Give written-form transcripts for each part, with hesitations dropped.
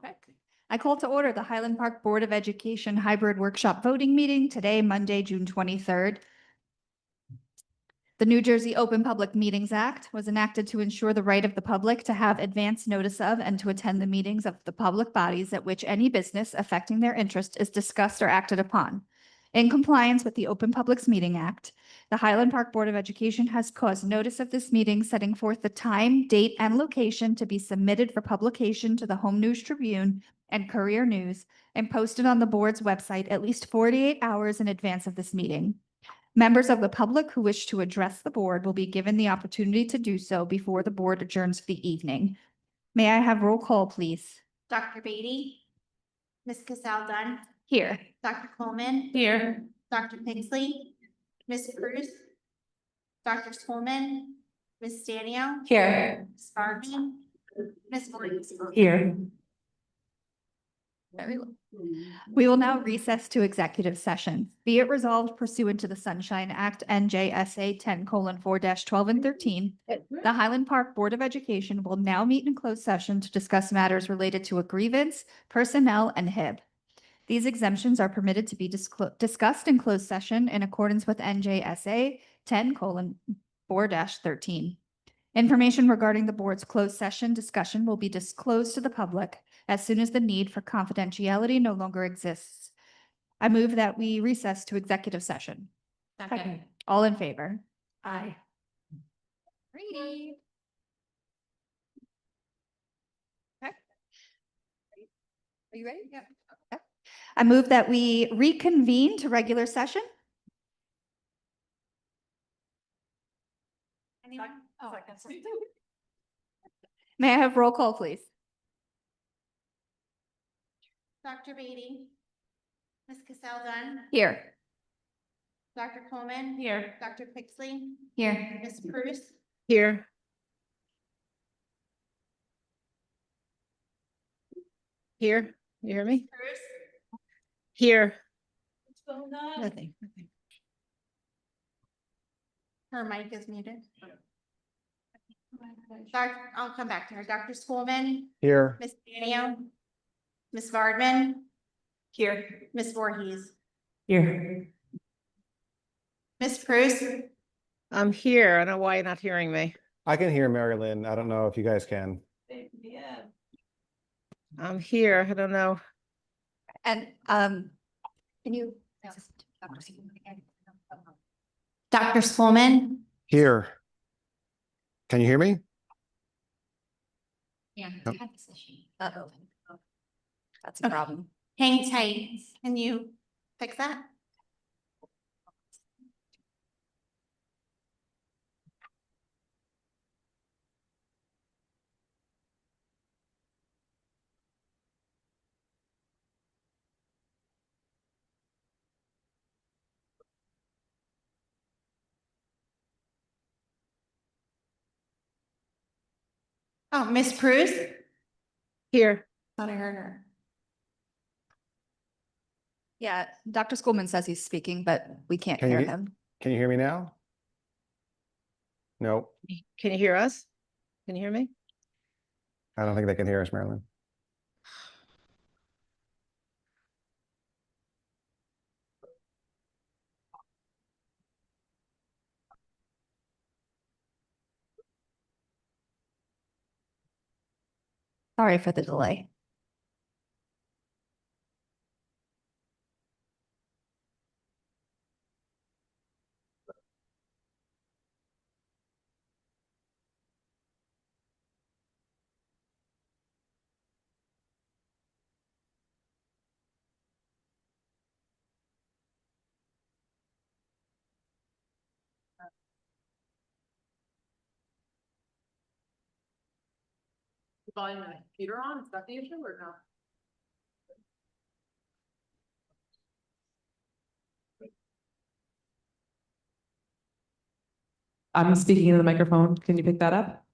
Okay. I call to order the Highland Park Board of Education Hybrid Workshop Voting Meeting today, Monday, June 23rd. The New Jersey Open Public Meetings Act was enacted to ensure the right of the public to have advance notice of and to attend the meetings of the public bodies at which any business affecting their interest is discussed or acted upon. In compliance with the Open Publics Meeting Act, the Highland Park Board of Education has caused notice of this meeting, setting forth the time, date, and location to be submitted for publication to the Home News Tribune and Courier News and posted on the board's website at least 48 hours in advance of this meeting. Members of the public who wish to address the board will be given the opportunity to do so before the board adjourns for the evening. May I have roll call, please? Dr. Beatty, Ms. Cassell Dunn, Here. Dr. Coleman, Here. Dr. Pixley, Ms. Cruz, Dr. Schoolman, Ms. Stanio, Here. Ms. Barton, Ms. Voorhees. Here. We will now recess to executive session. Be it resolved pursuant to the Sunshine Act NJSA 10:4-12 and 13, the Highland Park Board of Education will now meet in closed session to discuss matters related to a grievance, personnel, and HIB. These exemptions are permitted to be discussed in closed session in accordance with NJSA 10:4-13. Information regarding the board's closed session discussion will be disclosed to the public as soon as the need for confidentiality no longer exists. I move that we recess to executive session. Second. All in favor? Aye. Ready. Okay. Are you ready? Yeah. Okay. I move that we reconvene to regular session. Anyone? Oh, May I have roll call, please? Dr. Beatty, Ms. Cassell Dunn, Here. Dr. Coleman. Here. Dr. Pixley, Here. Ms. Cruz, Here. Here, you hear me? Cruz. Here. Nothing. Her mic is muted. I'll come back to her. Dr. Schoolman, Here. Ms. Stanio, Ms. Vardman, Here. Ms. Voorhees, Here. Ms. Cruz. I'm here. I don't know why you're not hearing me. I can hear Mary Lynn. I don't know if you guys can. I'm here. I don't know. And can you? Dr. Schoolman. Here. Can you hear me? Yeah. Nope. Uh-oh. That's a problem. Hang tight. Can you fix that? Oh, Ms. Cruz? Here. Thought I heard her. Yeah, Dr. Schoolman says he's speaking, but we can't Can hear you- him. Can you hear me now? No, Can you hear us? Can you hear me? I don't think they can hear us, Marilyn. Sorry for the delay. Volume of the computer on, is that the issue or not? I'm speaking into the microphone. Can you pick that up?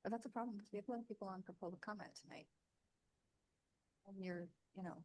But that's a problem, because we have a lot of people on for public comment tonight. And you're, you know.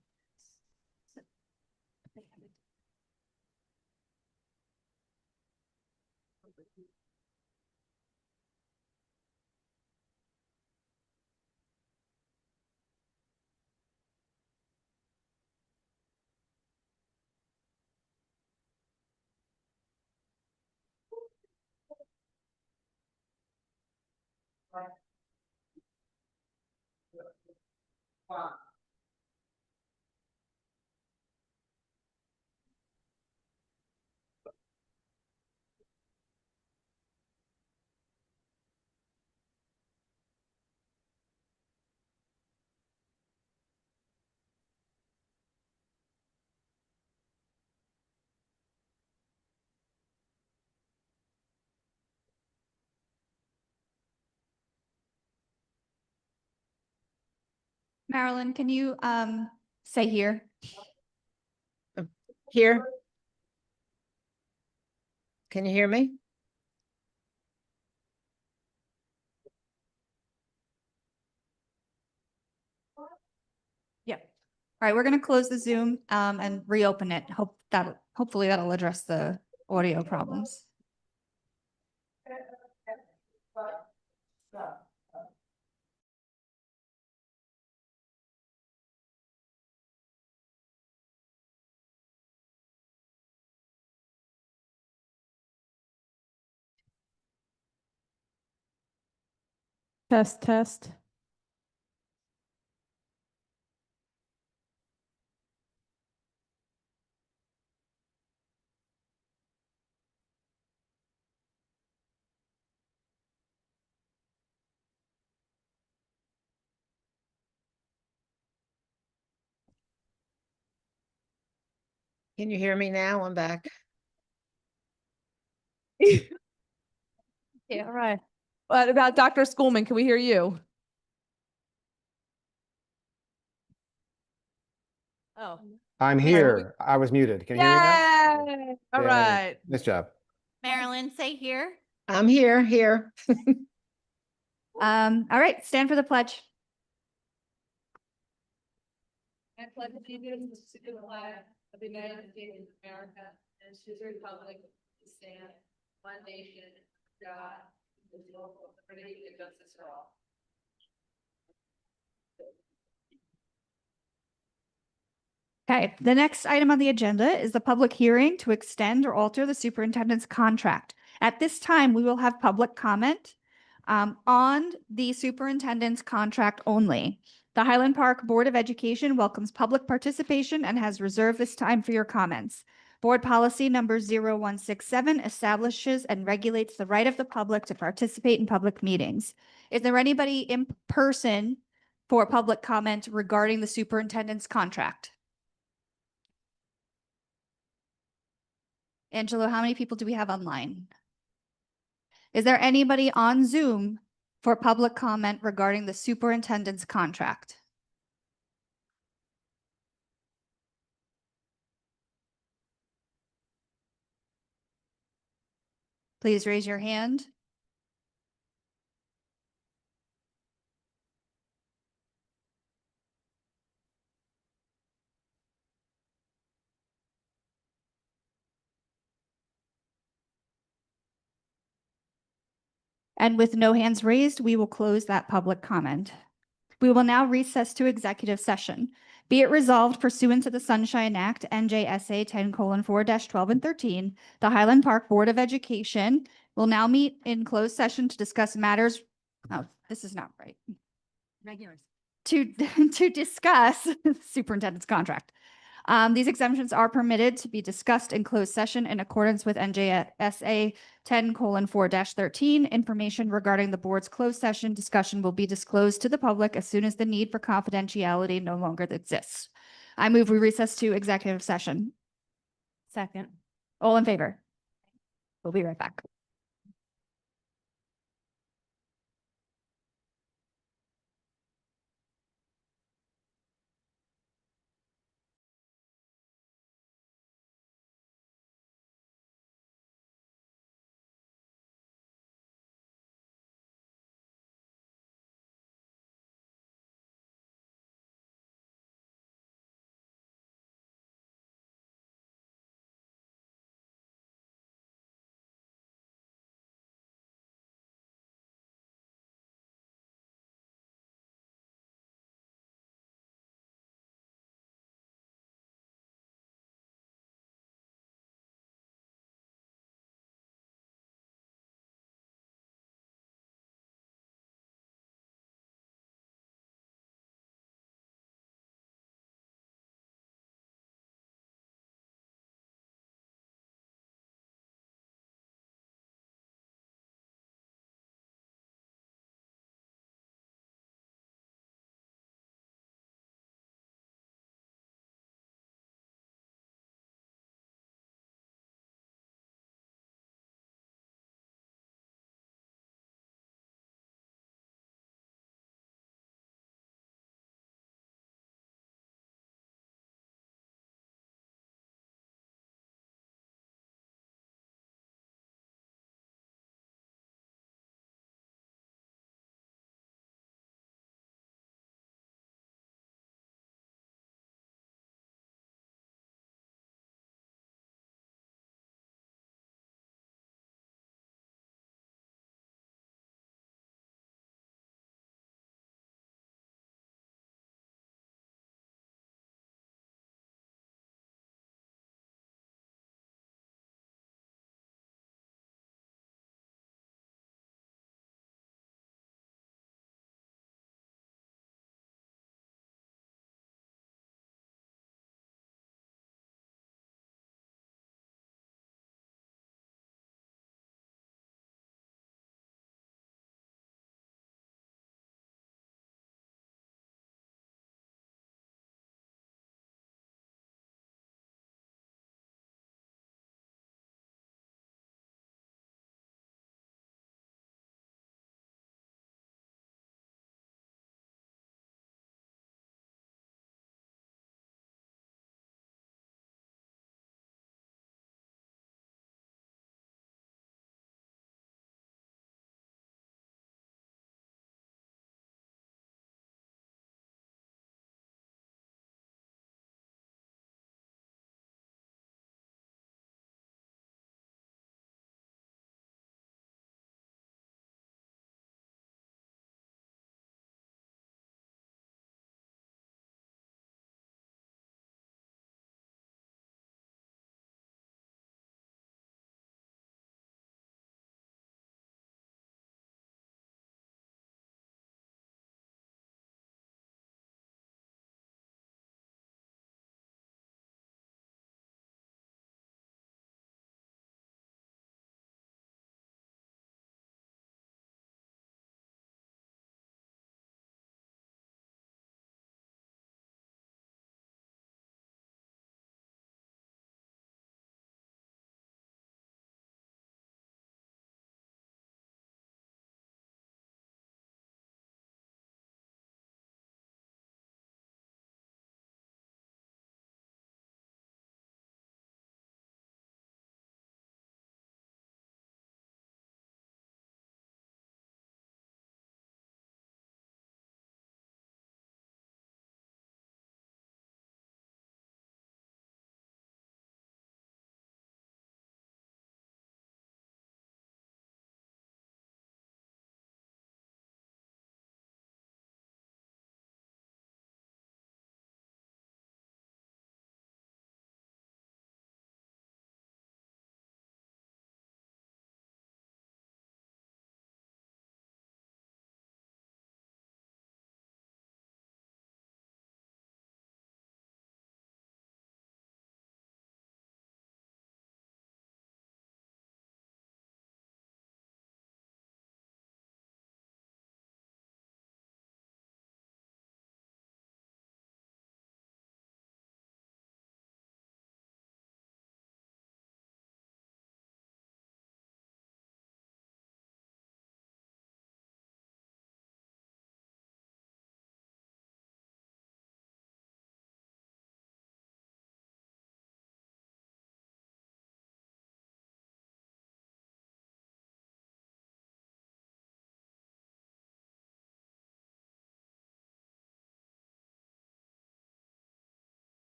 Marilyn, can you say here? Here? Can you hear me? Yeah. All right, we're gonna close the Zoom and reopen it. Hopefully that'll address the audio problems. Test, test. Can you hear me now? I'm back. Yeah, all right. What about Dr. Schoolman? Can we hear you? Oh. I'm Yeah. here. I was muted. Can you hear me now? Yay! All Yay. right. Nice job. Marilyn, say here. I'm here. All right, stand for the pledge. I pledge allegiance to the flag of the United States of America and to the republic to stand one nation, God, indivisible, with liberty and justice for all. Okay, the next item on the agenda is the public hearing to extend or alter the superintendent's contract. At this time, we will have public comment on the superintendent's contract only. The Highland Park Board of Education welcomes public participation and has reserved this time for your comments. Board policy number 0167 establishes and regulates the right of the public to participate in public meetings. Is there anybody in person for public comment regarding the superintendent's contract? Angelo, how many people do we have online? Is there anybody on Zoom for public comment regarding the superintendent's contract? Please raise your hand. And with no hands raised, we will close that public comment. We will now recess to executive session. Be it resolved pursuant to the Sunshine Act, NJSA 10:4-12 and 13, the Highland Park Board of Education will now meet in closed session to discuss matters. Oh, this is not right. Regulars. To discuss superintendent's contract. These exemptions are permitted to be discussed in closed session in accordance with NJSA 10:4-13. Information regarding the board's closed session discussion will be disclosed to the public as soon as the need for confidentiality no longer exists. I move we recess to executive session. Second. All in favor? We'll be right back.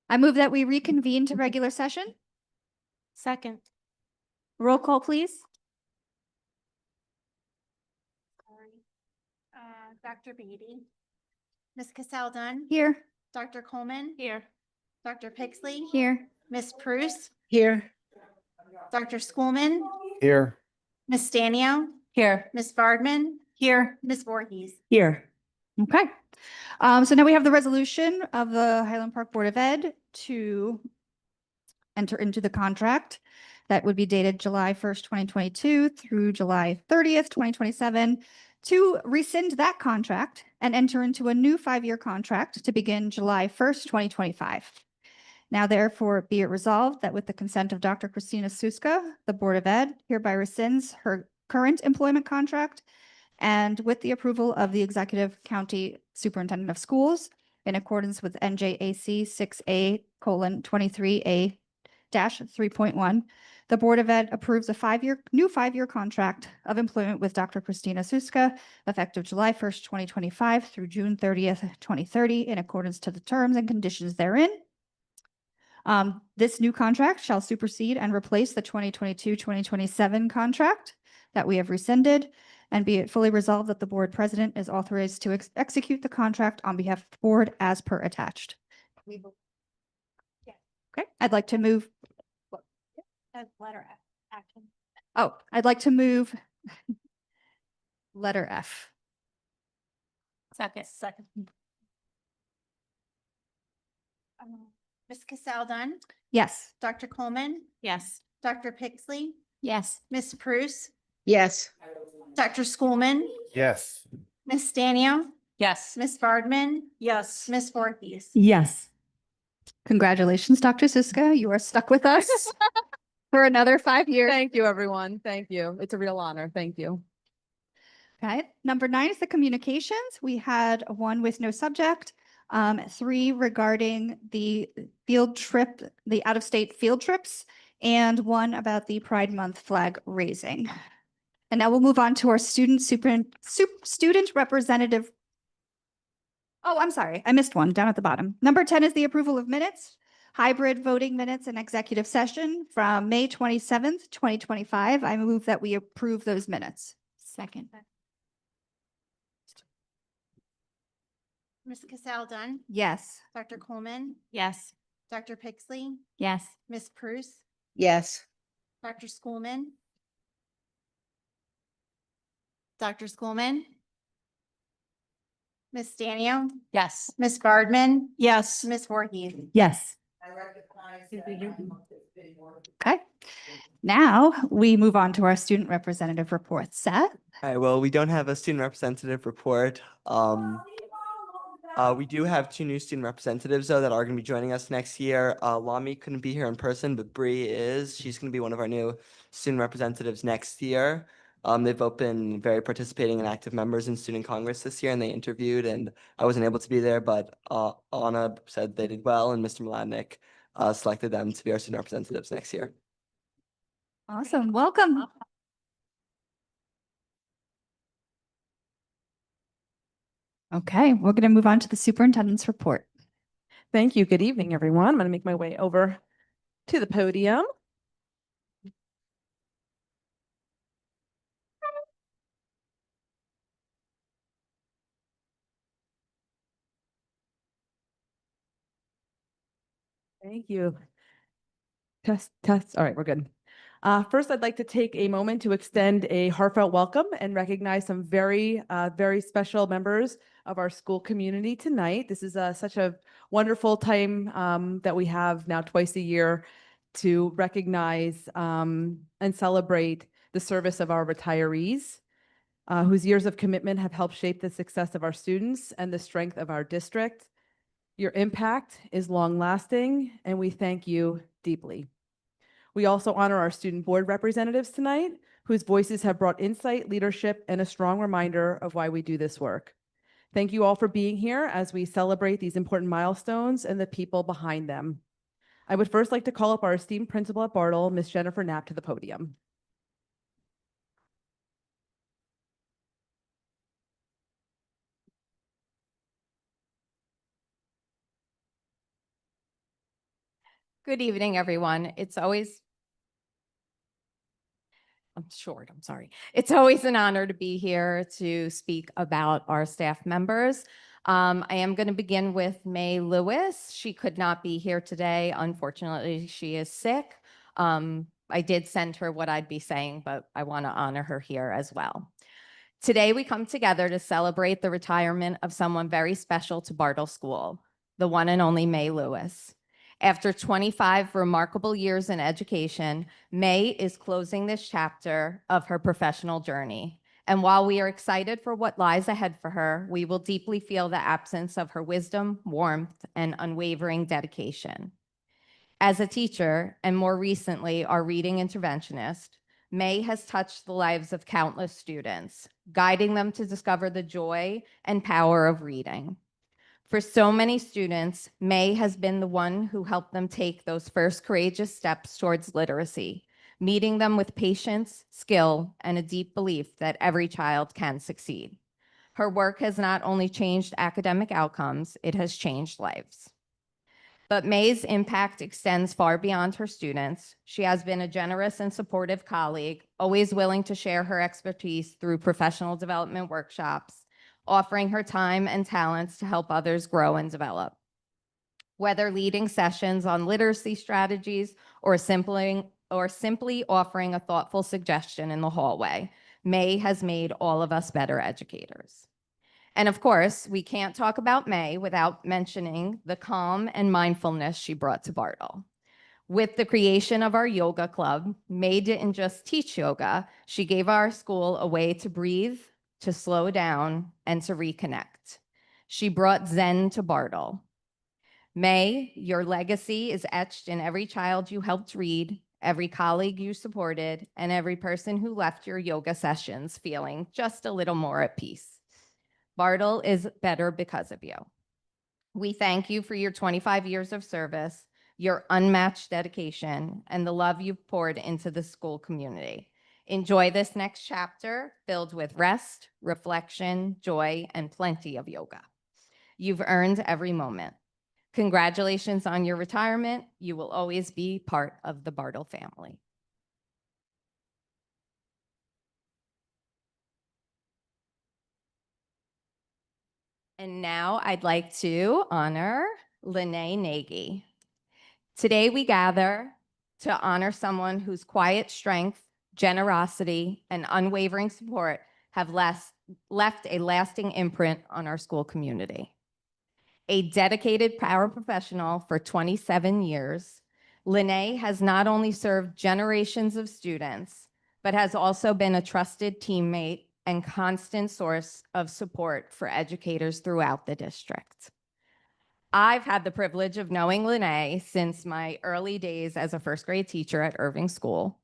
I move that we reconvene to regular session. Second. Roll call, please. Dr. Beatty. Ms. Cassel Dunn. Here. Dr. Coleman. Here. Dr. Pixley. Here. Ms. Prus. Here. Dr. Schoolman. Here. Ms. Stanio. Here. Ms. Bardman. Here. Ms. Voorhees. Here. Okay. So now we have the resolution of the Highland Park Board of Ed to enter into the contract that would be dated July 1st, 2022 through July 30th, 2027, to rescind that contract and enter into a new 5-year contract to begin July 1st, 2025. Now therefore be it resolved that with the consent of Dr. Christina Suska, the Board of Ed hereby rescinds her current employment contract, and with the approval of the Executive County Superintendent of Schools, in accordance with NJAC 6A:23A-3.1, the Board of Ed approves a new 5-year contract of employment with Dr. Christina Suska, effective July 1st, 2025 through June 30th, 2030, in accordance to the terms and conditions therein. This new contract shall supersede and replace the 2022-2027 contract that we have rescinded, and be it fully resolved that the board president is authorized to execute the contract on behalf of the board as per attached. Okay, I'd like to move. Letter F, action. Oh, I'd like to move letter F. Second. Ms. Cassel Dunn. Yes. Dr. Coleman. Yes. Dr. Pixley. Yes. Ms. Prus. Yes. Dr. Schoolman. Yes. Ms. Stanio. Yes. Ms. Bardman. Yes. Ms. Voorhees. Yes. Congratulations, Dr. Siska. You are stuck with us for another 5 years. Thank you, everyone. Thank you. It's a real honor. Thank you. Okay, number 9 is the communications. We had one with no subject, 3 regarding the field trip, the out-of-state field trips, and 1 about the Pride Month flag raising. And now we'll move on to our student representative. Oh, I'm sorry, I missed one down at the bottom. Number 10 is the approval of minutes, hybrid voting minutes and executive session from May 27th, 2025. I move that we approve those minutes. Second. Ms. Cassel Dunn. Yes. Dr. Coleman. Yes. Dr. Pixley. Yes. Ms. Prus. Yes. Dr. Schoolman. Dr. Schoolman. Ms. Stanio. Yes. Ms. Bardman. Yes. Ms. Voorhees. Yes. Okay. Now we move on to our student representative report. Seth? All right, well, we don't have a student representative report. We do have 2 new student representatives, though, that are going to be joining us next year. Lami couldn't be here in person, but Bree is. She's going to be one of our new student representatives next year. They've both been very participating and active members in Student Congress this year, and they interviewed, and I wasn't able to be there, but Anna said they did well, and Mr. Mladnick selected them to be our student representatives next year. Awesome. Welcome. Okay, we're going to move on to the superintendent's report. Thank you. Good evening, everyone. I'm going to make my way over to the podium. Thank you. Test. All right, we're good. First, I'd like to take a moment to extend a heartfelt welcome and recognize some very special members of our school community tonight. This is such a wonderful time that we have now twice a year to recognize and celebrate the service of our retirees, whose years of commitment have helped shape the success of our students and the strength of our district. Your impact is long-lasting, and we thank you deeply. We also honor our student board representatives tonight, whose voices have brought insight, leadership, and a strong reminder of why we do this work. Thank you all for being here as we celebrate these important milestones and the people behind them. I would first like to call up our esteemed principal at Bartle, Ms. Jennifer Knapp, to the podium. Good evening, everyone. I'm short, I'm sorry. It's always an honor to be here to speak about our staff members. I am going to begin with May Lewis. She could not be here today. Unfortunately, she is sick. I did send her what I'd be saying, but I want to honor her here as well. Today, we come together to celebrate the retirement of someone very special to Bartle School, the one and only May Lewis. After 25 remarkable years in education, May is closing this chapter of her professional journey. And while we are excited for what lies ahead for her, we will deeply feel the absence of her wisdom, warmth, and unwavering dedication. As a teacher, and more recently, our reading interventionist, May has touched the lives of countless students, guiding them to discover the joy and power of reading. For so many students, May has been the one who helped them take those first courageous steps towards literacy, meeting them with patience, skill, and a deep belief that every child can succeed. Her work has not only changed academic outcomes, it has changed lives. But May's impact extends far beyond her students. She has been a generous and supportive colleague, always willing to share her expertise through professional development workshops, offering her time and talents to help others grow and develop. Whether leading sessions on literacy strategies or simply offering a thoughtful suggestion in the hallway, May has made all of us better educators. And of course, we can't talk about May without mentioning the calm and mindfulness she brought to Bartle. With the creation of our yoga club, May didn't just teach yoga, she gave our school a way to breathe, to slow down, and to reconnect. She brought Zen to Bartle. May, your legacy is etched in every child you helped read, every colleague you supported, and every person who left your yoga sessions feeling just a little more at peace. Bartle is better because of you. We thank you for your 25 years of service, your unmatched dedication, and the love you've poured into the school community. Enjoy this next chapter filled with rest, reflection, joy, and plenty of yoga. You've earned every moment. Congratulations on your retirement. You will always be part of the Bartle family. And now I'd like to honor Lene Nagy. Today we gather to honor someone whose quiet strength, generosity, and unwavering support have left a lasting imprint on our school community. A dedicated paraprofessional for 27 years, Lene has not only served generations of students, but has also been a trusted teammate and constant source of support for educators throughout the district. I've had the privilege of knowing Lene since my early days as a first grade teacher at Irving School.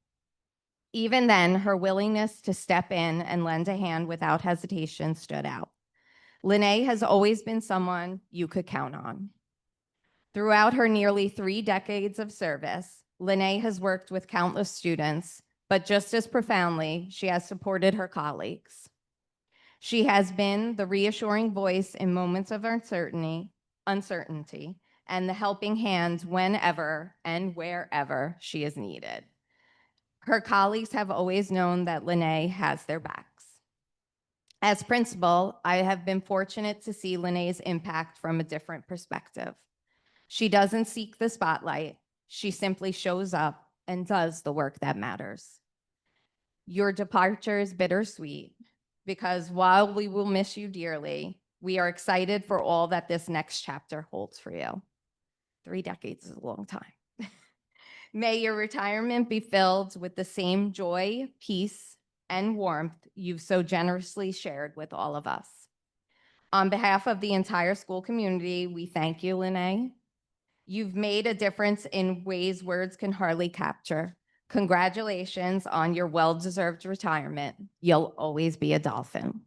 Even then, her willingness to step in and lend a hand without hesitation stood out. Lene has always been someone you could count on. Throughout her nearly 3 decades of service, Lene has worked with countless students, but just as profoundly, she has supported her colleagues. She has been the reassuring voice in moments of uncertainty, and the helping hand whenever and wherever she is needed. Her colleagues have always known that Lene has their backs. As principal, I have been fortunate to see Lene's impact from a different perspective. She doesn't seek the spotlight. She simply shows up and does the work that matters. Your departure is bittersweet because while we will miss you dearly, we are excited for all that this next chapter holds for you. 3 decades is a long time. May your retirement be filled with the same joy, peace, and warmth you've so generously shared with all of us. On behalf of the entire school community, we thank you, Lene. You've made a difference in ways words can hardly capture. Congratulations on your well-deserved retirement. You'll always be a dolphin.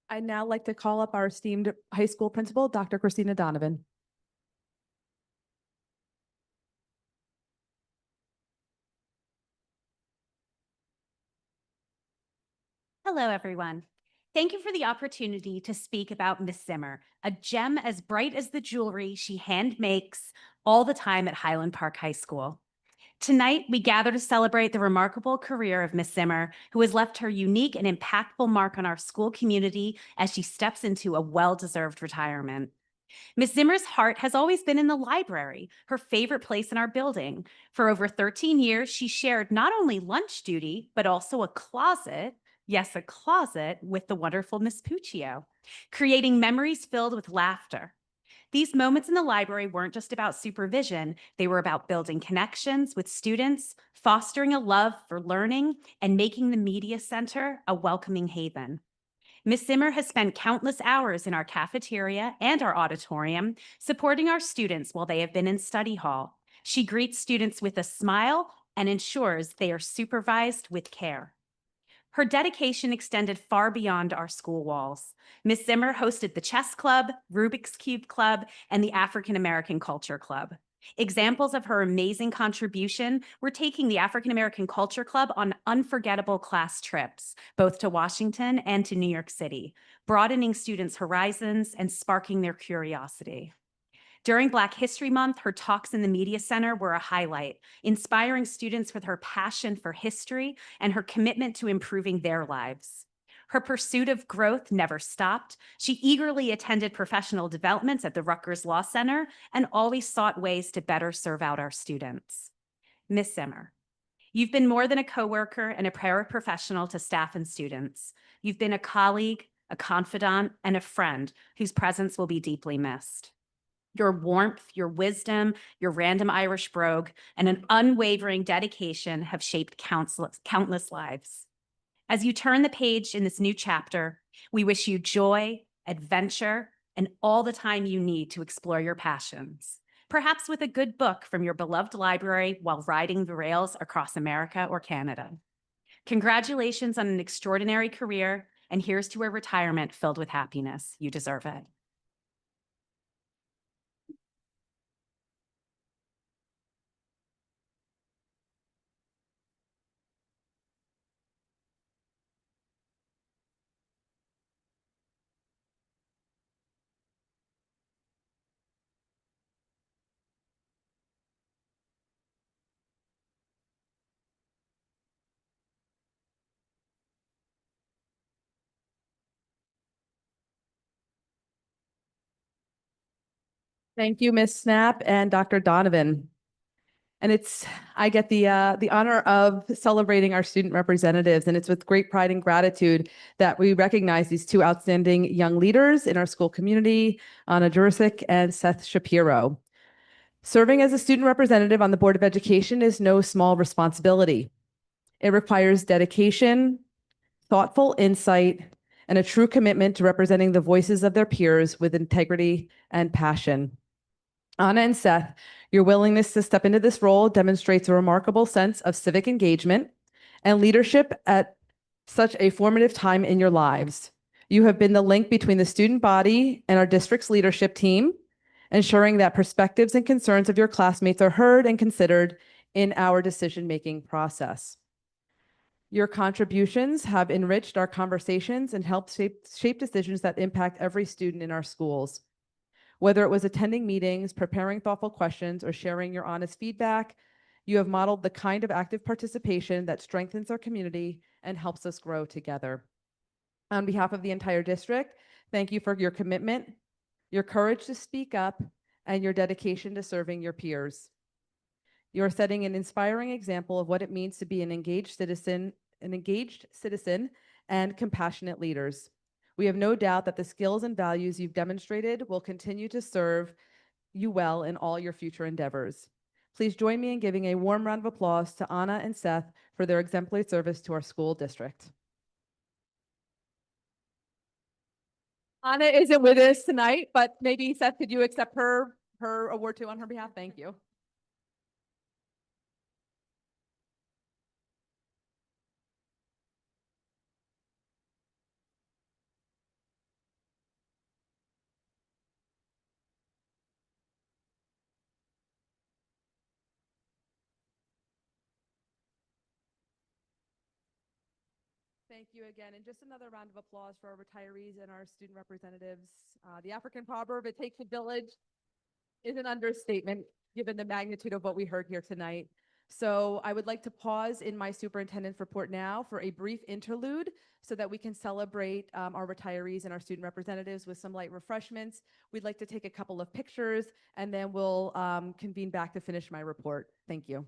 I'd now like to call up our esteemed high school principal, Dr. Christina Donovan. Hello, everyone. Thank you for the opportunity to speak about Miss Zimmer, a gem as bright as the jewelry she hand makes all the time at Highland Park High School. Tonight, we gather to celebrate the remarkable career of Miss Zimmer, who has left her unique and impactful mark on our school community as she steps into a well-deserved retirement. Miss Zimmer's heart has always been in the library, her favorite place in our building. For over 13 years, she shared not only lunch duty, but also a closet, yes, a closet, with the wonderful Miss Puccio, creating memories filled with laughter. These moments in the library weren't just about supervision, they were about building connections with students, fostering a love for learning, and making the media center a welcoming haven. Ms. Zimmer has spent countless hours in our cafeteria and our auditorium, supporting our students while they have been in study hall. She greets students with a smile and ensures they are supervised with care. Her dedication extended far beyond our school walls. Ms. Zimmer hosted the Chess Club, Rubik's Cube Club, and the African American Culture Club. Examples of her amazing contribution were taking the African American Culture Club on unforgettable class trips, both to Washington and to New York City, broadening students' horizons and sparking their curiosity. During Black History Month, her talks in the Media Center were a highlight, inspiring students with her passion for history and her commitment to improving their lives. Her pursuit of growth never stopped. She eagerly attended professional developments at the Rutgers Law Center and always sought ways to better serve out our students. Miss Zimmer, you've been more than a coworker and a paraprofessional to staff and students. You've been a colleague, a confidant, and a friend whose presence will be deeply missed. Your warmth, your wisdom, your random Irish brogue, and an unwavering dedication have shaped countless lives. As you turn the page in this new chapter, we wish you joy, adventure, and all the time you need to explore your passions, perhaps with a good book from your beloved library while riding the rails across America or Canada. Congratulations on an extraordinary career, and here's to a retirement filled with happiness. You deserve it. Thank you, Ms. Snap and Dr. Donovan. And I get the honor of celebrating our student representatives, and it's with great pride and gratitude that we recognize these two outstanding young leaders in our school community, Anna Jurisic and Seth Shapiro. Serving as a student representative on the Board of Education is no small responsibility. It requires dedication, thoughtful insight, and a true commitment to representing the voices of their peers with integrity and passion. Anna and Seth, your willingness to step into this role demonstrates a remarkable sense of civic engagement and leadership at such a formative time in your lives. You have been the link between the student body and our district's leadership team, ensuring that perspectives and concerns of your classmates are heard and considered in our decision-making process. Your contributions have enriched our conversations and helped shape decisions that impact every student in our schools. Whether it was attending meetings, preparing thoughtful questions, or sharing your honest feedback, you have modeled the kind of active participation that strengthens our community and helps us grow together. On behalf of the entire district, thank you for your commitment, your courage to speak up, and your dedication to serving your peers. You are setting an inspiring example of what it means to be an engaged citizen and compassionate leaders. We have no doubt that the skills and values you've demonstrated will continue to serve you well in all your future endeavors. Please join me in giving a warm round of applause to Anna and Seth for their exemplary service to our school district. Anna isn't with us tonight, but maybe Seth, could you accept her award too on her behalf? Thank you. Thank you again. And just another round of applause for our retirees and our student representatives. The African proverb, "It takes a village," is an understatement, given the magnitude of what we heard here tonight. So I would like to pause in my superintendent's report now for a brief interlude so that we can celebrate our retirees and our student representatives with some light refreshments. We'd like to take a couple of pictures, and then we'll convene back to finish my report. Thank you.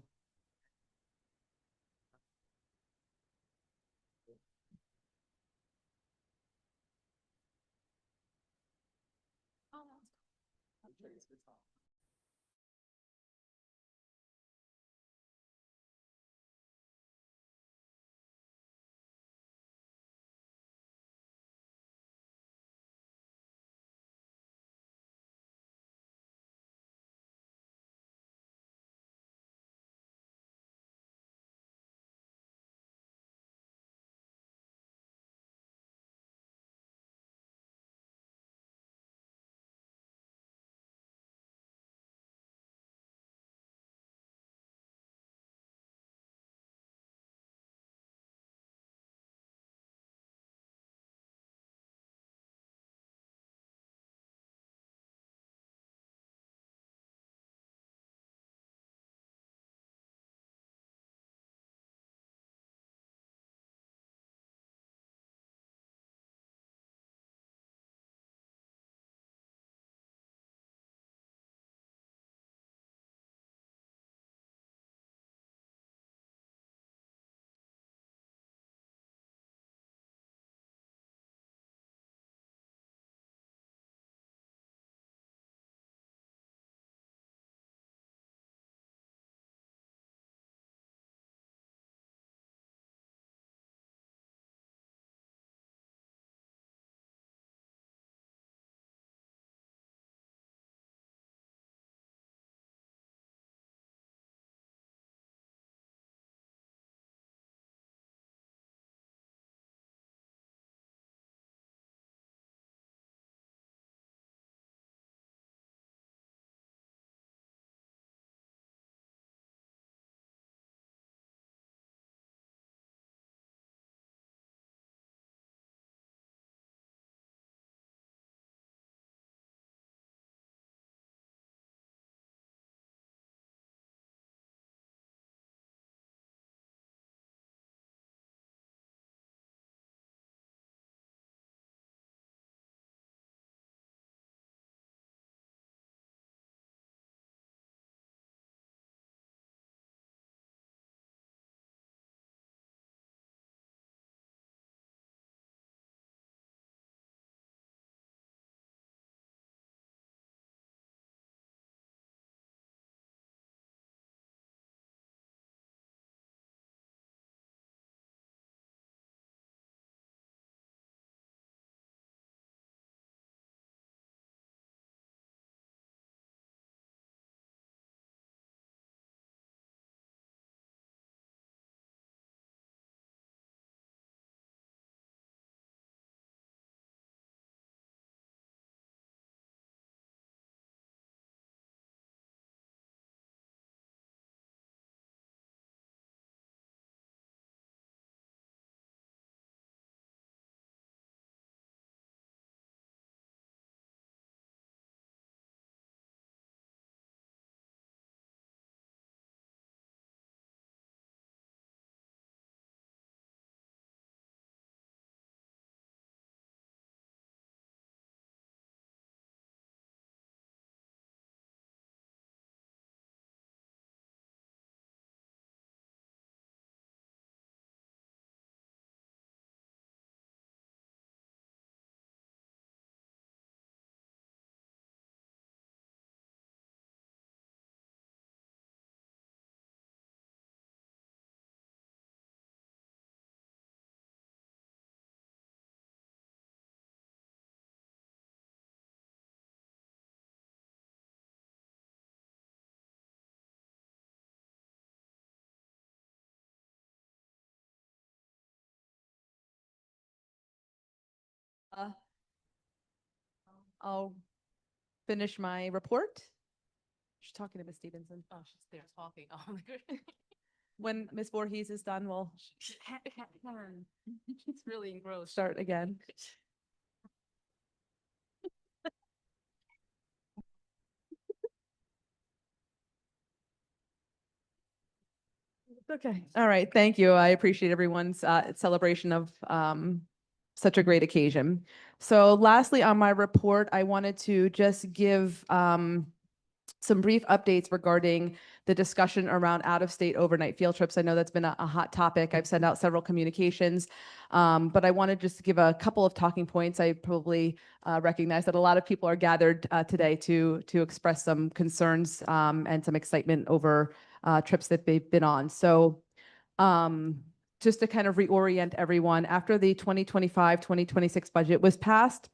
I'll finish my report. She's talking to Ms. Stevenson. Oh, she's there talking. Oh, my goodness. when Ms. Voorhees is done, we'll It's really engrossed. start again. Okay. All right. Thank you. I appreciate everyone's celebration of such a great occasion. So lastly, on my report, I wanted to just give some brief updates regarding the discussion around out-of-state overnight field trips. I know that's been a hot topic. I've sent out several communications, but I wanted just to give a couple of talking points. I probably recognize that a lot of people are gathered today to express some concerns and some excitement over trips that they've been on. So just to kind of reorient everyone, after the 2025-2026 budget was passed,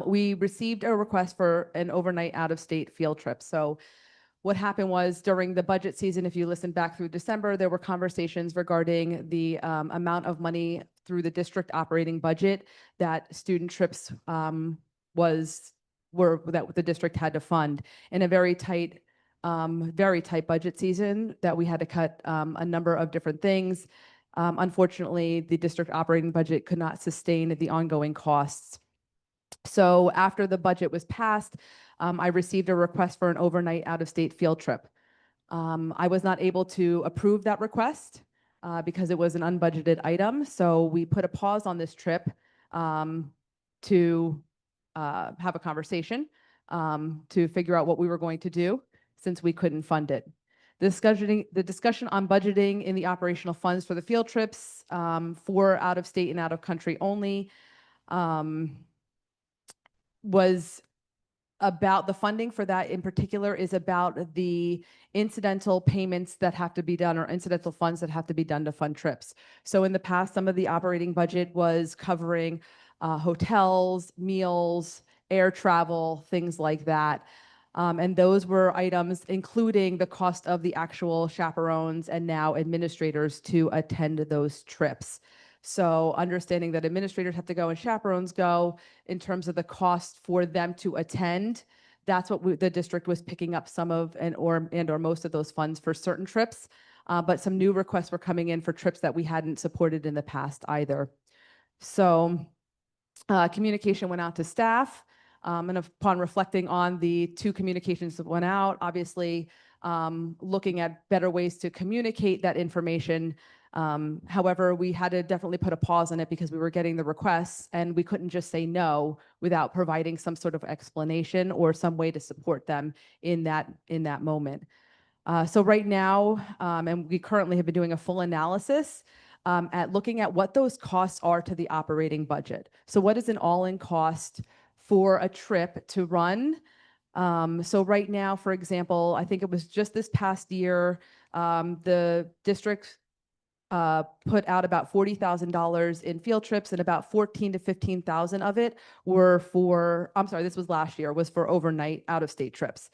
we received a request for an overnight out-of-state field trip. So what happened was during the budget season, if you listen back through December, there were conversations regarding the amount of money through the district operating budget that student trips that the district had to fund in a very tight budget season that we had to cut a number of different things. Unfortunately, the district operating budget could not sustain the ongoing costs. So after the budget was passed, I received a request for an overnight out-of-state field trip. I was not able to approve that request because it was an unbudgeted item. So we put a pause on this trip to have a conversation to figure out what we were going to do since we couldn't fund it. The discussion on budgeting in the operational funds for the field trips for out-of-state and out-of-country only was about the funding for that in particular is about the incidental payments that have to be done or incidental funds that have to be done to fund trips. So in the past, some of the operating budget was covering hotels, meals, air travel, things like that. And those were items including the cost of the actual chaperones and now administrators to attend those trips. So understanding that administrators have to go and chaperones go in terms of the cost for them to attend, that's what the district was picking up some of or most of those funds for certain trips. But some new requests were coming in for trips that we hadn't supported in the past either. So communication went out to staff. And upon reflecting on the two communications that went out, obviously looking at better ways to communicate that information. However, we had to definitely put a pause on it because we were getting the requests and we couldn't just say no without providing some sort of explanation or some way to support them in that moment. So right now, and we currently have been doing a full analysis at looking at what those costs are to the operating budget. So what is an all-in cost for a trip to run? So right now, for example, I think it was just this past year, the district put out about $40,000 in field trips and about 14 to 15,000 of it were for, I'm sorry, this was last year, was for overnight out-of-state trips.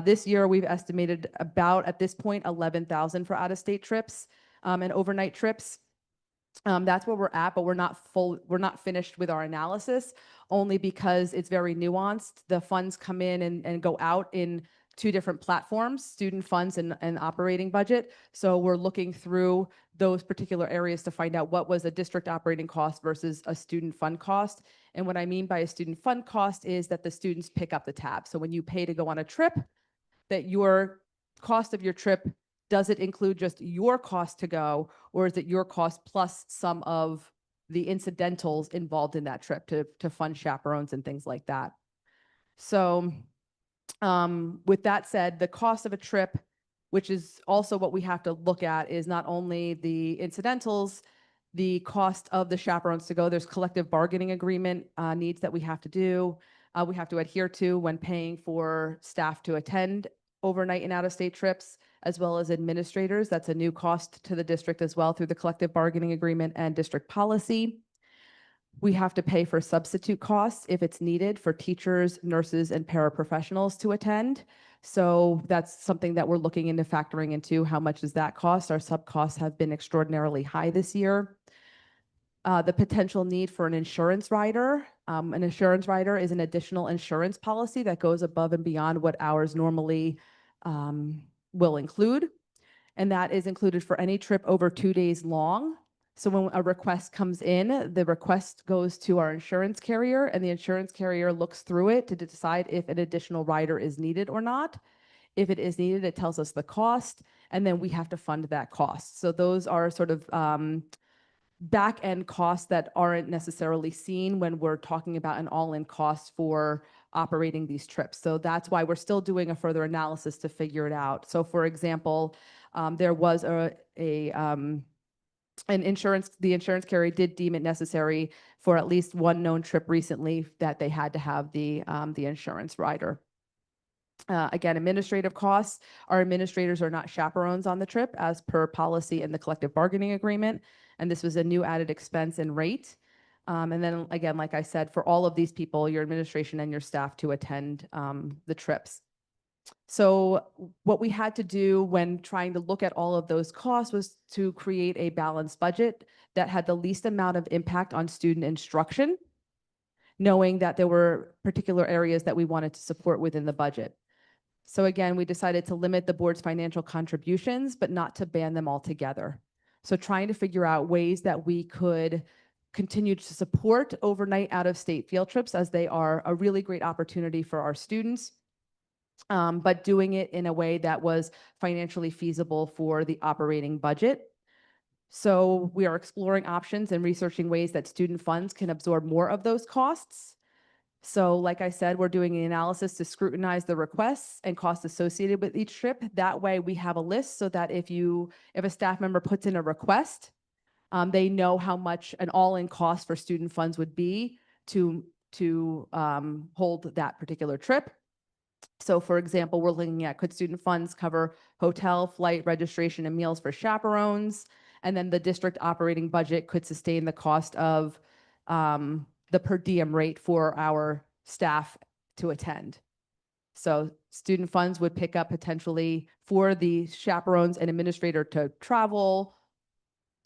This year we've estimated about, at this point, 11,000 for out-of-state trips and overnight trips. That's where we're at, but we're not finished with our analysis only because it's very nuanced. The funds come in and go out in two different platforms, student funds and operating budget. So we're looking through those particular areas to find out what was a district operating cost versus a student fund cost. And what I mean by a student fund cost is that the students pick up the tab. So when you pay to go on a trip, that your cost of your trip, does it include just your cost to go, or is it your cost plus some of the incidentals involved in that trip to fund chaperones and things like that? So with that said, the cost of a trip, which is also what we have to look at, is not only the incidentals, the cost of the chaperones to go. There's collective bargaining agreement needs that we have to do. We have to adhere to when paying for staff to attend overnight and out-of-state trips, as well as administrators. That's a new cost to the district as well through the collective bargaining agreement and district policy. We have to pay for substitute costs if it's needed for teachers, nurses, and paraprofessionals to attend. So that's something that we're looking into factoring into. How much does that cost? Our sub costs have been extraordinarily high this year. The potential need for an insurance rider. An insurance rider is an additional insurance policy that goes above and beyond what ours normally will include. and that is included for any trip over 2 days long. So when a request comes in, the request goes to our insurance carrier, and the insurance carrier looks through it to decide if an additional rider is needed or not. If it is needed, it tells us the cost, and then we have to fund that cost. So those are sort of back end costs that aren't necessarily seen when we're talking about an all-in cost for operating these trips. So that's why we're still doing a further analysis to figure it out. So for example, there was the insurance carrier did deem it necessary for at least one known trip recently that they had to have the insurance rider. Again, administrative costs. Our administrators are not chaperones on the trip as per policy in the collective bargaining agreement. And this was a new added expense and rate. And then again, like I said, for all of these people, your administration and your staff to attend the trips. So what we had to do when trying to look at all of those costs was to create a balanced budget that had the least amount of impact on student instruction, knowing that there were particular areas that we wanted to support within the budget. So again, we decided to limit the board's financial contributions, but not to ban them altogether. So trying to figure out ways that we could continue to support overnight out-of-state field trips, as they are a really great opportunity for our students, but doing it in a way that was financially feasible for the operating budget. So we are exploring options and researching ways that student funds can absorb more of those costs. So like I said, we're doing an analysis to scrutinize the requests and costs associated with each trip. That way we have a list so that if a staff member puts in a request, they know how much an all-in cost for student funds would be to hold that particular trip. So for example, we're looking at, could student funds cover hotel, flight, registration, and meals for chaperones? And then the district operating budget could sustain the cost of the per diem rate for our staff to attend. So student funds would pick up potentially for the chaperones and administrator to travel,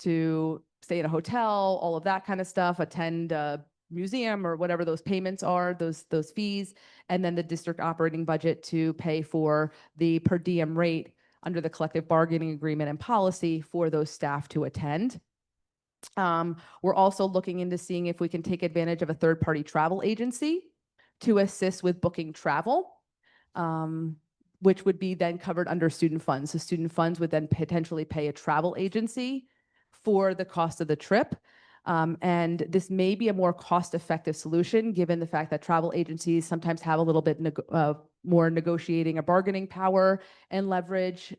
to stay in a hotel, all of that kind of stuff, attend a museum or whatever those payments are, those fees, and then the district operating budget to pay for the per diem rate under the collective bargaining agreement and policy for those staff to attend. We're also looking into seeing if we can take advantage of a third-party travel agency to assist with booking travel, which would be then covered under student funds. So student funds would then potentially pay a travel agency for the cost of the trip. And this may be a more cost-effective solution, given the fact that travel agencies sometimes have a little bit more negotiating or bargaining power and leverage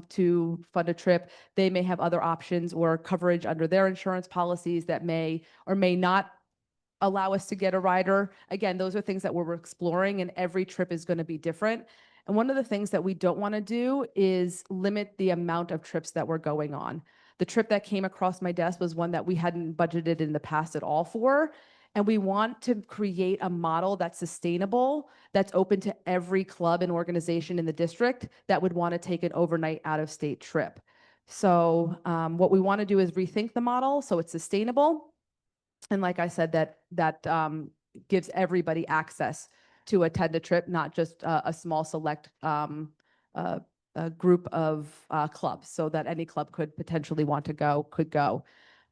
to fund a trip. They may have other options or coverage under their insurance policies that may or may not allow us to get a rider. Again, those are things that we're exploring, and every trip is going to be different. And one of the things that we don't want to do is limit the amount of trips that we're going on. The trip that came across my desk was one that we hadn't budgeted in the past at all for. And we want to create a model that's sustainable, that's open to every club and organization in the district that would want to take an overnight out-of-state trip. So what we want to do is rethink the model so it's sustainable. And like I said, that gives everybody access to attend a trip, not just a small select a group of clubs, so that any club could potentially want to go, could go.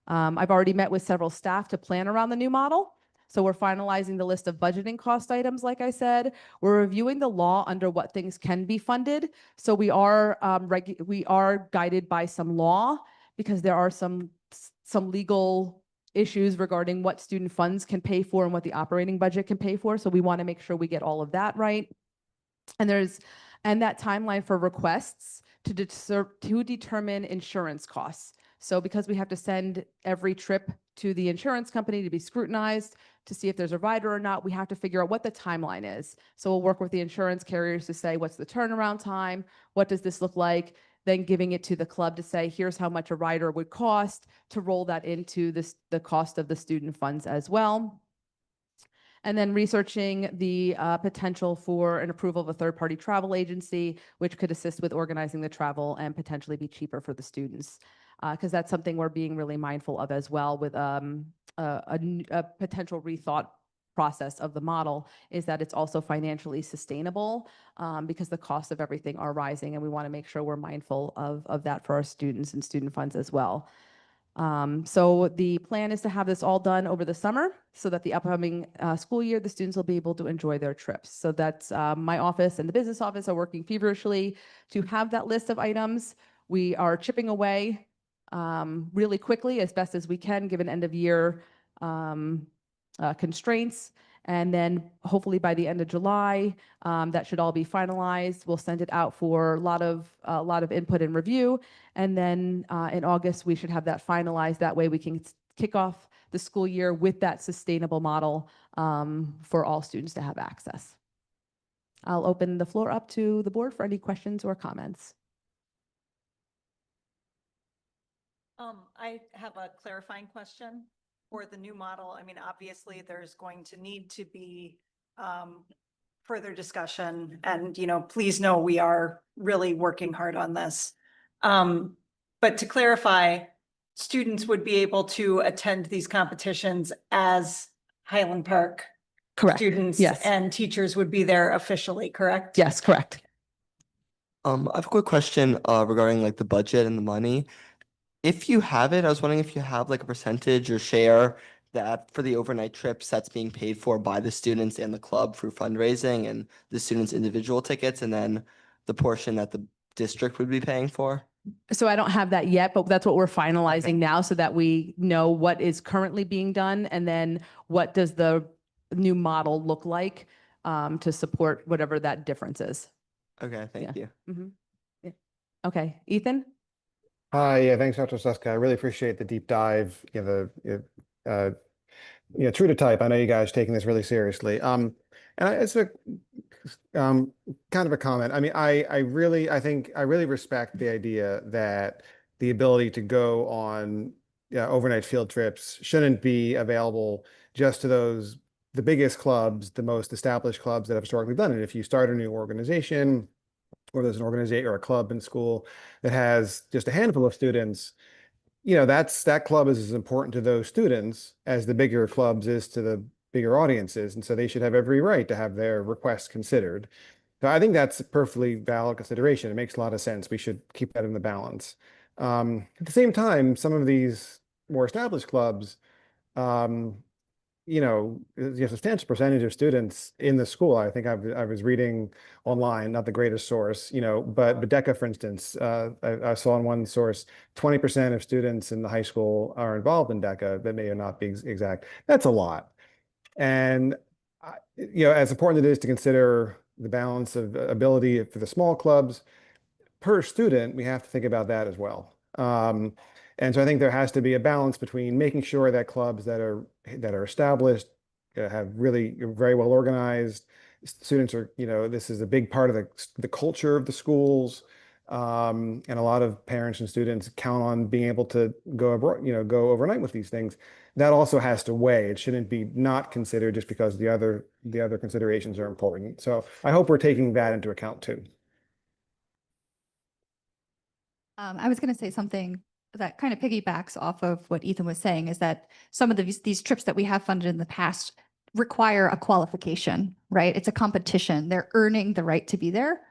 I've already met with several staff to plan around the new model. So we're finalizing the list of budgeting cost items, like I said. We're reviewing the law under what things can be funded. So we are guided by some law, because there are some legal issues regarding what student funds can pay for and what the operating budget can pay for. So we want to make sure we get all of that right. And that timeline for requests to determine insurance costs. So because we have to send every trip to the insurance company to be scrutinized to see if there's a rider or not, we have to figure out what the timeline is. So we'll work with the insurance carriers to say, what's the turnaround time? What does this look like? Then giving it to the club to say, here's how much a rider would cost, to roll that into the cost of the student funds as well. And then researching the potential for an approval of a third-party travel agency, which could assist with organizing the travel and potentially be cheaper for the students. Because that's something we're being really mindful of as well, with a potential rethought process of the model is that it's also financially sustainable because the costs of everything are rising, and we want to make sure we're mindful of that for our students and student funds as well. So the plan is to have this all done over the summer so that the upcoming school year, the students will be able to enjoy their trips. So that's my office and the business office are working feverishly to have that list of items. We are chipping away really quickly as best as we can, given end of year constraints. And then hopefully by the end of July, that should all be finalized. We'll send it out for a lot of input and review. And then in August, we should have that finalized. That way we can kick off the school year with that sustainable model for all students to have access. I'll open the floor up to the board for any questions or comments. I have a clarifying question for the new model. I mean, obviously, there's going to need to be further discussion, and, you know, please know we are really working hard on this. But to clarify, students would be able to attend these competitions as Highland Park Correct. students, Yes. and teachers would be there officially, correct? Yes, correct. I have a quick question regarding like the budget and the money. If you have it, I was wondering if you have like a percentage or share that for the overnight trips that's being paid for by the students and the club through fundraising and the students' individual tickets, and then the portion that the district would be paying for? So I don't have that yet, but that's what we're finalizing now so that we know what is currently being done and then what does the new model look like to support whatever that difference is. Okay, thank you. Yeah. Okay, Ethan? Hi, yeah, thanks, Dr. Suska. I really appreciate the deep dive. True to type. I know you guys are taking this really seriously. It's a kind of a comment. I mean, I think I really respect the idea that the ability to go on overnight field trips shouldn't be available just to the biggest clubs, the most established clubs that have historically done it. If you start a new organization, or there's an organization or a club in school that has just a handful of students, that club is as important to those students as the bigger clubs is to the bigger audiences. And so they should have every right to have their requests considered. So I think that's a perfectly valid consideration. It makes a lot of sense. We should keep that in the balance. At the same time, some of these more established clubs, a substantial percentage of students in the school. I think I was reading online, not the greatest source, but DECA, for instance, I saw in one source, 20% of students in the high school are involved in DECA. That may or not be exact. That's a lot. And, as important it is to consider the balance of ability for the small clubs per student, we have to think about that as well. And so I think there has to be a balance between making sure that clubs that are established have really very well organized students are, this is a big part of the culture of the schools. And a lot of parents and students count on being able to go abroad, go overnight with these things. That also has to weigh. It shouldn't be not considered just because the other considerations are important. So I hope we're taking that into account too. I was going to say something that kind of piggybacks off of what Ethan was saying, is that some of these trips that we have funded in the past require a qualification, right? It's a competition. They're earning the right to be there.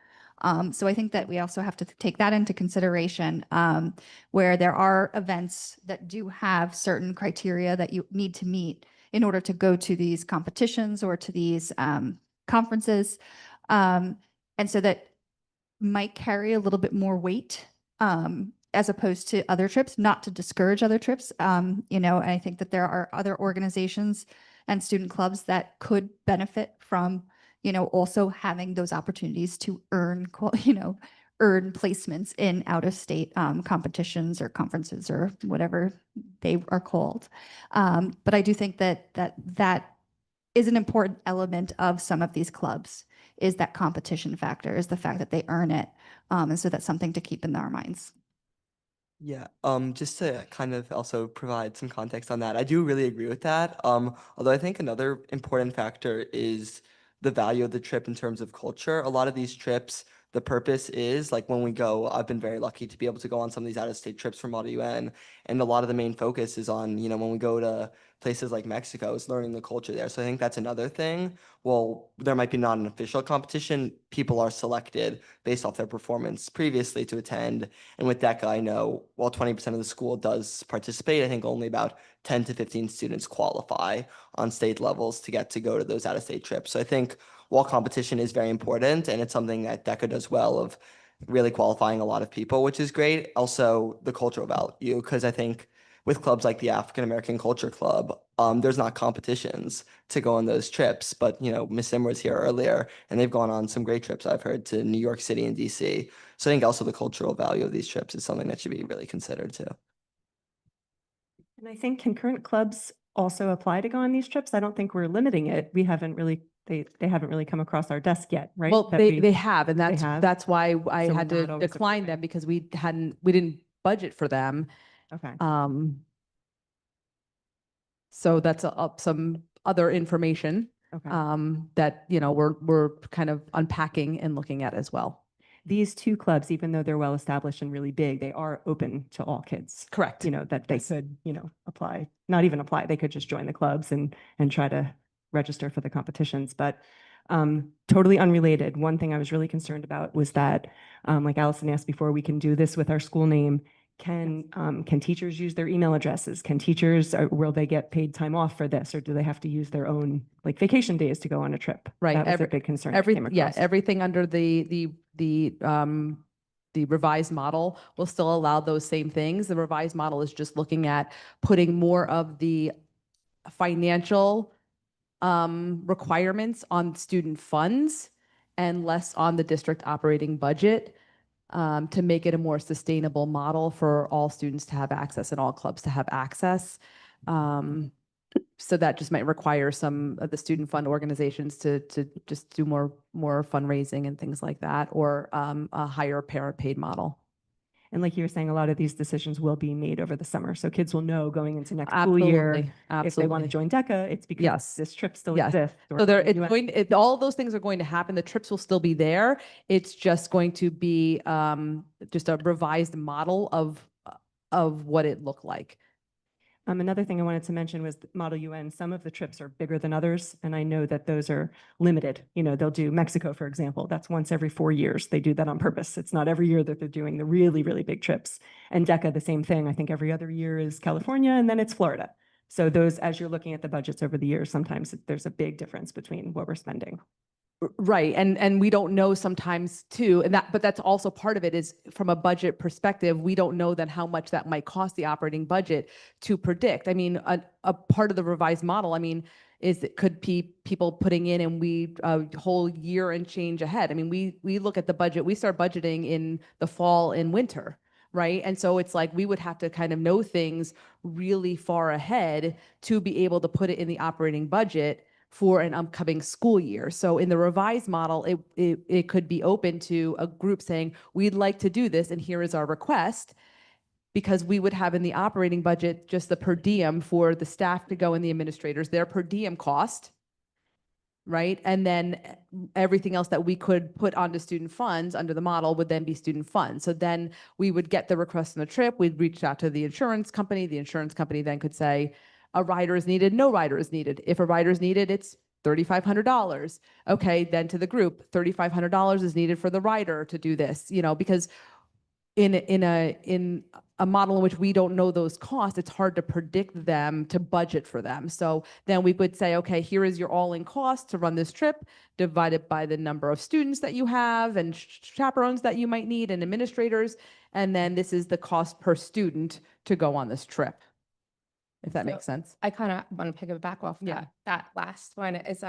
So I think that we also have to take that into consideration, where there are events that do have certain criteria that you need to meet in order to go to these competitions or to these conferences. And so that might carry a little bit more weight as opposed to other trips, not to discourage other trips. And I think that there are other organizations and student clubs that could benefit from, also having those opportunities to earn placements in out-of-state competitions or conferences or whatever they are called. But I do think that is an important element of some of these clubs, is that competition factor, is the fact that they earn it. And so that's something to keep in our minds. Yeah, just to kind of also provide some context on that, I do really agree with that. Although I think another important factor is the value of the trip in terms of culture. A lot of these trips, the purpose is like when we go, I've been very lucky to be able to go on some of these out-of-state trips for Model UN, and a lot of the main focus is on, when we go to places like Mexico, is learning the culture there. So I think that's another thing. Well, there might be not an official competition. People are selected based off their performance previously to attend. And with DECA, I know while 20% of the school does participate, I think only about 10 to 15 students qualify on state levels to get to go to those out-of-state trips. So I think while competition is very important, and it's something that DECA does well of really qualifying a lot of people, which is great. Also, the cultural value, because I think with clubs like the African American Culture Club, there's not competitions to go on those trips. But, Miss Zimmer was here earlier, and they've gone on some great trips, I've heard, to New York City and DC. So I think also the cultural value of these trips is something that should be really considered too. And I think concurrent clubs also apply to go on these trips. I don't think we're limiting it. We haven't really, they haven't really come across our desk yet, right? Well, That they have, and have? that's why I So we're had not to always decline applying. them because we didn't budget for them. Okay. So that's some other information Okay. that, we're kind of unpacking and looking at as well. These two clubs, even though they're well established and really big, they are open to all kids. Correct. That they could, apply, not even apply, they could just join the clubs and try to register for the competitions. But totally unrelated, one thing I was really concerned about was that, like Allison asked before, we can do this with our school name. Can teachers use their email addresses? Can teachers, will they get paid time off for this? Or do they have to use their own like vacation days to go on a trip? Right. That was a big concern. I came across. Everything under the revised model will still allow those same things. The revised model is just looking at putting more of the financial requirements on student funds and less on the district operating budget to make it a more sustainable model for all students to have access and all clubs to have access. So that just might require some of the student fund organizations to just do more fundraising and things like that, or a higher parent paid model. And like you were saying, a lot of these decisions will be made over the summer. So kids will know going into next school year, if they want to join DECA, it's because this trip still exists. So all of those things are going to happen. The trips will still be there. It's just going to be just a revised model of what it looked like. Another thing I wanted to mention was Model UN. Some of the trips are bigger than others, and I know that those are limited. They'll do Mexico, for example. That's once every 4 years. They do that on purpose. It's not every year that they're doing the really, really big trips. And DECA, the same thing. I think every other year is California, and then it's Florida. So those, as you're looking at the budgets over the years, sometimes there's a big difference between what we're spending. Right. And we don't know sometimes too, but that's also part of it is from a budget perspective, we don't know then how much that might cost the operating budget to predict. I mean, a part of the revised model, is it could be people putting in and we a whole year and change ahead. I mean, we look at the budget, we start budgeting in the fall and winter. Right. And so it's like we would have to kind of know things really far ahead to be able to put it in the operating budget for an upcoming school year. So in the revised model, it could be open to a group saying, we'd like to do this, and here is our request, because we would have in the operating budget just the per diem for the staff to go and the administrators, their per diem cost, right? And then everything else that we could put onto student funds under the model would then be student funds. So then we would get the request on the trip, we'd reach out to the insurance company then could say, a rider is needed, no rider is needed. If a rider is needed, it's $3,500. Okay, then to the group, $3,500 is needed for the rider to do this, because in a model in which we don't know those costs, it's hard to predict them, to budget for them. So then we would say, okay, here is your all-in cost to run this trip, divided by the number of students that you have and chaperones that you might need and administrators. And then this is the cost per student to go on this trip. If that makes sense. I kind of want to piggyback off that last one is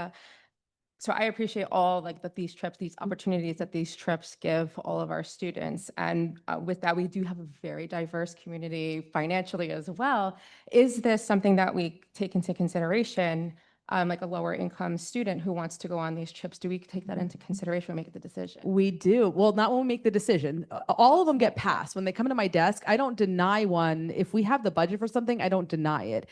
so I appreciate all these trips, these opportunities that these trips give all of our students. And with that, we do have a very diverse community financially as well. Is this something that we take into consideration? Like a lower income student who wants to go on these trips, do we take that into consideration when we make the decision? We do. Well, not when we make the decision. All of them get passed. When they come to my desk, I don't deny one. If we have the budget for something, I don't deny it.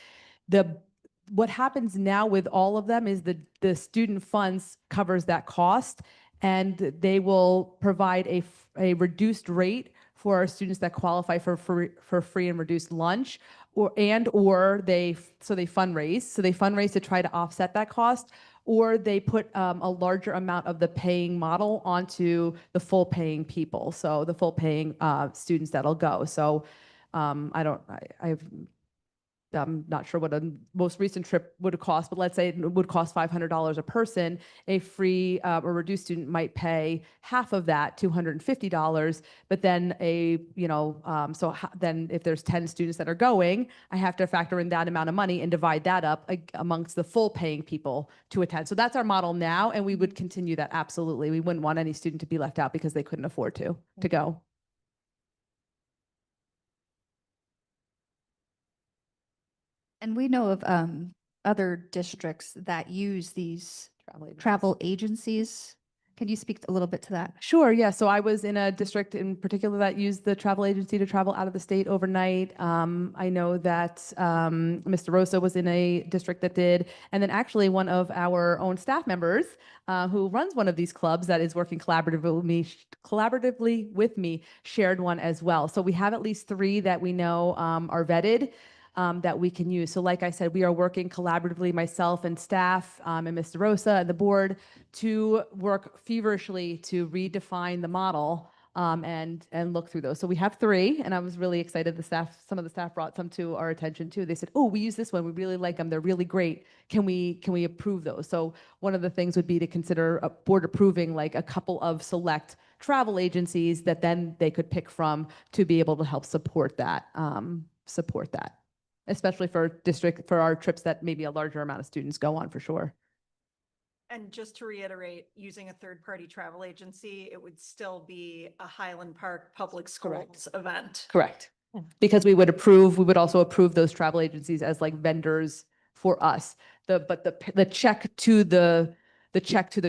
What happens now with all of them is the student funds covers that cost. and they will provide a reduced rate for our students that qualify for free and reduced lunch, or they fundraise to try to offset that cost, or they put a larger amount of the paying model onto the full paying people, so the full paying students that'll go. So I'm not sure what a most recent trip would cost, but let's say it would cost $500 a person. A free or reduced student might pay half of that, $250. But then then if there's 10 students that are going, I have to factor in that amount of money and divide that up amongst the full paying people to attend. So that's our model now, and we would continue that absolutely. We wouldn't want any student to be left out because they couldn't afford to go. And we know of other districts that use these travel agencies. Can you speak a little bit to that? Sure, yeah. So I was in a district in particular that used the travel agency to travel out of the state overnight. I know that Mr. Rosa was in a district that did. And then actually one of our own staff members who runs one of these clubs that is working collaboratively with me shared one as well. So we have at least 3 that we know are vetted. That we can use. So like I said, we are working collaboratively, myself and staff and Mr. Rosa and the board, to work feverishly to redefine the model and look through those. So we have 3, and I was really excited. Some of the staff brought some to our attention too. They said, "Oh, we use this one. We really like them. They're really great. Can we approve those?" So one of the things would be to consider a board approving like a couple of select travel agencies that then they could pick from to be able to help support that. Especially for our trips that maybe a larger amount of students go on, for sure. And just to reiterate, using a third-party travel agency, it would still be a Highland Park Public Schools event. Correct. Because we would also approve those travel agencies as like vendors for us. But the check to the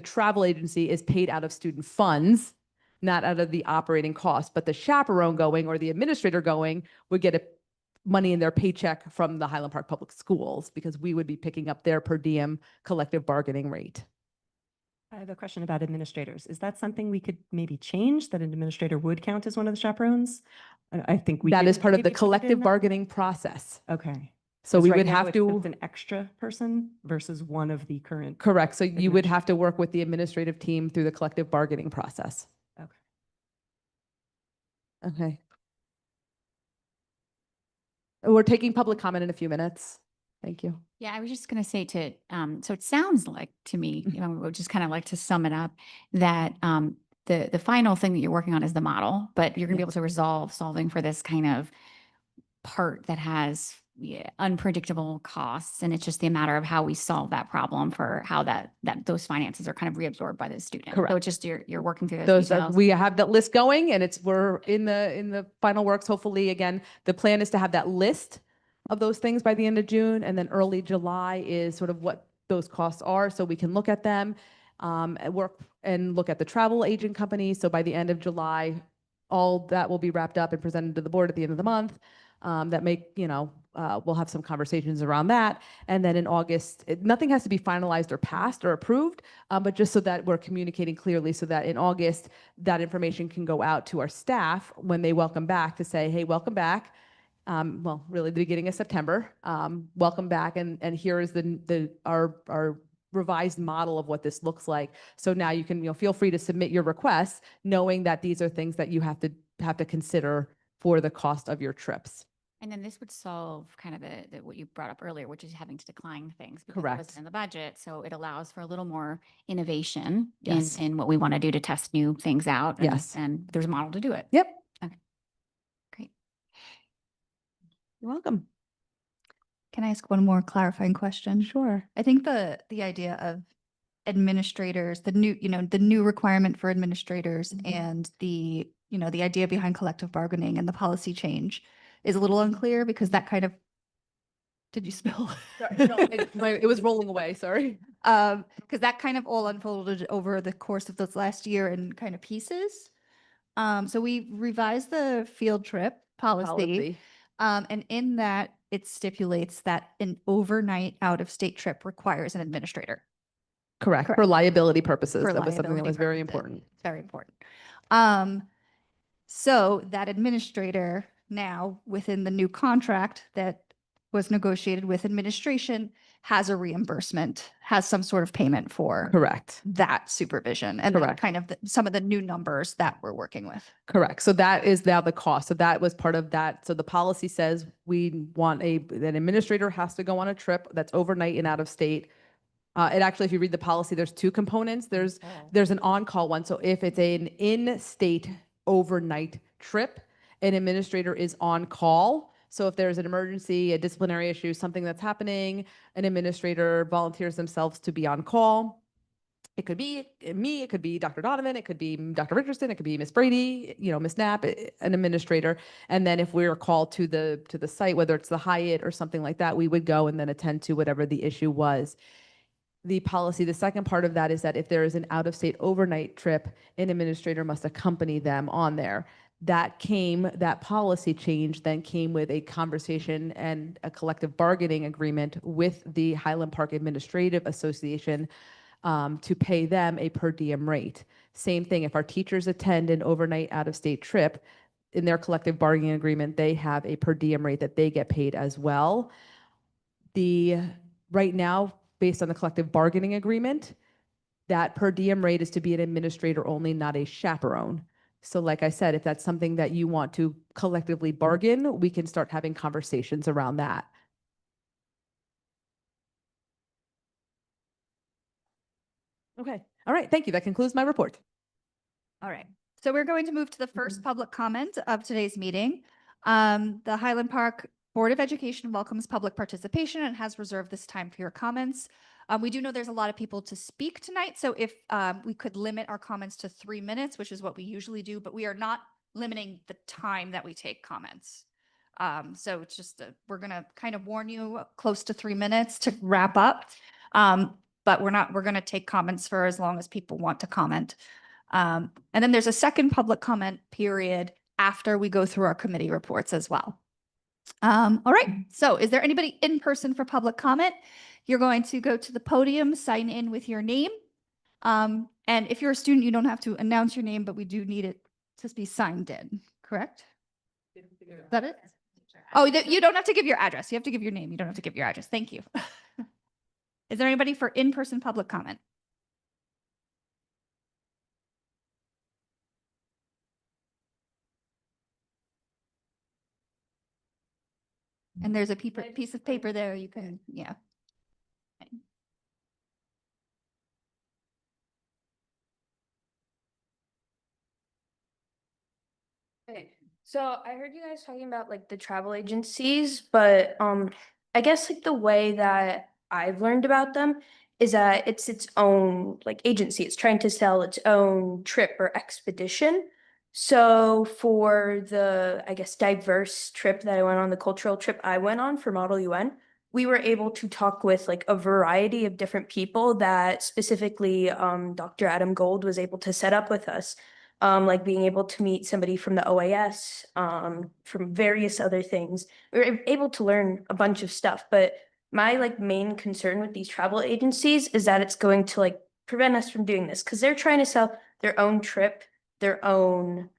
travel agency is paid out of student funds, not out of the operating cost. But the chaperone going or the administrator going would get money in their paycheck from the Highland Park Public Schools, because we would be picking up their per diem collective bargaining rate. I have a question about administrators. Is that something we could maybe change, that an administrator would count as one of the chaperones? I think that is could part of the maybe put it in collective that. bargaining process. Okay. So 'Cause we right would now have it's to. just an extra person versus one of the current. Correct. So you would have to work with the administrative team through the collective bargaining process. Okay. Okay. We're taking public comment in a few minutes. Thank you. Yeah, I was just going to say so it sounds like to me, would just kind of like to sum it up, that the final thing that you're working on is the model, but you're going to be able to resolve solving for this kind of part that has unpredictable costs. And it's just a matter of how we solve that problem for how that those finances are kind of reabsorbed by the student. Correct. So it's just you're working through those details. We have that list going, and we're in the final works. Hopefully, again, the plan is to have that list of those things by the end of June, and then early July is sort of what those costs are, so we can look at them, and work and look at the travel agent companies. So by the end of July, all that will be wrapped up and presented to the board at the end of the month. We'll have some conversations around that. And then in August, nothing has to be finalized or passed or approved, but just so that we're communicating clearly, so that in August, that information can go out to our staff when they welcome back to say, hey, welcome back. Really the beginning of September, welcome back. And here is our revised model of what this looks like. So now you can, feel free to submit your requests, knowing that these are things that you have to consider for the cost of your trips. And then this would solve kind of the what you brought up earlier, which is having to decline things. Because it Correct. wasn't in the budget. So it allows for a little more innovation Yes. in what we want to do to test new things out. And, Yes. And there's a model to do it. Yep. Okay. Great. You're welcome. Can I ask one more clarifying question? Sure. I think the idea of administrators, the new requirement for administrators and the idea behind collective bargaining and the policy change is a little unclear, because that kind of, did you spill? Sorry, no, it was rolling away. Sorry. Because that kind of all unfolded over the course of this last year in kind of pieces. So we revised the field trip policy. And in that, it stipulates that an overnight out-of-state trip requires an administrator. Correct. For Correct. liability purposes. For That was something that liability was very purposes. important. It's very important. So that administrator now within the new contract that was negotiated with administration has a reimbursement, has some sort of payment for Correct. that supervision and that Correct. kind of some of the new numbers that we're working with. Correct. So that is now the cost. So that was part of that. So the policy says we want an administrator has to go on a trip that's overnight and out of state. It actually, if you read the policy, there's two components. There's an on-call one. So if it's an in-state overnight trip, an administrator is on call. So if there's an emergency, a disciplinary issue, something that's happening, an administrator volunteers themselves to be on call. It could be me, it could be Dr. Donovan, it could be Dr. Richardson, it could be Miss Brady, Miss Knapp, an administrator. And then if we were called to the site, whether it's the Hyatt or something like that, we would go and then attend to whatever the issue was. The policy, the second part of that is that if there is an out-of-state overnight trip, an administrator must accompany them on there. That policy change then came with a conversation and a collective bargaining agreement with the Highland Park Administrative Association to pay them a per diem rate. Same thing, if our teachers attend an overnight out-of-state trip, in their collective bargaining agreement, they have a per diem rate that they get paid as well. Right now, based on the collective bargaining agreement, that per diem rate is to be an administrator only, not a chaperone. So like I said, if that's something that you want to collectively bargain, we can start having conversations around that. Okay. All right. Thank you. That concludes my report. All right. So we're going to move to the first public comment of today's meeting. The Highland Park Board of Education welcomes public participation and has reserved this time for your comments. We do know there's a lot of people to speak tonight, so if we could limit our comments to 3 minutes, which is what we usually do, but we are not limiting the time that we take comments. So it's just, we're going to kind of warn you close to 3 minutes to wrap up. But we're going to take comments for as long as people want to comment. And then there's a second public comment period after we go through our committee reports as well. All right. So is there anybody in person for public comment? You're going to go to the podium, sign in with your name. And if you're a student, you don't have to announce your name, but we do need it to be signed in, correct? Is that it? Oh, you don't have to give your address. You have to give your name. You don't have to give your address. Thank you. Is there anybody for in-person public comment? And there's a piece of paper there you can, yeah. Okay, so I heard you guys talking about like the travel agencies, but I guess like the way that I've learned about them is that it's its own like agency. It's trying to sell its own trip or expedition. So for the, I guess, diverse trip that I went on, the cultural trip I went on for Model UN, we were able to talk with like a variety of different people that specifically Dr. Adam Gold was able to set up with us. Like being able to meet somebody from the OAS, from various other things. We were able to learn a bunch of stuff, but my like main concern with these travel agencies is that it's going to like prevent us from doing this because they're trying to sell their own trip, their own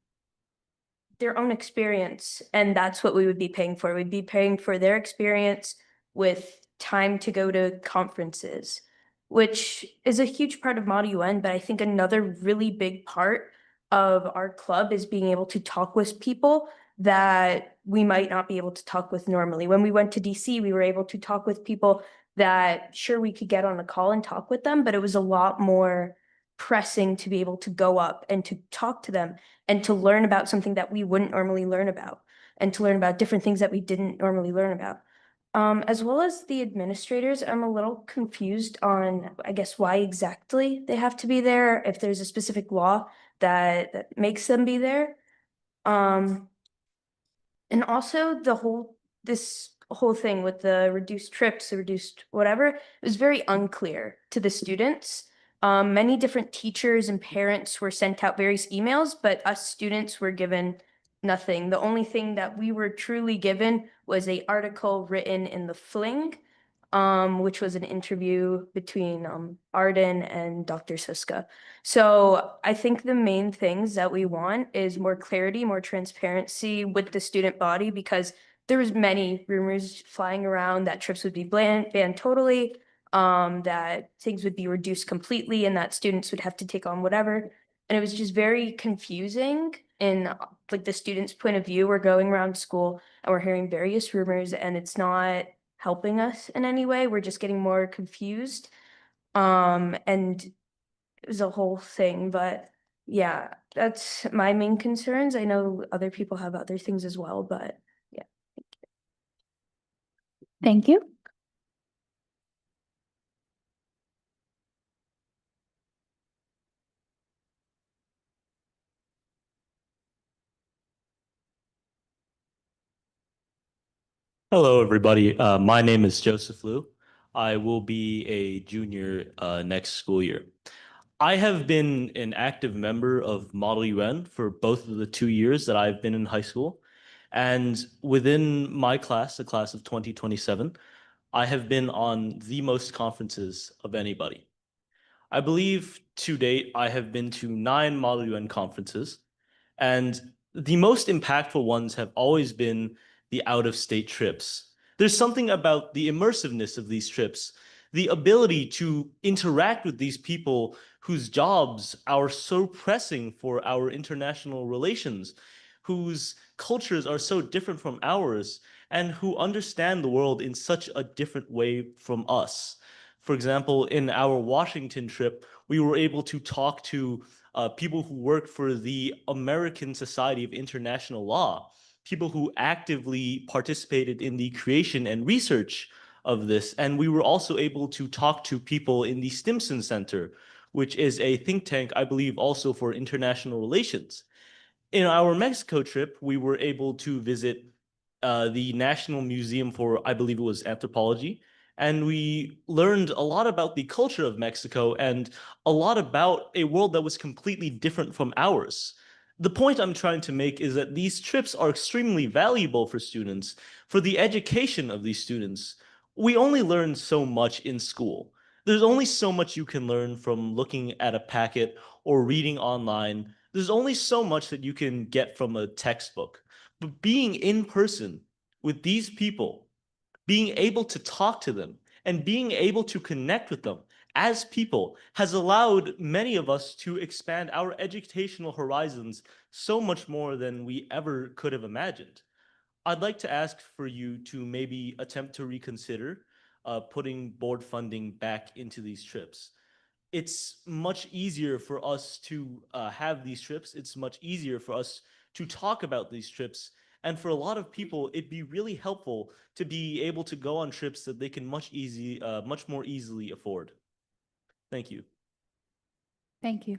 experience, and that's what we would be paying for. We'd be paying for their experience with time to go to conferences, which is a huge part of Model UN, but I think another really big part of our club is being able to talk with people that we might not be able to talk with normally. When we went to DC, we were able to talk with people that sure we could get on a call and talk with them, but it was a lot more pressing to be able to go up and to talk to them and to learn about something that we wouldn't normally learn about and to learn about different things that we didn't normally learn about. As well as the administrators, I'm a little confused on, I guess, why exactly they have to be there, if there's a specific law that makes them be there. And also this whole thing with the reduced trips, the reduced whatever, it was very unclear to the students. Many different teachers and parents were sent out various emails, but us students were given nothing. The only thing that we were truly given was an article written in the Fling which was an interview between Arden and Dr. Siska. So I think the main things that we want is more clarity, more transparency with the student body, because there was many rumors flying around that trips would be banned totally, that things would be reduced completely, and that students would have to take on whatever. And it was just very confusing in like the students' point of view. We're going around school and we're hearing various rumors, and it's not helping us in any way. We're just getting more confused. And it was a whole thing, but yeah, that's my main concerns. I know other people have other things as well, but yeah. Thank you. Hello, everybody. My name is Joseph Liu. I will be a junior next school year. I have been an active member of Model UN for both of the 2 years that I've been in high school. And within my class, the class of 2027, I have been on the most conferences of anybody. I believe to date, I have been to 9 Model UN conferences, and the most impactful ones have always been the out-of-state trips. There's something about the immersiveness of these trips, the ability to interact with these people whose jobs are so pressing for our international relations, whose cultures are so different from ours, and who understand the world in such a different way from us. For example, in our Washington trip, we were able to talk to people who work for the American Society of International Law, people who actively participated in the creation and research of this. And we were also able to talk to people in the Stimson Center, which is a think tank, I believe, also for international relations. In our Mexico trip, we were able to visit the National Museum for, I believe it was anthropology, and we learned a lot about the culture of Mexico and a lot about a world that was completely different from ours. The point I'm trying to make is that these trips are extremely valuable for students, for the education of these students. We only learn so much in school. There's only so much you can learn from looking at a packet or reading online. There's only so much that you can get from a textbook. But being in person with these people, being able to talk to them, and being able to connect with them as people has allowed many of us to expand our educational horizons so much more than we ever could have imagined. I'd like to ask for you to maybe attempt to reconsider putting board funding back into these trips. It's much easier for us to have these trips. It's much easier for us to talk about these trips. And for a lot of people, it'd be really helpful to be able to go on trips that they can much more easily afford. Thank you. Thank you.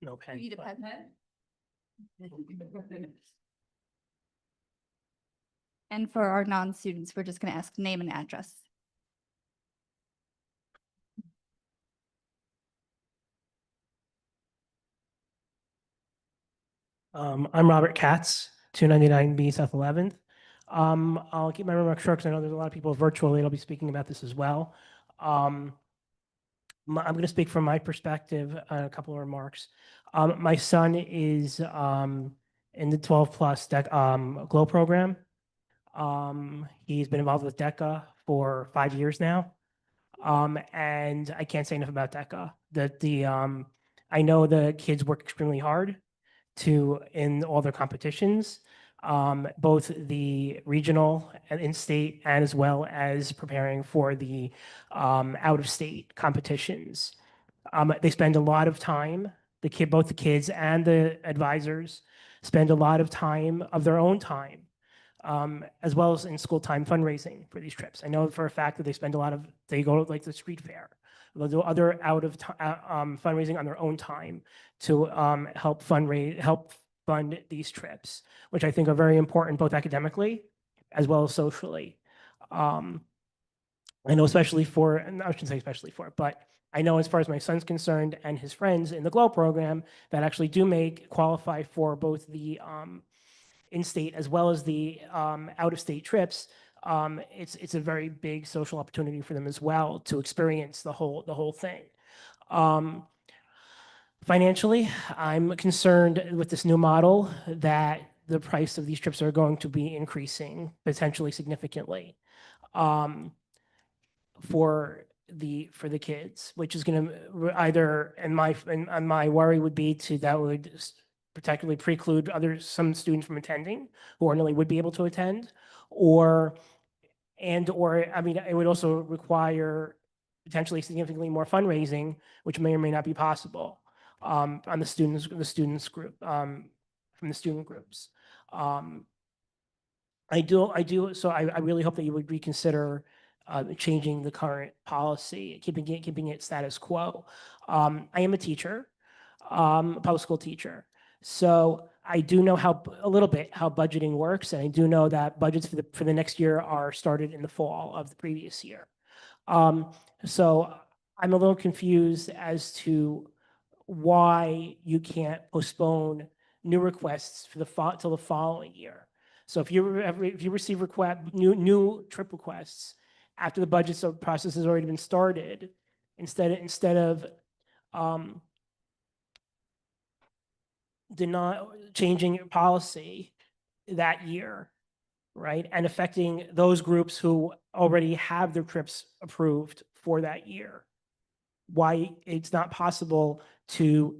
No pen. You need a pen? And for our non-students, we're just going to ask name and address. I'm Robert Katz, 299B South 11th. I'll keep my remarks short because I know there's a lot of people virtually that'll be speaking about this as well. I'm going to speak from my perspective on a couple of remarks. My son is in the 12 plus GLOW program. He's been involved with DECA for 5 years now. And I can't say enough about DECA. I know the kids work extremely hard in all their competitions, both the regional and in-state, and as well as preparing for the out-of-state competitions. They spend a lot of time, both the kids and the advisors spend a lot of time of their own time, as well as in school time fundraising for these trips. I know for a fact that they go to like the street fair. They'll do other fundraising on their own time to help fund these trips, which I think are very important both academically as well as socially. I know especially for, and I shouldn't say especially for, but I know as far as my son's concerned and his friends in the GLOW program that actually do qualify for both the in-state as well as the out-of-state trips, it's a very big social opportunity for them as well to experience the whole thing. Financially, I'm concerned with this new model that the price of these trips are going to be increasing potentially significantly for the kids, which is going to either, and my worry would be that would particularly preclude some students from attending who ordinarily would be able to attend, or I mean, it would also require potentially significantly more fundraising, which may or may not be possible on the students group from the student groups. I do. So I really hope that you would reconsider changing the current policy, keeping it status quo. I am a teacher, a public school teacher. So I do know a little bit how budgeting works, and I do know that budgets for the next year are started in the fall of the previous year. So I'm a little confused as to why you can't postpone new requests till the following year. So if you receive new trip requests after the budget process has already been started, instead of changing your policy that year, right, and affecting those groups who already have their trips approved for that year, why it's not possible to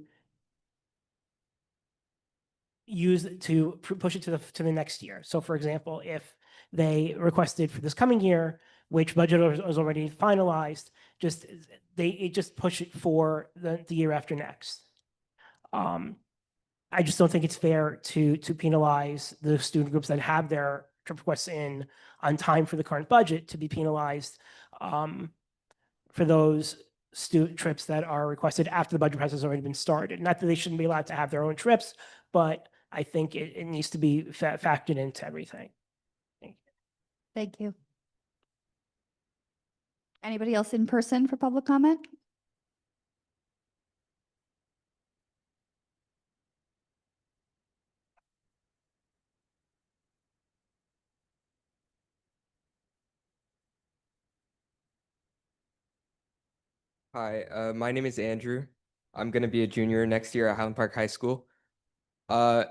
push it to the next year. So for example, if they requested for this coming year, which budget was already finalized, they just push it for the year after next. I just don't think it's fair to penalize the student groups that have their trip requests in on time for the current budget to be penalized for those student trips that are requested after the budget process has already been started. Not that they shouldn't be allowed to have their own trips, but I think it needs to be factored into everything. Thank you. Anybody else in person for public comment? Hi, my name is Andrew. I'm going to be a junior next year at Highland Park High School. I'm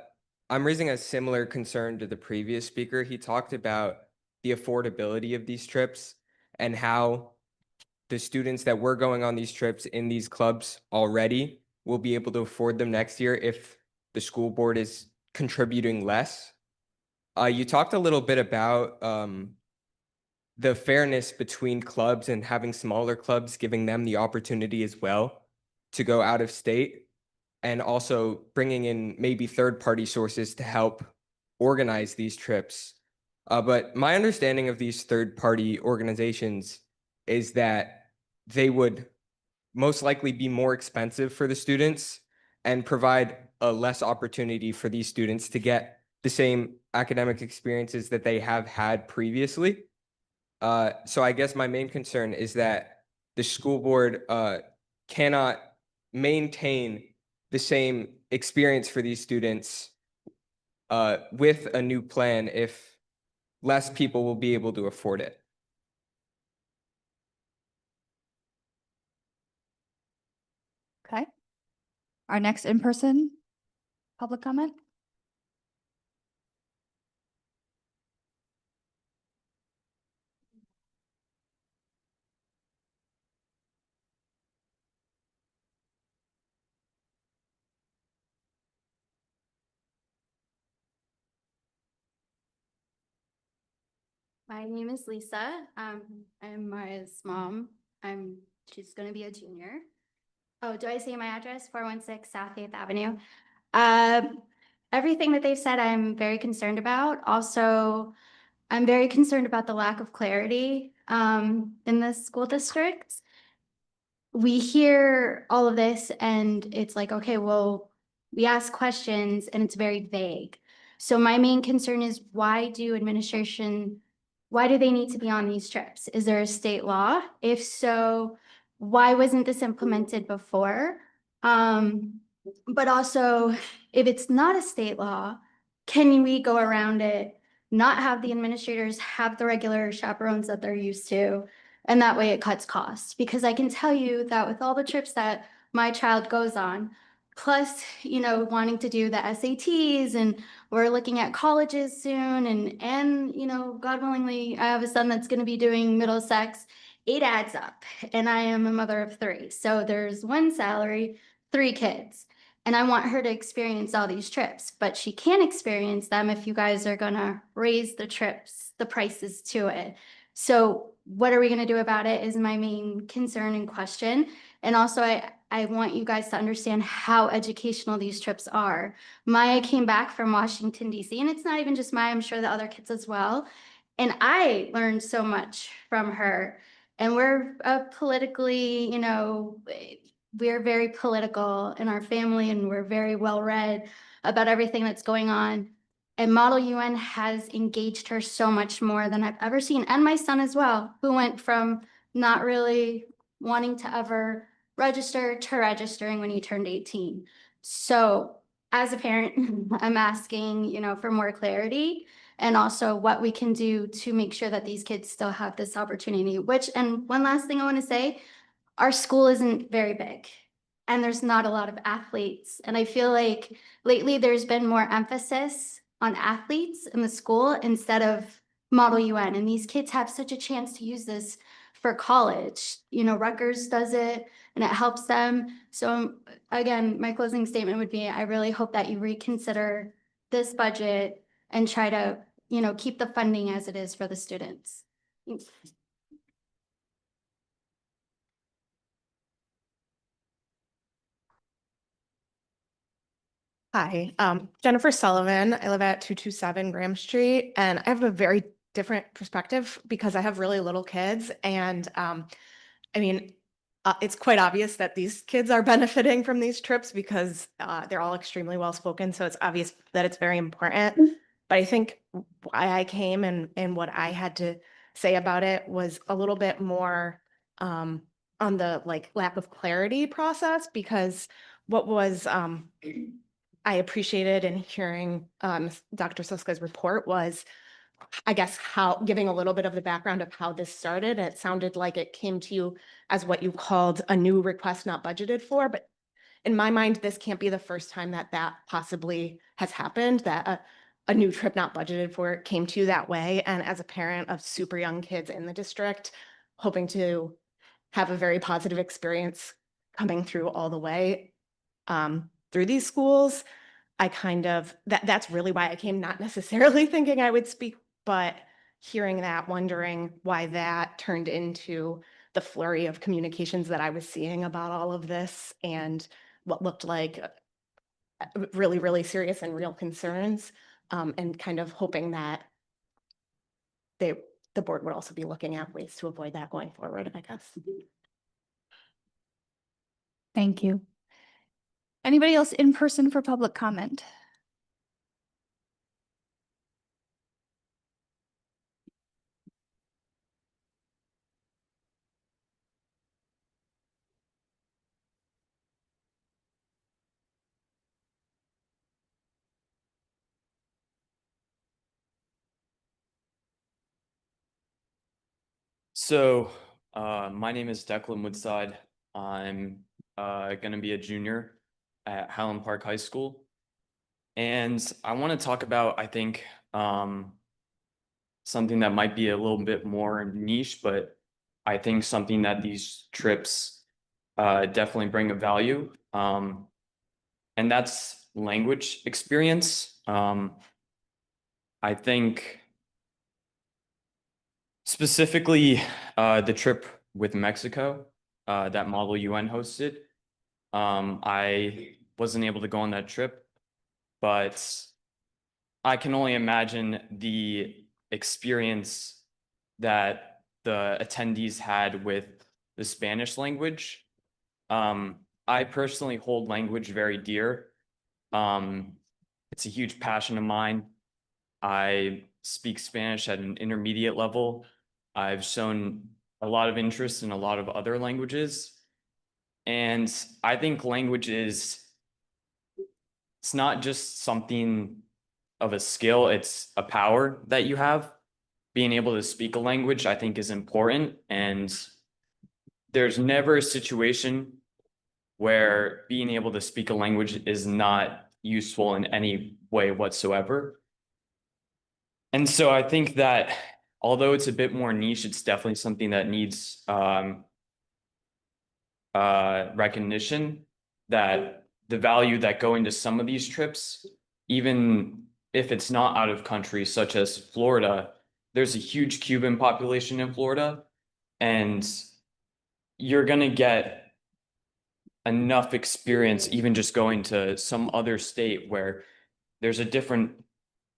raising a similar concern to the previous speaker. He talked about the affordability of these trips and how the students that were going on these trips in these clubs already will be able to afford them next year if the school board is contributing less. You talked a little bit about the fairness between clubs and having smaller clubs, giving them the opportunity as well to go out of state, and also bringing in maybe third-party sources to help organize these trips. But my understanding of these third-party organizations is that they would most likely be more expensive for the students and provide a less opportunity for these students to get the same academic experiences that they have had previously. So I guess my main concern is that the school board cannot maintain the same experience for these students with a new plan if less people will be able to afford it. Okay. Our next in-person public comment. My name is Lisa. I'm Maria's mom. She's going to be a junior. Oh, do I say my address? 416 South 8th Avenue. Everything that they've said, I'm very concerned about. Also, I'm very concerned about the lack of clarity in the school districts. We hear all of this and it's like, okay, well, we ask questions and it's very vague. So my main concern is why do administration why do they need to be on these trips? Is there a state law? If so, why wasn't this implemented before? But also, if it's not a state law, can we go around it, not have the administrators have the regular chaperones that they're used to? And that way it cuts costs, because I can tell you that with all the trips that my child goes on, plus, wanting to do the SATs, and we're looking at colleges soon, and, God willingly, I have a son that's going to be doing Middlesex. It adds up, and I am a mother of 3. So there's one salary, 3 kids. And I want her to experience all these trips, but she can't experience them if you guys are gonna raise the trips, the prices to it. So what are we gonna do about it is my main concern and question. And also I want you guys to understand how educational these trips are. Maya came back from Washington, DC, and it's not even just Maya, I'm sure the other kids as well. And I learned so much from her. And we're politically, we're very political in our family, and we're very well read about everything that's going on. And Model UN has engaged her so much more than I've ever seen. And my son as well, who went from not really wanting to ever register to registering when he turned 18. So as a parent, I'm asking, for more clarity, and also what we can do to make sure that these kids still have this opportunity, and one last thing I want to say, our school isn't very big, and there's not a lot of athletes. And I feel like lately there's been more emphasis on athletes in the school instead of Model UN. And these kids have such a chance to use this for college. Rutgers does it and it helps them. So again, my closing statement would be, I really hope that you reconsider this budget and try to, keep the funding as it is for the students. Thanks. Hi, Jennifer Sullivan. I live at 227 Graham Street, and I have a very different perspective because I have really little kids. And it's quite obvious that these kids are benefiting from these trips because they're all extremely well spoken. So it's obvious that it's very important. But I think why I came and what I had to say about it was a little bit more on the lack of clarity process, because what was I appreciated in hearing Dr. Suska's report was, I guess, how giving a little bit of the background of how this started. It sounded like it came to you as what you called a new request not budgeted for, but in my mind, this can't be the first time that possibly has happened, that a new trip not budgeted for came to you that way. And as a parent of super young kids in the district, hoping to have a very positive experience coming through all the way through these schools, that's really why I came, not necessarily thinking I would speak, but hearing that, wondering why that turned into the flurry of communications that I was seeing about all of this and what looked like really, really serious and real concerns, and kind of hoping that the board would also be looking at ways to avoid that going forward, I guess. Thank you. Anybody else in person for public comment? So, my name is Declan Woodside. I'm going to be a junior at Highland Park High School. And I want to talk about, I think, something that might be a little bit more niche, but I think something that these trips definitely bring a value. And that's language experience. I think specifically the trip with Mexico that Model UN hosted. I wasn't able to go on that trip, but I can only imagine the experience that the attendees had with the Spanish language. I personally hold language very dear. It's a huge passion of mine. I speak Spanish at an intermediate level. I've shown a lot of interest in a lot of other languages. And I think language it's not just something of a skill, it's a power that you have. Being able to speak a language, I think, is important. And there's never a situation where being able to speak a language is not useful in any way whatsoever. And so I think that although it's a bit more niche, it's definitely something that needs recognition, that the value that go into some of these trips, even if it's not out of country, such as Florida, there's a huge Cuban population in Florida, and you're gonna get enough experience even just going to some other state where there's a different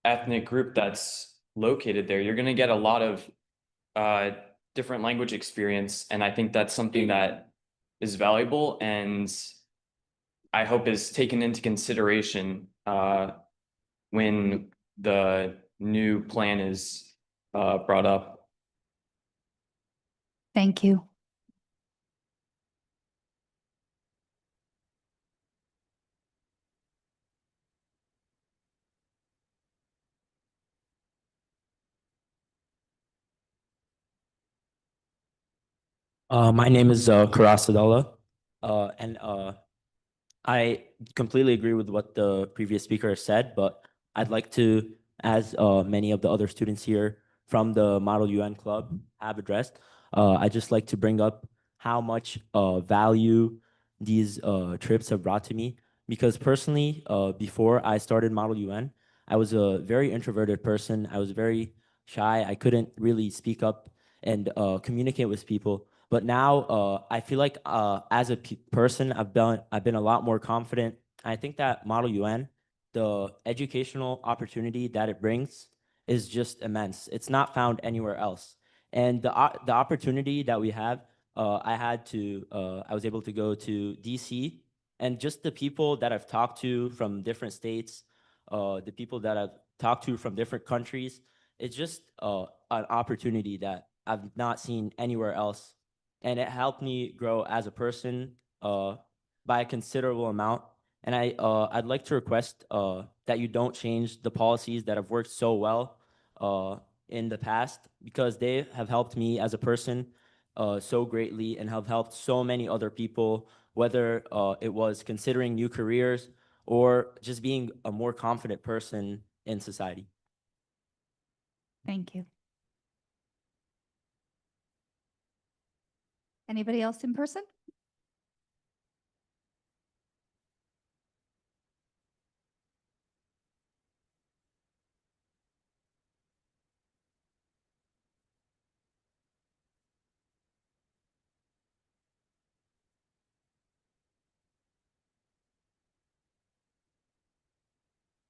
ethnic group that's located there. You're gonna get a lot of different language experience, and I think that's something that is valuable and I hope is taken into consideration when the new plan is brought up. Thank you. My name is Karasadala, and I completely agree with what the previous speaker said, but I'd like to, as many of the other students here from the Model UN Club have addressed, I'd just like to bring up how much value these trips have brought to me. Because personally, before I started Model UN, I was a very introverted person. I was very shy. I couldn't really speak up and communicate with people. But now I feel like as a person, I've been a lot more confident. I think that Model UN, the educational opportunity that it brings is just immense. It's not found anywhere else. And the opportunity that we have, I was able to go to DC, and just the people that I've talked to from different states, the people that I've talked to from different countries, it's just an opportunity that I've not seen anywhere else. And it helped me grow as a person by a considerable amount. And I'd like to request that you don't change the policies that have worked so well in the past, because they have helped me as a person so greatly and have helped so many other people, whether it was considering new careers or just being a more confident person in society. Thank you. Anybody else in person?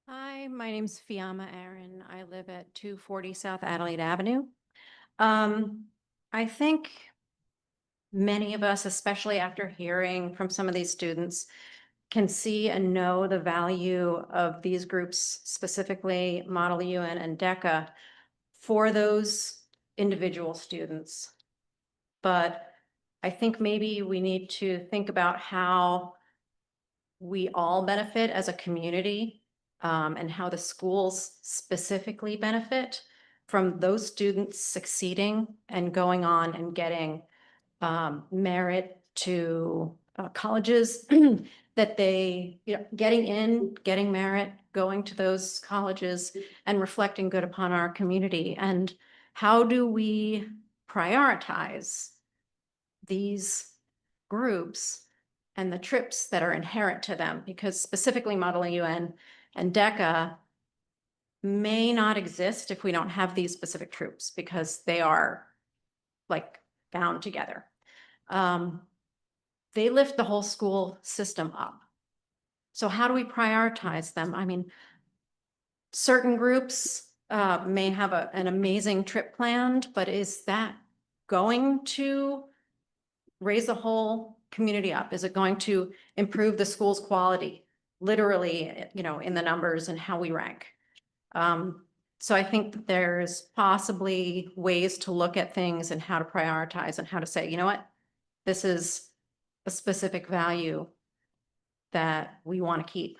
Hi, my name's Fiamma Aaron. I live at 240 South Adelaide Avenue. I think many of us, especially after hearing from some of these students, can see and know the value of these groups, specifically Model UN and DECA, for those individual students. But I think maybe we need to think about how we all benefit as a community, and how the schools specifically benefit from those students succeeding and going on and getting merit to colleges that they, getting in, getting merit, going to those colleges and reflecting good upon our community. And how do we prioritize these groups and the trips that are inherent to them? Because specifically Model UN and DECA may not exist if we don't have these specific troops, because they are like bound together. They lift the whole school system up. So how do we prioritize them? I mean, certain groups may have an amazing trip planned, but is that going to raise the whole community up? Is it going to improve the school's quality? Literally, in the numbers and how we rank. So I think that there's possibly ways to look at things and how to prioritize and how to say, you know what? This is a specific value that we want to keep.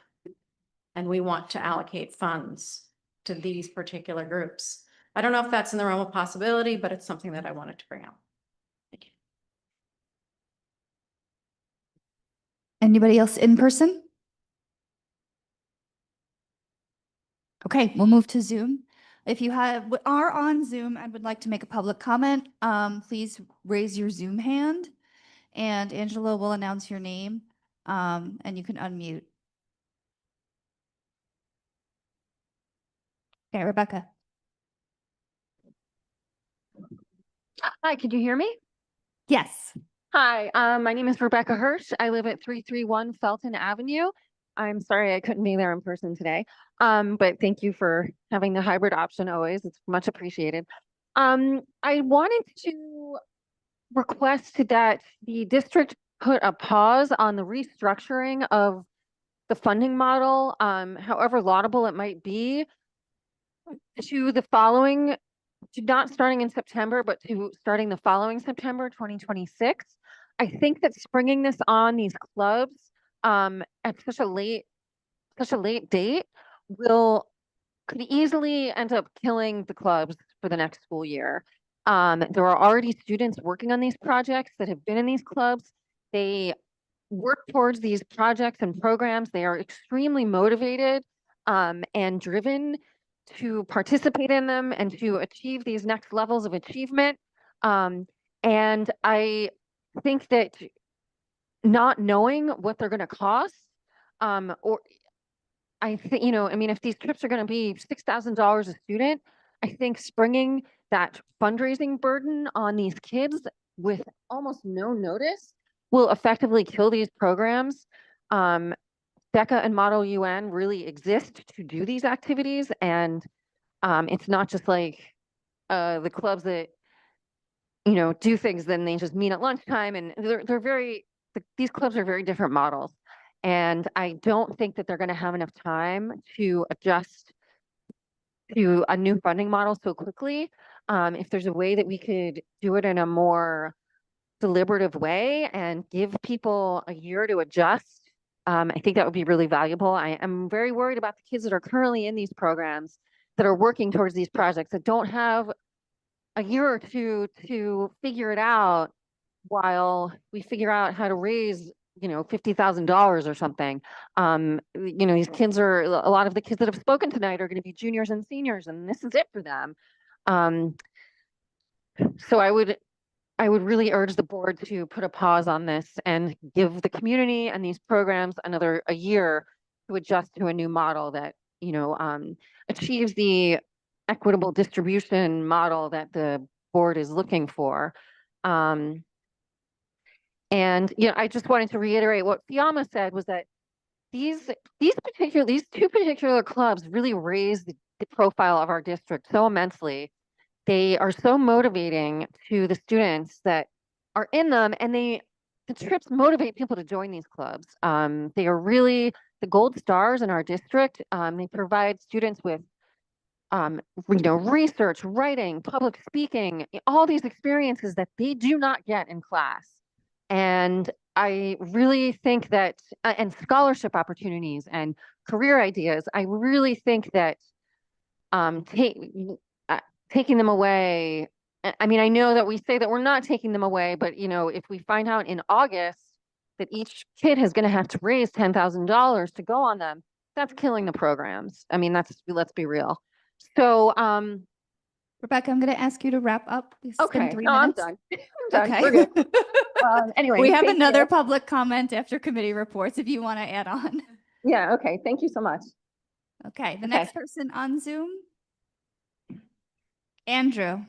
And we want to allocate funds to these particular groups. I don't know if that's in the realm of possibility, but it's something that I wanted to bring out. Anybody else in person? Okay, we'll move to Zoom. If you are on Zoom and would like to make a public comment, please raise your Zoom hand and Angela will announce your name and you can unmute. Okay, Rebecca. Hi, could you hear me? Yes. Hi, my name is Rebecca Hirsch. I live at 331 Felton Avenue. I'm sorry I couldn't be there in person today, but thank you for having the hybrid option always. It's much appreciated. I wanted to request that the district put a pause on the restructuring of the funding model, however laudable it might be, to the following, to not starting in September, but to starting the following September, 2026. I think that springing this on these clubs at such a late date could easily end up killing the clubs for the next school year. There are already students working on these projects that have been in these clubs. They work towards these projects and programs. They are extremely motivated and driven to participate in them and to achieve these next levels of achievement. And I think that not knowing what they're going to cost, or I think, you know, I mean, if these trips are going to be $6,000 a student, I think springing that fundraising burden on these kids with almost no notice will effectively kill these programs. DECA and Model UN really exist to do these activities, and it's not just like the clubs that, you know, do things then they just meet at lunchtime, and they're very, these clubs are very different models. And I don't think that they're going to have enough time to adjust to a new funding model so quickly. If there's a way that we could do it in a more deliberative way and give people a year to adjust, I think that would be really valuable. I am very worried about the kids that are currently in these programs that are working towards these projects that don't have a year or two to figure it out while we figure out how to raise, you know, $50,000 or something. You know, these kids are, a lot of the kids that have spoken tonight are going to be juniors and seniors, and this is it for them. So I would really urge the board to put a pause on this and give the community and these programs a year to adjust to a new model that, you know, achieves the equitable distribution model that the board is looking for. And, you know, I just wanted to reiterate what Fiamma said was that these two particular clubs really raise the profile of our district so immensely. They are so motivating to the students that are in them, and the trips motivate people to join these clubs. They are really the gold stars in our district. They provide students with you know, research, writing, public speaking, all these experiences that they do not get in class. And I really think that, and scholarship opportunities and career ideas, I really think that taking them away, I mean, I know that we say that we're not taking them away, but, you know, if we find out in August that each kid is going to have to raise $10,000 to go on them, that's killing the programs. I mean, let's be real. So, Rebecca, I'm going to ask you to wrap up. It's been okay, 3 no, I'm minutes. done. I'm done. Okay. We're good. Anyway, We have thank another you. public comment after committee reports if you want to add on. Yeah, okay. Thank you so much. Okay, the Okay. next person on Zoom, Andrew.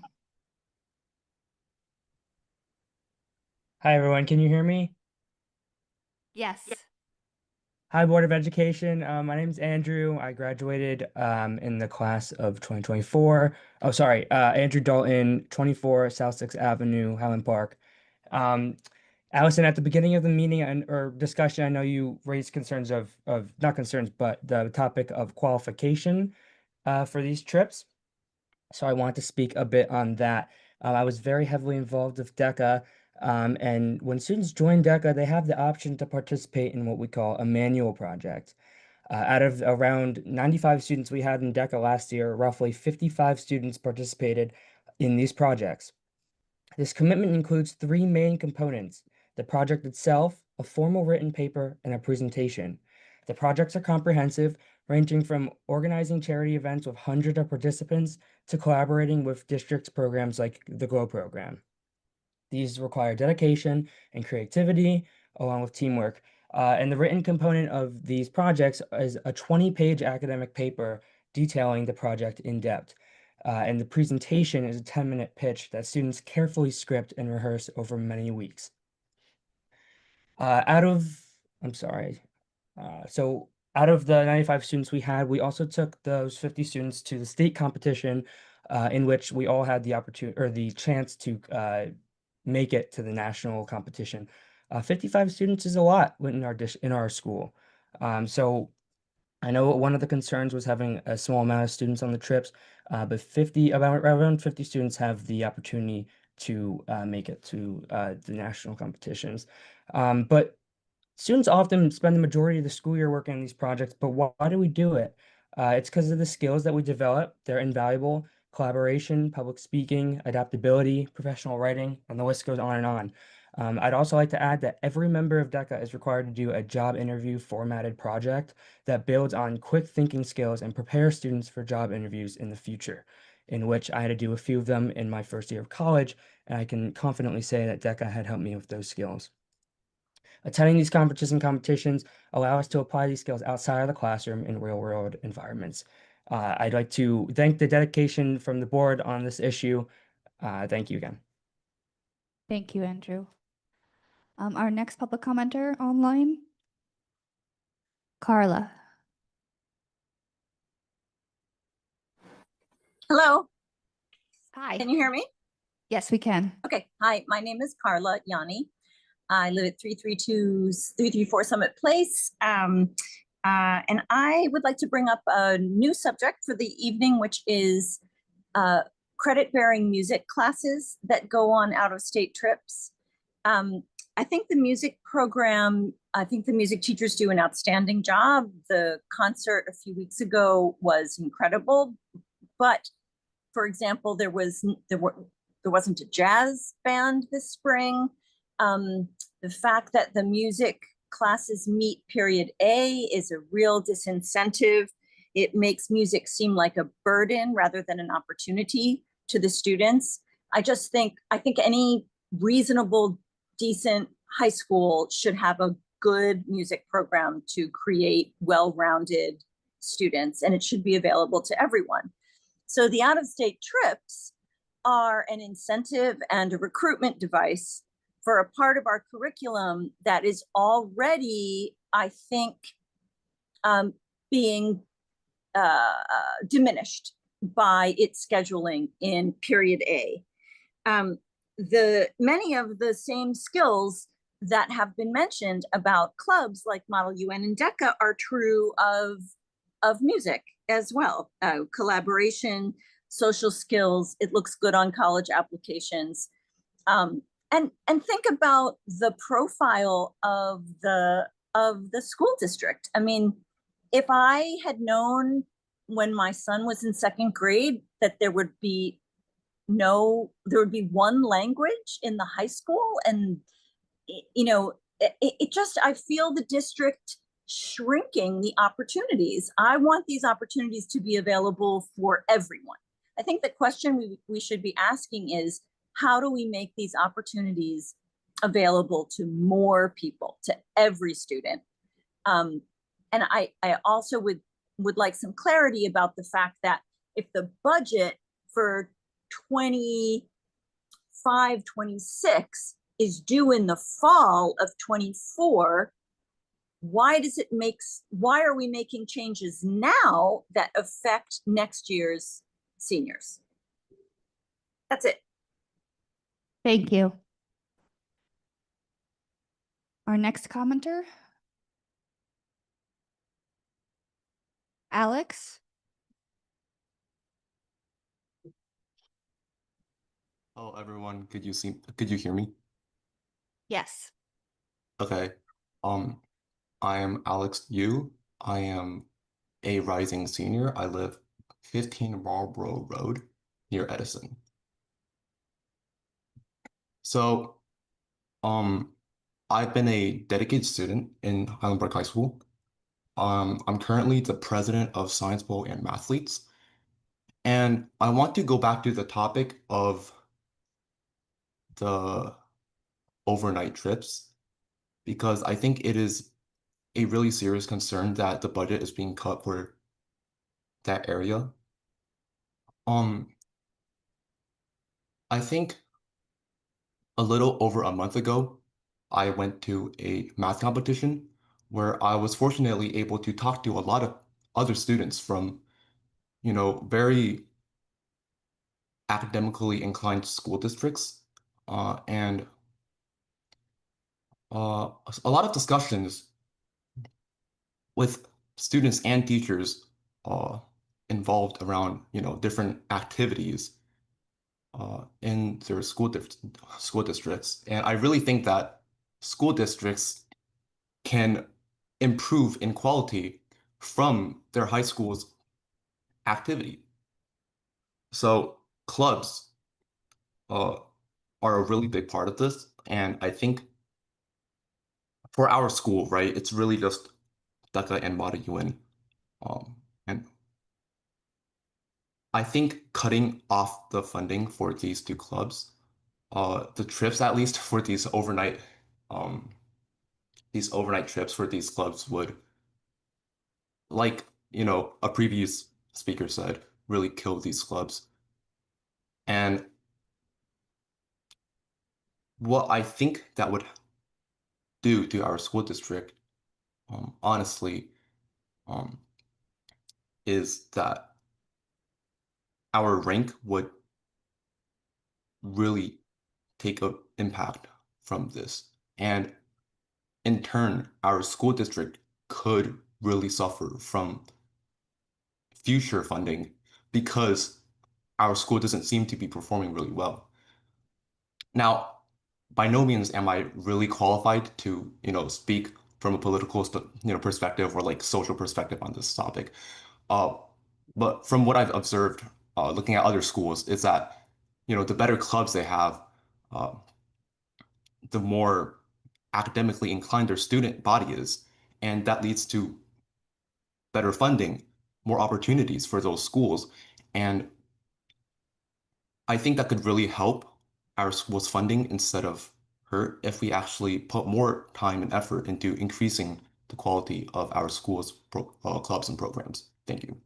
Hi, everyone. Can you hear me? Yes. Hi, Board of Education. My name is Andrew. I graduated in the class of 2024. Oh, sorry. Andrew Dalton, 24 South 6th Avenue, Highland Park. Allison, at the beginning of the meeting or discussion, I know you raised concerns of not concerns, but the topic of qualification for these trips. So I want to speak a bit on that. I was very heavily involved with DECA, and when students join DECA, they have the option to participate in what we call a manual project. Out of around 95 students we had in DECA last year, roughly 55 students participated in these projects. This commitment includes three main components: the project itself, a formal written paper, and a presentation. The projects are comprehensive, ranging from organizing charity events with hundreds of participants to collaborating with districts programs like the GLOW program. These require dedication and creativity, along with teamwork. And the written component of these projects is a 20-page academic paper detailing the project in depth. And the presentation is a 10-minute pitch that students carefully script and rehearse over many weeks. So out of the 95 students we had, we also took those 50 students to the state competition, in which we all had the opportunity or the chance to make it to the national competition. 55 students is a lot in our school. So I know one of the concerns was having a small amount of students on the trips, but around 50 students have the opportunity to make it to the national competitions. But students often spend the majority of the school year working on these projects, but why do we do it? It's because of the skills that we develop. They're invaluable: collaboration, public speaking, adaptability, professional writing, and the list goes on and on. I'd also like to add that every member of DECA is required to do a job interview formatted project that builds on quick thinking skills and prepares students for job interviews in the future, in which I had to do a few of them in my first year of college, and I can confidently say that DECA had helped me with those skills. Attending these conferences and competitions allow us to apply these skills outside of the classroom in real-world environments. I'd like to thank the dedication from the board on this issue. Thank you again. Thank you, Andrew. Our next public commenter online, Carla. Hello. Hi. Can you hear me? Yes, we can. Okay. Hi, my name is Carla Yanni. I live at 334 Summit Place. And I would like to bring up a new subject for the evening, which is credit-bearing music classes that go on out-of-state trips. I think the music program, I think the music teachers do an outstanding job. The concert a few weeks ago was incredible, but for example, there wasn't a jazz band this spring. The fact that the music classes meet period A is a real disincentive. It makes music seem like a burden rather than an opportunity to the students. I think any reasonable, decent high school should have a good music program to create well-rounded students, and it should be available to everyone. So the out-of-state trips are an incentive and a recruitment device for a part of our curriculum that is already, I think, being diminished by its scheduling in period A. Many of the same skills that have been mentioned about clubs like Model UN and DECA are true of music as well. Collaboration, social skills, it looks good on college applications. And think about the profile of the school district. I mean, if I had known when my son was in second grade that there would be one language in the high school, and I feel the district shrinking the opportunities. I want these opportunities to be available for everyone. I think the question we should be asking is, how do we make these opportunities available to more people, to every student? And I also would like some clarity about the fact that if the budget for 25, 26 is due in the fall of 24, why are we making changes now that affect next year's seniors? That's it. Thank you. Our next commenter, Alex. Hello, everyone. Could you hear me? Yes. Okay. Um, I am Alex Yu. I am a rising senior. I live 15 Marlborough Road near Edison. So, um, I've been a dedicated student in Highland Park High School. I'm currently the president of Science Bowl and Mathletes. And I want to go back to the topic of the overnight trips because I think it is a really serious concern that the budget is being cut for that area. Um, I think a little over a month ago, I went to a math competition where I was fortunately able to talk to a lot of other students from, very academically inclined school districts, and a lot of discussions with students and teachers uh, involved around, different activities in their school districts. And I really think that school districts can improve in quality from their high school's activity. So clubs uh, are a really big part of this. And I think for our school, right, it's really just DECA and Mata UN. And I think cutting off the funding for these two clubs, the trips at least for um, these overnight trips for these clubs would, like, a previous speaker said, really kill these clubs. And what I think that would do to our school district, honestly, um, is that our rank would really take an impact from this. And in turn, our school district could really suffer from future funding because our school doesn't seem to be performing really well. Now, by no means am I really qualified to, speak from a political, perspective or like social perspective on this topic. Uh, but from what I've observed, looking at other schools, is that, the better clubs they have, uh, the more academically inclined their student body is, and that leads to better funding, more opportunities for those schools. And I think that could really help our school's funding instead of hurt if we actually put more time and effort into increasing the quality of our school's clubs and programs. Thank you.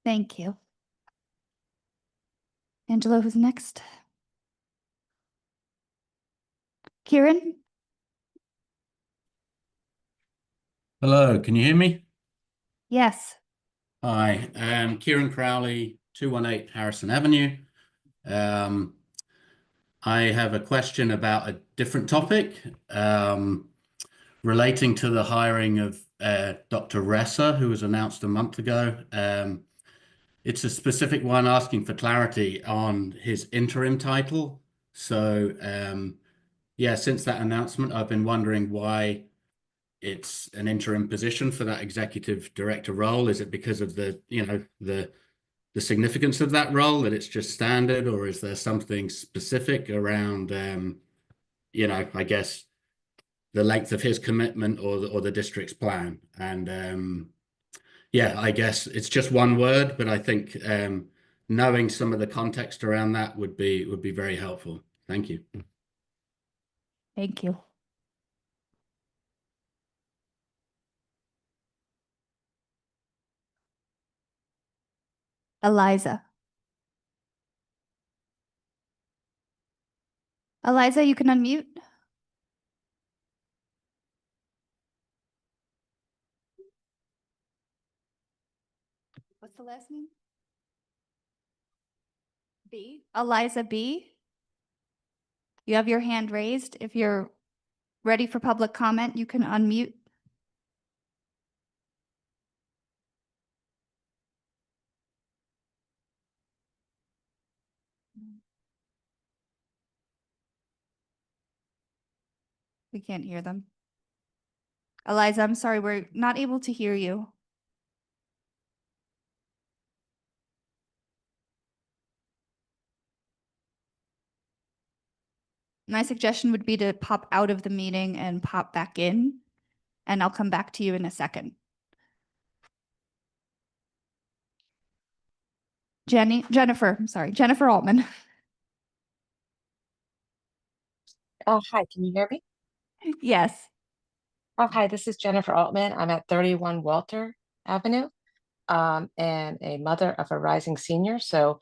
Thank you. Angelo, who's next? Kieran? Hello, can you hear me? Yes. Hi, Kieran Crowley, 218 Harrison Avenue. I have a question about a different topic relating to the hiring of Dr. Ressa, who was announced a month ago. It's a specific one asking for clarity on his interim title. So, yeah, since that announcement, I've been wondering why it's an interim position for that executive director role. Is it because of the significance of that role, that it's just standard, or is there something specific around, I guess the length of his commitment or the district's plan? And yeah, I guess it's just one word, but I think knowing some of the context around that would be very helpful. Thank you. Thank you. Eliza. Eliza, you can unmute. What's the last name? B. Eliza B. You have your hand raised. If you're ready for public comment, you can unmute. We can't hear them. Eliza, I'm sorry, we're not able to hear you. My suggestion would be to pop out of the meeting and pop back in, and I'll come back to you in a second. Jennifer Altman. Oh, hi, can you hear me? Yes. Oh, hi, this is Jennifer Altman. I'm at 31 Walter Avenue, and a mother of a rising senior. So,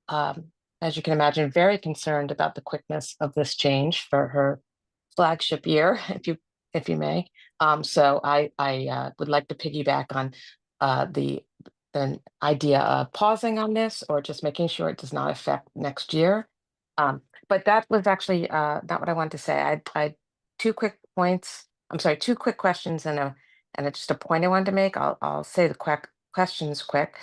as you can imagine, very concerned about the quickness of this change for her flagship year, if you may. So I would like to piggyback on the idea of pausing on this or just making sure it does not affect next year. But that was actually not what I wanted to say. I two quick points. I'm sorry, two quick questions and just a point I wanted to make. I'll say the quick questions quick.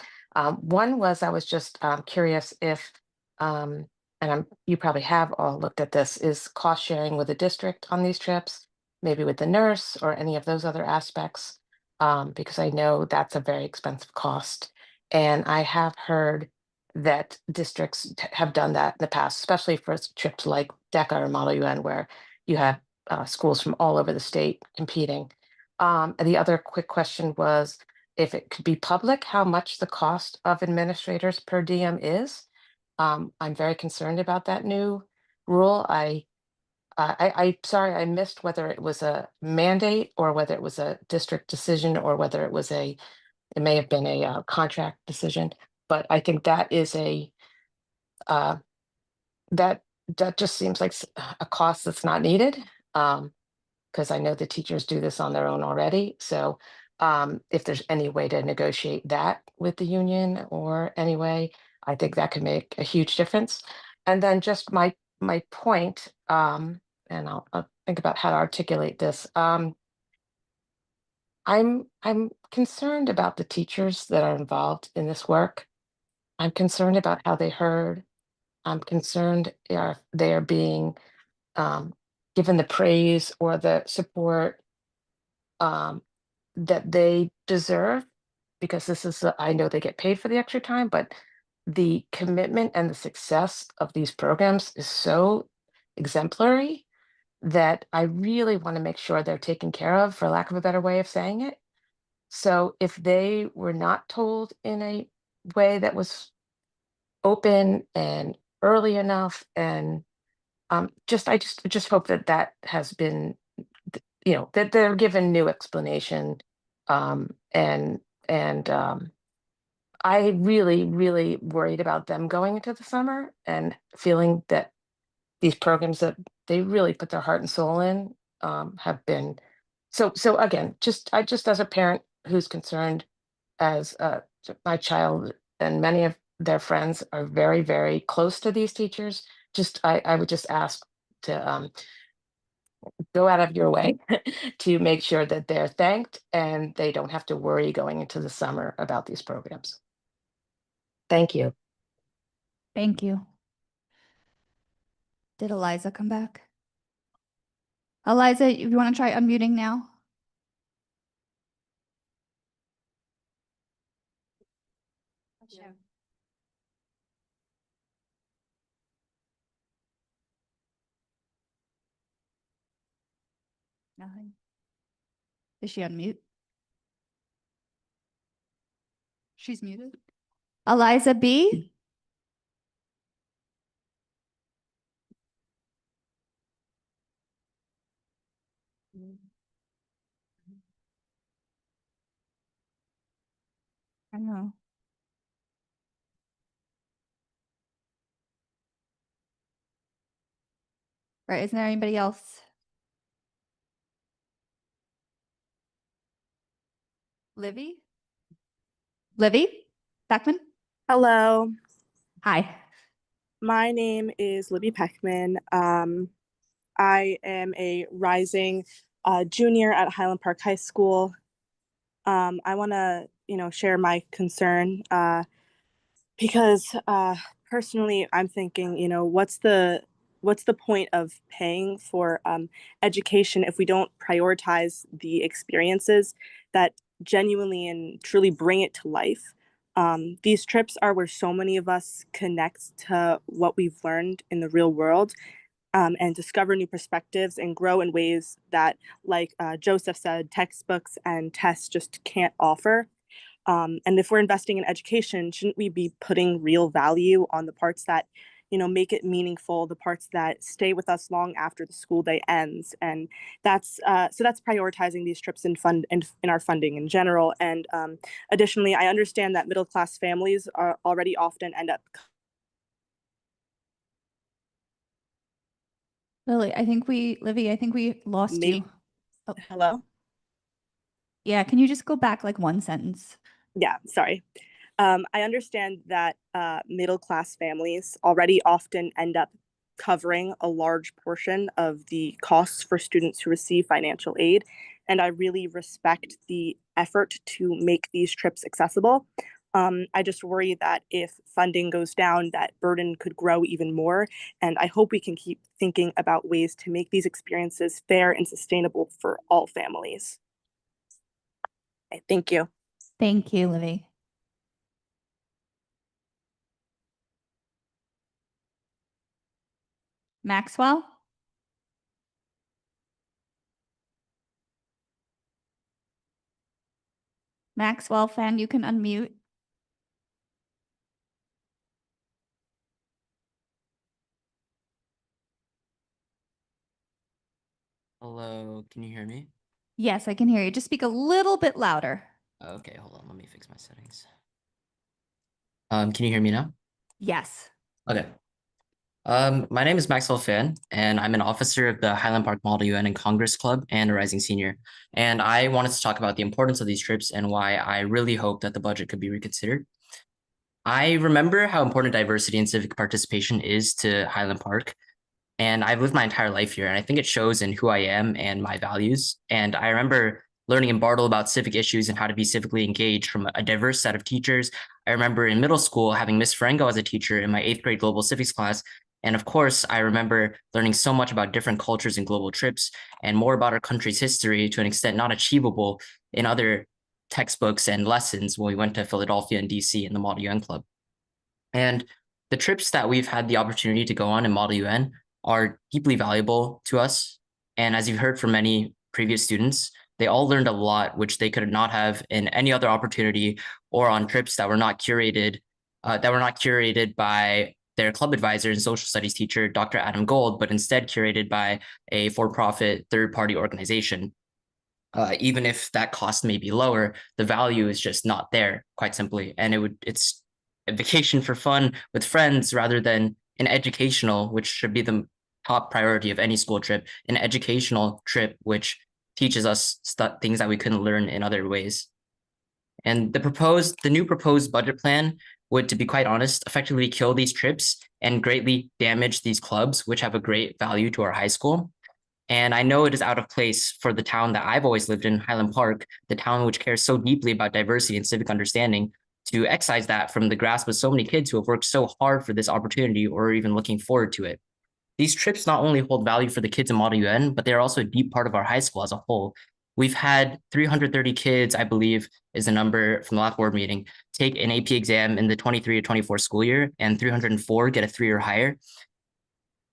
One was I was just curious if you probably have all looked at this, is cost sharing with the district on these trips, maybe with the nurse or any of those other aspects, because I know that's a very expensive cost. And I have heard that districts have done that in the past, especially for trips like DECA or Model UN, where you have schools from all over the state competing. And the other quick question was, if it could be public, how much the cost of administrators per diem is. I'm very concerned about that new rule. I'm sorry, I missed whether it was a mandate or whether it was a district decision or whether it may have been a contract decision. But I think that is uh, that just seems like a cost that's not needed. Because I know the teachers do this on their own already. So if there's any way to negotiate that with the union or any way, I think that could make a huge difference. And then just my point, and I'll think about how to articulate this. I'm concerned about the teachers that are involved in this work. I'm concerned about how they heard. I'm concerned if they are being given the praise or the support that they deserve, because this is, I know they get paid for the extra time, but the commitment and the success of these programs is so exemplary that I really want to make sure they're taken care of, for lack of a better way of saying it. So if they were not told in a way that was open and early enough, and I just hope that that has been, that they're given new explanation. And I really worried about them going into the summer and feeling that these programs that they really put their heart and soul in have been so again, just as a parent who's concerned, as my child and many of their friends are very close to these teachers, I would just ask to go out of your way to make sure that they're thanked and they don't have to worry going into the summer about these programs. Thank you. Thank you. Did Eliza come back? Eliza, you want to try unmuting now? Sure. Nothing. Is she on mute? She's muted. Eliza B. I know. Right, isn't there anybody else? Livy? Beckman? Hello, Hi. my name is Libby Peckman. I am a rising junior at Highland Park High School. I want to, share my concern because personally, I'm thinking, what's the what's the point of paying for education if we don't prioritize the experiences that genuinely and truly bring it to life? These trips are where so many of us connect to what we've learned in the real world, and discover new perspectives and grow in ways that, like Joseph said, textbooks and tests just can't offer. And if we're investing in education, shouldn't we be putting real value on the parts that, make it meaningful, the parts that stay with us long after the school day ends? And that's prioritizing these trips in our funding in general. And additionally, I understand that middle class families are already often end up. Livy, I think we lost you. Oh, Hello? yeah, can you just go back like one sentence? Yeah, sorry. I understand that middle class families already often end up covering a large portion of the costs for students who receive financial aid. And I really respect the effort to make these trips accessible. I just worry that if funding goes down, that burden could grow even more. And I hope we can keep thinking about ways to make these experiences fair and sustainable for all families. Okay, thank you. Thank you, Livy. Maxwell? Maxwell, fan, you can unmute. Hello, can you hear me? Yes, I can hear you. Just speak a little bit louder. Okay, hold on, let me fix my settings. Can you hear me now? Yes. Okay. My name is Maxwell Fan, and I'm an officer of the Highland Park Model UN and Congress Club and a rising senior. And I wanted to talk about the importance of these trips and why I really hope that the budget could be reconsidered. I remember how important diversity and civic participation is to Highland Park. And I've lived my entire life here, and I think it shows in who I am and my values. And I remember learning in Bartle about civic issues and how to be civically engaged from a diverse set of teachers. I remember in middle school having Miss Ferengo as a teacher in my 8th grade global civics class. And of course, I remember learning so much about different cultures and global trips and more about our country's history to an extent not achievable in other textbooks and lessons when we went to Philadelphia and DC in the Model UN Club. And the trips that we've had the opportunity to go on in Model UN are deeply valuable to us. And as you've heard from many previous students, they all learned a lot, which they could not have in any other opportunity or on trips that were not curated by their club advisor and social studies teacher, Dr. Adam Gold, but instead curated by a for-profit third-party organization. Even if that cost may be lower, the value is just not there, quite simply. And it's a vacation for fun with friends rather than an educational, which should be the top priority of any school trip, an educational trip, which teaches us things that we couldn't learn in other ways. And the new proposed budget plan would, to be quite honest, effectively kill these trips and greatly damage these clubs, which have a great value to our high school. And I know it is out of place for the town that I've always lived in, Highland Park, the town which cares so deeply about diversity and civic understanding, to excise that from the grasp of so many kids who have worked so hard for this opportunity or even looking forward to it. These trips not only hold value for the kids in Model UN, but they're also a deep part of our high school as a whole. We've had 330 kids, I believe is the number from the last board meeting, take an AP exam in the 23 to 24 school year, and 304 get a 3 or higher.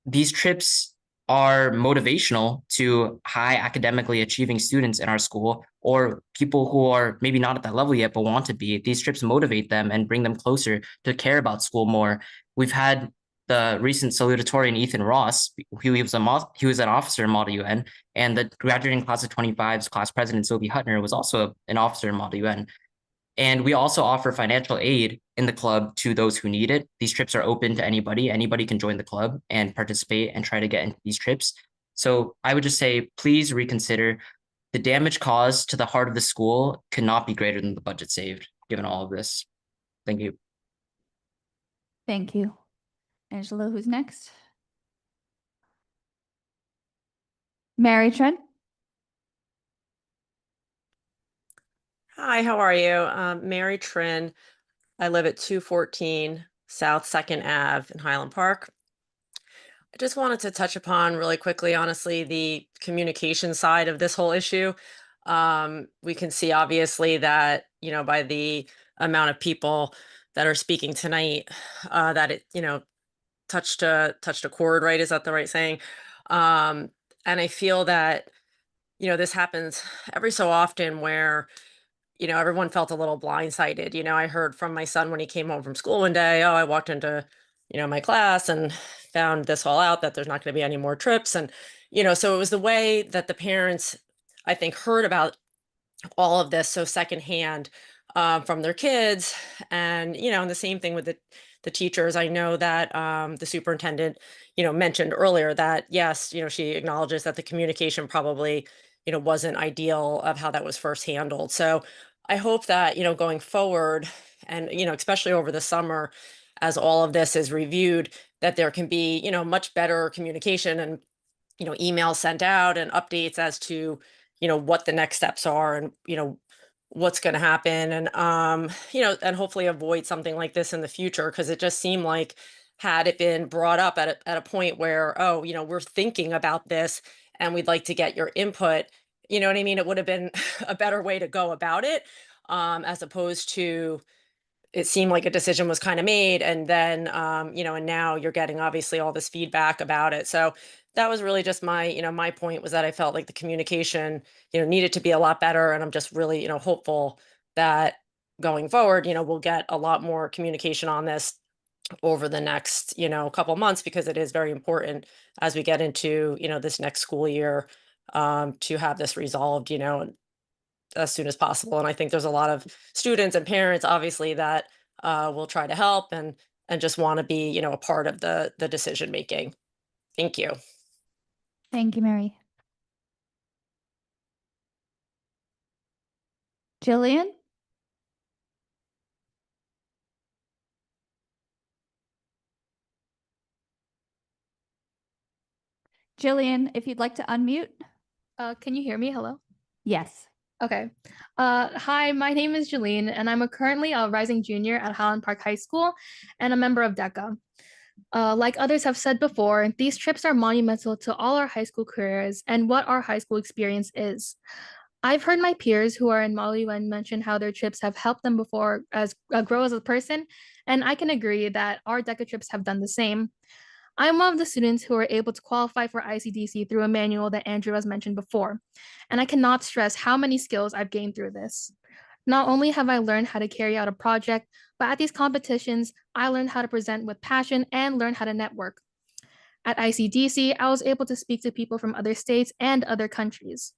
These trips are motivational to high academically achieving students in our school or people who are maybe not at that level yet but want to be. These trips motivate them and bring them closer to care about school more. We've had the recent salutatorian Ethan Ross, he was an officer in Model UN, and the graduating class of 25's class president Sophie Hutner was also an officer in Model UN. And we also offer financial aid in the club to those who need it. These trips are open to anybody. Anybody can join the club and participate and try to get into these trips. So I would just say, please reconsider. The damage caused to the heart of the school cannot be greater than the budget saved, given all of this. Thank you. Thank you. Angela, who's next? Mary Trent? Hi, how are you? Mary Trin. I live at 214 South 2nd Ave in Highland Park. I just wanted to touch upon really quickly, honestly, the communication side of this whole issue. We can see obviously that, by the amount of people that are speaking tonight, that it, touched a chord, right? Is that the right saying? And I feel that, this happens every so often where everyone felt a little blindsided. I heard from my son when he came home from school one day, oh, I walked into, my class and found this all out that there's not going to be any more trips. And, so it was the way that the parents, I think, heard about all of this so secondhand from their kids. And, and the same thing with the teachers. I know that the superintendent, mentioned earlier that, yes, she acknowledges that the communication probably, wasn't ideal of how that was first handled. So I hope that, going forward and, especially over the summer, as all of this is reviewed, that there can be, much better communication and, emails sent out and updates as to, what the next steps are and, what's going to happen. And, and hopefully avoid something like this in the future. Cause it just seemed like had it been brought up at a point where, oh, we're thinking about this and we'd like to get your input, you know what I mean? It would have been a better way to go about it. As opposed to, it seemed like a decision was kind of made and then and now you're getting obviously all this feedback about it. So that was really just my point was that I felt like the communication needed to be a lot better, and I'm just really hopeful that going forward we'll get a lot more communication on this over the next couple months, because it is very important as we get into this next school year to have this resolved as soon as possible. And I think there's a lot of students and parents, obviously, that will try to help and just want to be, a part of the decision making. Thank you. Thank you, Mary. Jillian? Jillian, if you'd like to unmute. Can you hear me? Hello? Yes. Okay. Hi, my name is Jolene, and I'm currently a rising junior at Highland Park High School and a member of DECA. Like others have said before, these trips are monumental to all our high school careers and what our high school experience is. I've heard my peers who are in Model UN mention how their trips have helped them before as grow as a person, and I can agree that our DECA trips have done the same. I'm one of the students who are able to qualify for ICDC through a manual that Andrew has mentioned before, and I cannot stress how many skills I've gained through this. Not only have I learned how to carry out a project, but at these competitions, I learned how to present with passion and learn how to network. At ICDC, I was able to speak to people from other states and other countries.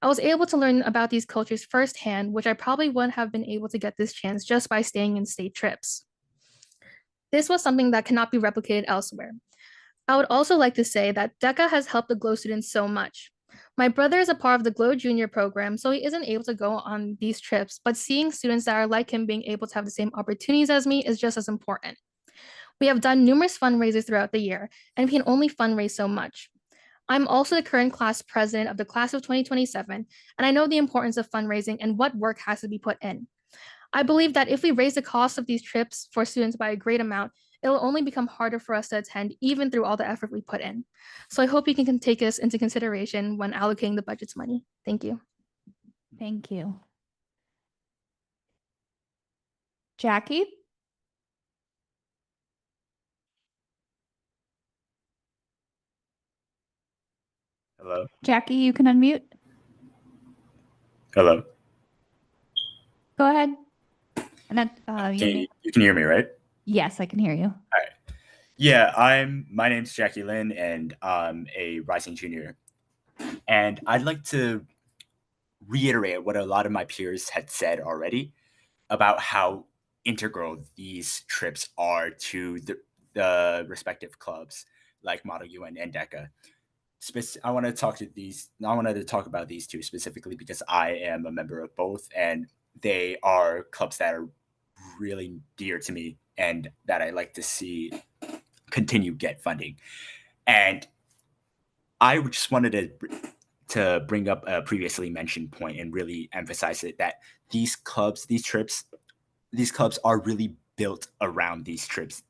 I was able to learn about these cultures firsthand, which I probably wouldn't have been able to get this chance just by staying in state trips. This was something that cannot be replicated elsewhere. I would also like to say that DECA has helped the GLOW students so much. My brother is a part of the GLOW Junior program, so he isn't able to go on these trips, but seeing students that are like him being able to have the same opportunities as me is just as important. We have done numerous fundraisers throughout the year, and we can only fundraise so much. I'm also the current class president of the class of 2027, and I know the importance of fundraising and what work has to be put in. I believe that if we raise the cost of these trips for students by a great amount, it will only become harder for us to attend, even through all the effort we put in. So I hope you can take this into consideration when allocating the budget's money. Thank you. Thank you. Jackie? Hello. Jackie, you can unmute. Hello. Go ahead. And then, You can hear me, right? Yes, I can hear you. All right. Yeah, my name's Jackie Lynn, and I'm a rising junior. And I'd like to reiterate what a lot of my peers had said already about how integral these trips are to the respective clubs like Model UN and DECA. I wanted to talk about these two specifically because I am a member of both, and they are clubs that are really dear to me and that I like to see continue get funding. And I just wanted to bring up a previously mentioned point and really emphasize it, that these clubs are really built around these trips.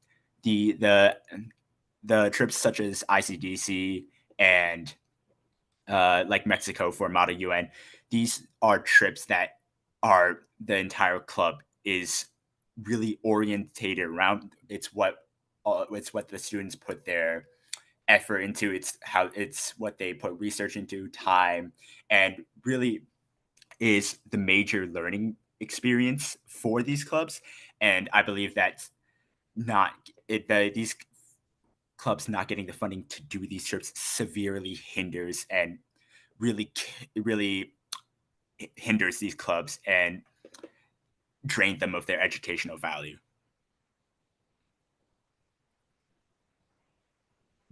the trips such as ICDC and like Mexico for Model UN, these are trips that are the entire club is really orientated around. It's what the students put their effort into. It's what they put research into, time, and really is the major learning experience for these clubs. And I believe that not these clubs not getting the funding to do these trips severely hinders and really hinders these clubs and drain them of their educational value.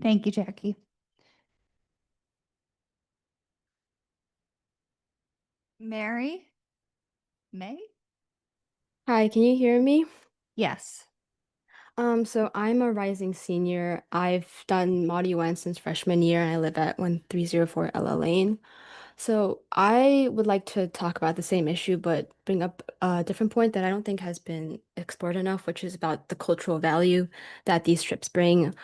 Thank you, Jackie. Mary? May? Hi, can you hear me? Yes. So I'm a rising senior. I've done Mod UN since freshman year, and I live at 1304 Ella Lane. So I would like to talk about the same issue, but bring up a different point that I don't think has been explored enough, which is about the cultural value that these trips bring.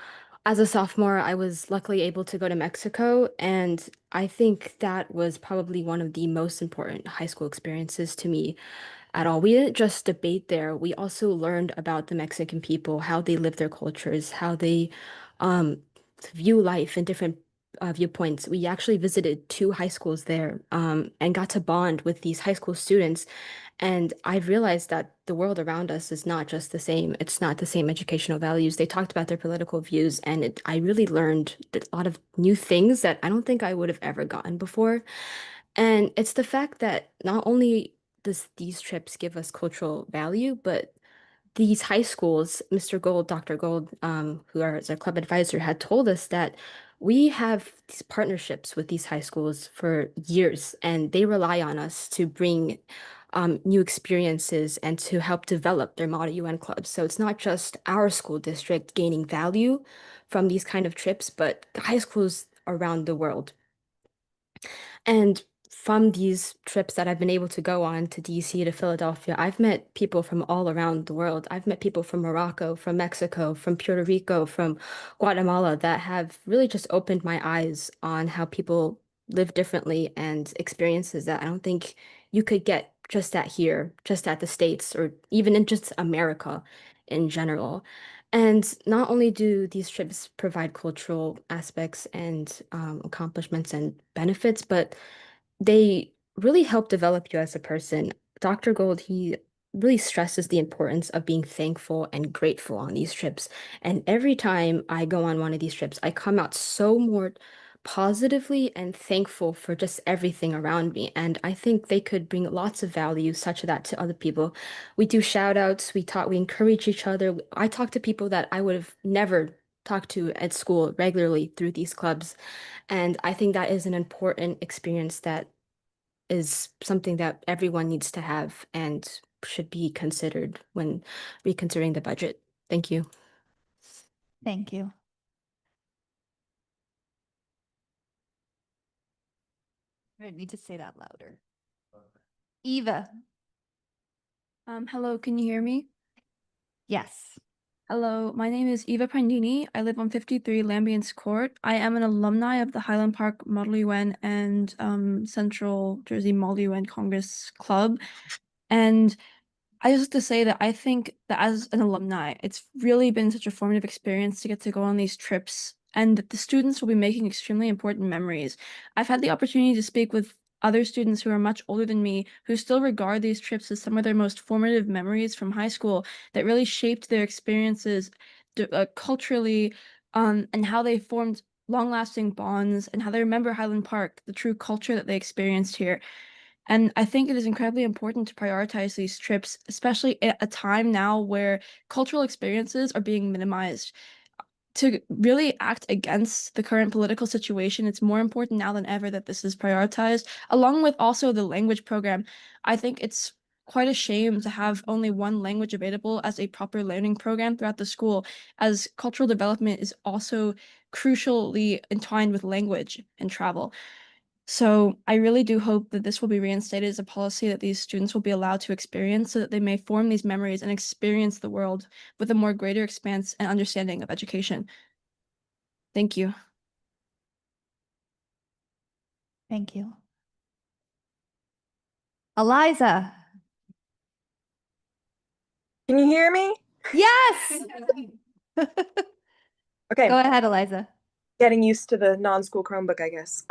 As a sophomore, I was luckily able to go to Mexico, and I think that was probably one of the most important high school experiences to me at all. We didn't just debate there, we also learned about the Mexican people, how they live their cultures, how they um, view life in different viewpoints. We actually visited two high schools there and got to bond with these high school students. And I've realized that the world around us is not just the same. It's not the same educational values. They talked about their political views, and I really learned a lot of new things that I don't think I would have ever gotten before. And it's the fact that not only does these trips give us cultural value, but these high schools, Mr. Gold, Dr. Gold, who is our club advisor, had told us that we have these partnerships with these high schools for years, and they rely on us to bring new experiences and to help develop their Model UN clubs. So it's not just our school district gaining value from these kind of trips, but high schools around the world. And from these trips that I've been able to go on to DC, to Philadelphia, I've met people from all around the world. I've met people from Morocco, from Mexico, from Puerto Rico, from Guatemala that have really just opened my eyes on how people live differently and experiences that I don't think you could get just at here, just at the States, or even in just America in general. And not only do these trips provide cultural aspects and accomplishments and benefits, but they really help develop you as a person. Dr. Gold, he really stresses the importance of being thankful and grateful on these trips. And every time I go on one of these trips, I come out so more positively and thankful for just everything around me. And I think they could bring lots of value such that to other people. We do shout outs, we encourage each other. I talk to people that I would have never talked to at school regularly through these clubs. And I think that is an important experience that is something that everyone needs to have and should be considered when reconsidering the budget. Thank you. Thank you. I need to say that louder. Eva. Hello, can you hear me? Yes. Hello, my name is Eva Prandini. I live on 53 Lambiance Court. I am an alumni of the Highland Park Model UN and Central Jersey Model UN Congress Club. And I just have to say that I think that as an alumni, it's really been such a formative experience to get to go on these trips, and that the students will be making extremely important memories. I've had the opportunity to speak with other students who are much older than me, who still regard these trips as some of their most formative memories from high school that really shaped their experiences culturally, and how they formed long-lasting bonds and how they remember Highland Park, the true culture that they experienced here. And I think it is incredibly important to prioritize these trips, especially at a time now where cultural experiences are being minimized. To really act against the current political situation, it's more important now than ever that this is prioritized, along with also the language program. I think it's quite a shame to have only one language available as a proper learning program throughout the school, as cultural development is also crucially entwined with language and travel. So I really do hope that this will be reinstated as a policy that these students will be allowed to experience so that they may form these memories and experience the world with a more greater expanse and understanding of education. Thank you. Thank you. Eliza. Can you hear me? Yes. Okay. Go ahead, Eliza. Getting used to the non-school Chromebook, I guess.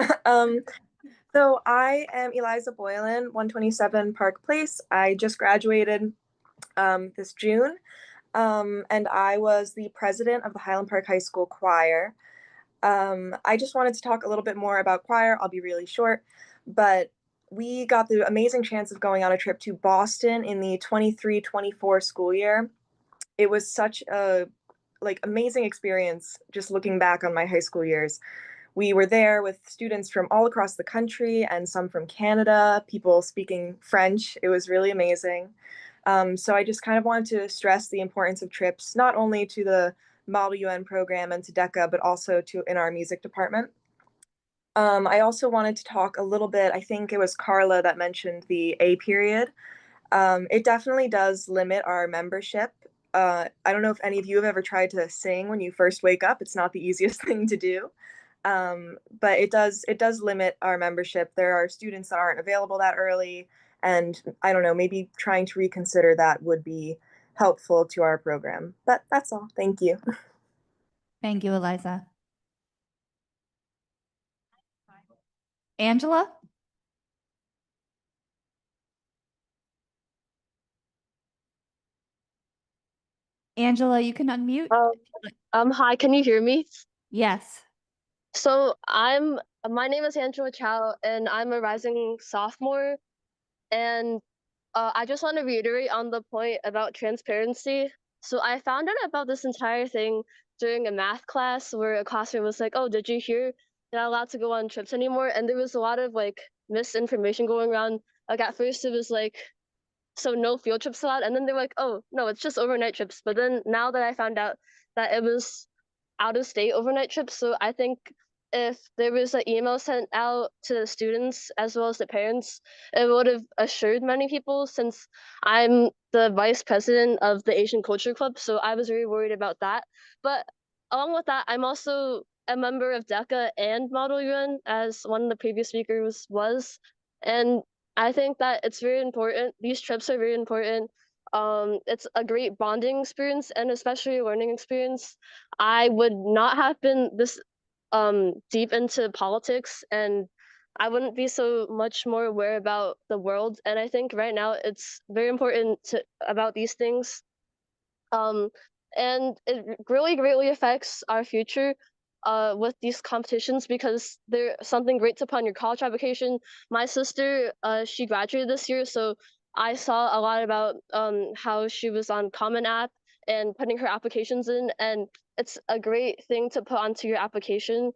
So I am Eliza Boylan, 127 Park Place. I just graduated this June, and I was the president of the Highland Park High School choir. I just wanted to talk a little bit more about choir. I'll be really short, but we got the amazing chance of going on a trip to Boston in the 23-24 school year. It was such a amazing experience just looking back on my high school years. We were there with students from all across the country and some from Canada, people speaking French. It was really amazing. So I just kind of wanted to stress the importance of trips, not only to the Model UN program and to DECA, but also to in our music department. I also wanted to talk a little bit, I think it was Carla that mentioned the A period. It definitely does limit our membership. I don't know if any of you have ever tried to sing when you first wake up. It's not the easiest thing to do. But it does limit our membership. There are students that aren't available that early, and I don't know, maybe trying to reconsider that would be helpful to our program. But that's all. Thank you. Thank you, Eliza. Angela? Angela, you can unmute. Hi, can you hear me? Yes. So my name is Angela Chow, and I'm a rising sophomore. And I just want to reiterate on the point about transparency. So I found out about this entire thing during a math class where a classmate was like, "Oh, did you hear you're not allowed to go on trips anymore?" And there was a lot of misinformation going around. Like at first it was like, so no field trips allowed, and then they were like, "Oh no, it's just overnight trips." But then now that I found out that it was out of state overnight trips, so I think if there was an email sent out to the students as well as the parents, it would have assured many people, since I'm the vice president of the Asian Culture Club, so I was very worried about that. But along with that, I'm also a member of DECA and Model UN, as one of the previous speakers was. And I think that it's very important. These trips are very important. It's a great bonding experience and especially a learning experience. I would not have been this deep into politics, and I wouldn't be so much more aware about the world. And I think right now it's very important about these things. And it really greatly affects our future with these competitions, because they're something great to put on your college application. My sister, she graduated this year, so I saw a lot about how she was on Common App and putting her applications in, and it's a great thing to put onto your application.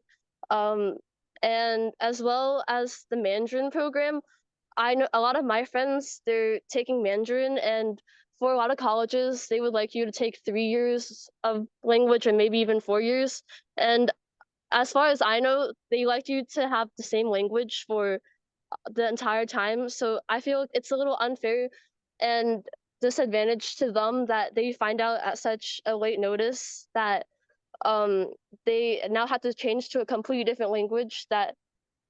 And as well as the Mandarin program, I know a lot of my friends, they're taking Mandarin, and for a lot of colleges, they would like you to take 3 years of language and maybe even 4 years. And as far as I know, they like you to have the same language for the entire time. So I feel it's a little unfair and disadvantage to them that they find out at such a late notice that they now have to change to a completely different language that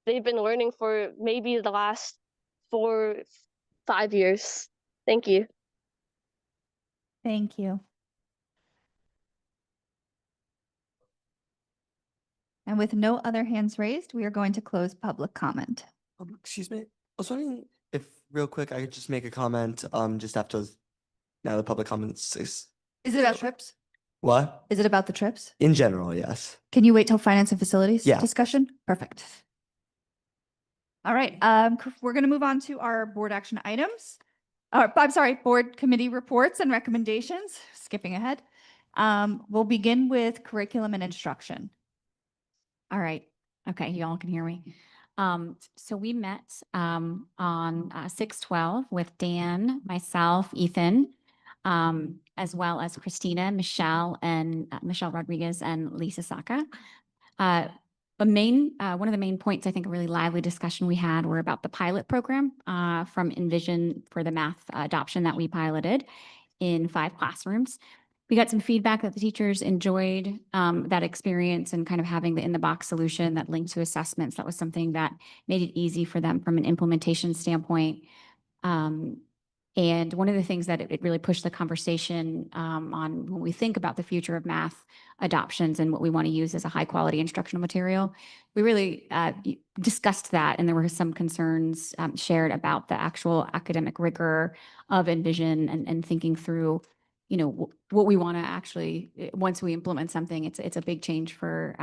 they've been learning for maybe the last 4, 5 years. Thank you. Thank you. And with no other hands raised, we are going to close public comment. Excuse me. I was wondering if real quick I could just make a comment just after now the public comments is Is it about trips? what? Is it about the trips? In general, yes. Can you wait till finance and facilities Yeah. discussion? Perfect. All right, we're going to move on to our board action items. I'm sorry, board committee reports and recommendations. Skipping ahead. We'll begin with curriculum and instruction. All right. Okay, y'all can hear me. So we met on 6/12 with Dan, myself, Ethan, as well as Christina, Michelle, and Michelle Rodriguez and Lisa Saka. One of the main points, I think a really lively discussion we had were about the pilot program from Envision for the math adoption that we piloted in 5 classrooms. We got some feedback that the teachers enjoyed that experience and kind of having the in-the-box solution that linked to assessments. That was something that made it easy for them from an implementation standpoint. And one of the things that it really pushed the conversation on when we think about the future of math adoptions and what we want to use as a high quality instructional material, we really discussed that. And there were some concerns shared about the actual academic rigor of Envision and thinking through, you know, what we want to actually, once we implement something, it's a big change for,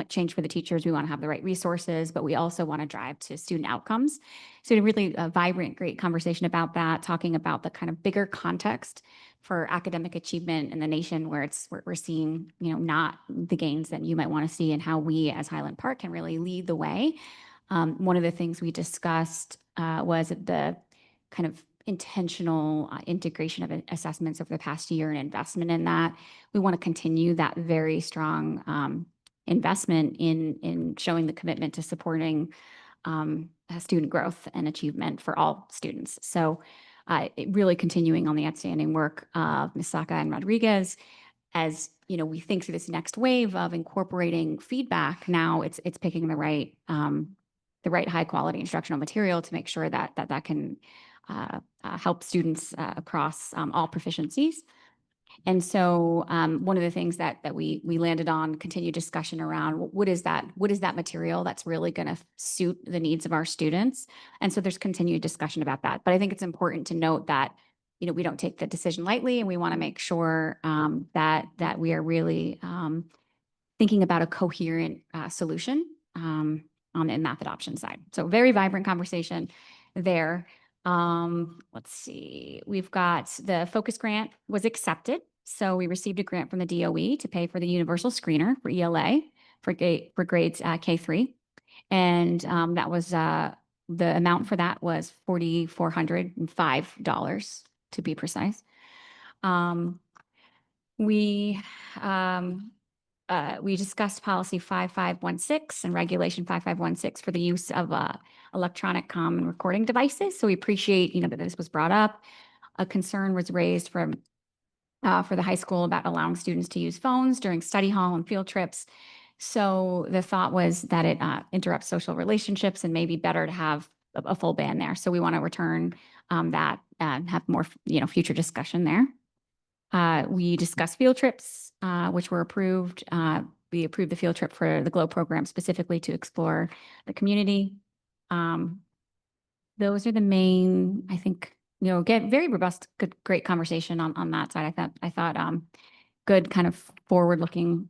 change for the teachers. We want to have the right resources, but we also want to drive to student outcomes. So a really vibrant, great conversation about that, talking about the kind of bigger context for academic achievement in the nation where we're seeing, you know, not the gains that you might want to see and how we as Highland Park can really lead the way. One of the things we discussed was the kind of intentional integration of assessments over the past year and investment in that. We want to continue that very strong investment in showing the commitment to supporting student growth and achievement for all students. So really continuing on the outstanding work of Ms. Saka and Rodriguez. As you know, we think through this next wave of incorporating feedback. Now it's picking the right high quality instructional material to make sure that that can help students across all proficiencies. And so one of the things that we landed on, continued discussion around what is that material that's really going to suit the needs of our students. And so there's continued discussion about that. But I think it's important to note that, you know, we don't take the decision lightly, and we want to make sure that we are really thinking about a coherent solution on the math adoption side. So very vibrant conversation there. Let's see, we've got the focus grant was accepted. So we received a grant from the DOE to pay for the universal screener for ELA for grades K-3. And that was the amount for that was $4,405 to be precise. We discussed policy 5516 and regulation 5516 for the use of electronic comm and recording devices. So we appreciate, you know, that this was brought up. A concern was raised for the high school about allowing students to use phones during study hall and field trips. So the thought was that it interrupts social relationships and may be better to have a full ban there. So we want to return that and have more, you know, future discussion there. We discussed field trips, which were approved. We approved the field trip for the GLOW program specifically to explore the community. Those are the main, I think, you know, get very robust, good, great conversation on that side. I thought good kind of forward-looking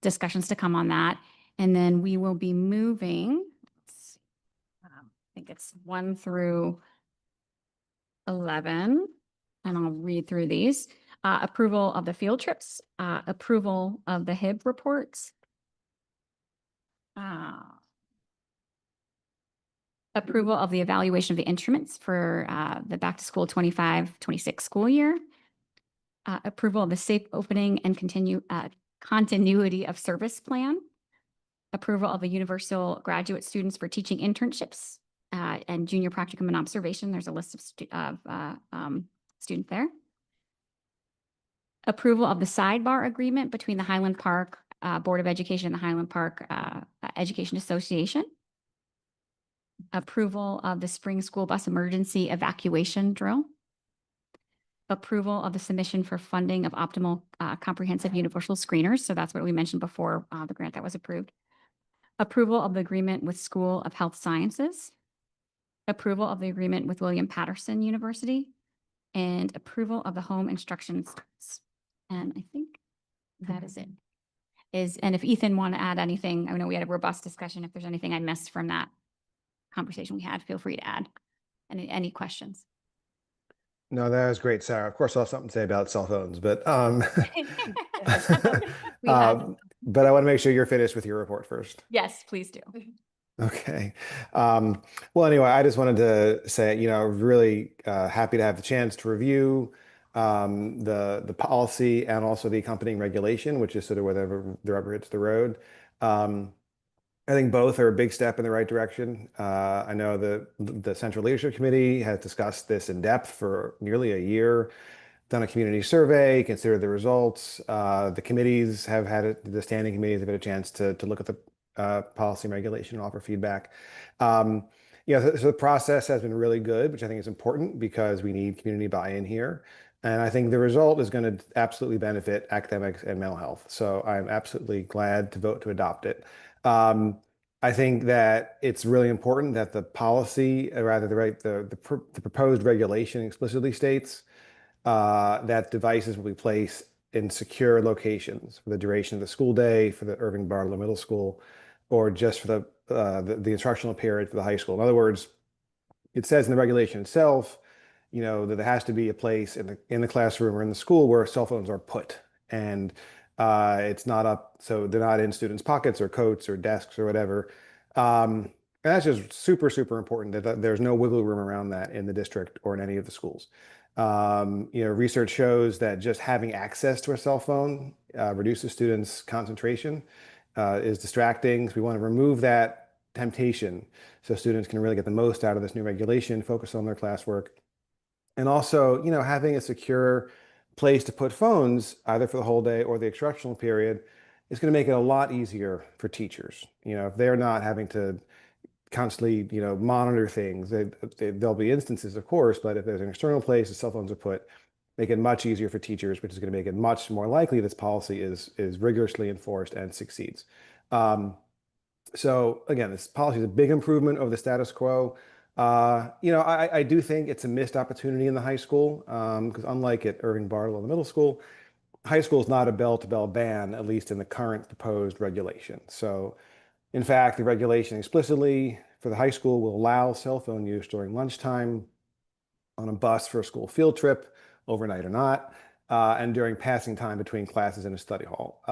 discussions to come on that. And then we will be moving, let's see, I think it's 1 through 11, and I'll read through these. Approval of the field trips, approval of the HIB reports, approval of the evaluation of the instruments for the back to school 25-26 school year, approval of the safe opening and continuity of service plan, approval of the universal graduate students for teaching internships and junior practicum and observation. There's a list of students there. Approval of the sidebar agreement between the Highland Park Board of Education and the Highland Park Education Association. Approval of the spring school bus emergency evacuation drill. Approval of the submission for funding of optimal comprehensive universal screeners. So that's what we mentioned before, the grant that was approved. Approval of the agreement with School of Health Sciences. Approval of the agreement with William Patterson University. And approval of the home instruction starts. And I think that is it. And if Ethan want to add anything, I know we had a robust discussion. If there's anything I missed from that conversation we had, feel free to add. Any questions? No, that was great, Sarah. Of course, I'll have something to say about cell phones, but but I want to make sure you're finished with your report first. Yes, please do. Okay. Well, anyway, I just wanted to say, you know, really happy to have the chance to review the policy and also the accompanying regulation, which is sort of whatever the rubber hits the road. I think both are a big step in the right direction. I know the Central Leadership Committee has discussed this in depth for nearly a year. done a community survey, considered the results. The committees have had it, the standing committees have had a chance to look at the policy and regulation and offer feedback. So the process has been really good, which I think is important because we need community buy-in here. And I think the result is going to absolutely benefit academics and mental health. So I'm absolutely glad to vote to adopt it. I think that it's really important that the policy, rather the proposed regulation explicitly states that devices will be placed in secure locations for the duration of the school day for the Irving Barlow Middle School, or just for the instructional period for the high school. In other words, it says in the regulation itself, that there has to be a place in the classroom or in the school where cell phones are put, and it's not up, so they're not in students' pockets or coats or desks or whatever. And that's just super, super important that there's no wiggle room around that in the district or in any of the schools. Research shows that just having access to a cell phone reduces students' concentration, is distracting. So we want to remove that temptation so students can really get the most out of this new regulation, focus on their classwork. And also, having a secure place to put phones, either for the whole day or the instructional period, is going to make it a lot easier for teachers. If they're not having to constantly, monitor things, there'll be instances, of course, but if there's an external place the cell phones are put, make it much easier for teachers, which is going to make it much more likely this policy is rigorously enforced and succeeds. So again, this policy is a big improvement over the status quo. I do think it's a missed opportunity in the high school because unlike at Irving Barlow, the middle school, high school is not a bell-to-bell ban, at least in the current proposed regulation. So in fact, the regulation explicitly for the high school will allow cell phone use during lunchtime, on a bus for a school field trip, overnight or not, and during passing time between classes in a study hall.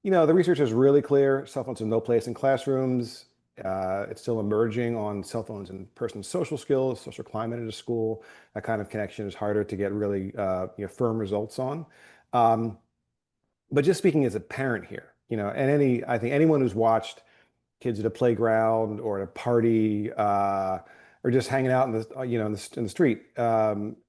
The research is really clear. Cell phones have no place in classrooms. It's still emerging on cell phones and person's social skills, social climate at a school. That kind of connection is harder to get really firm results on. But just speaking as a parent here, and I think anyone who's watched kids at a playground or at a party or just hanging out in the street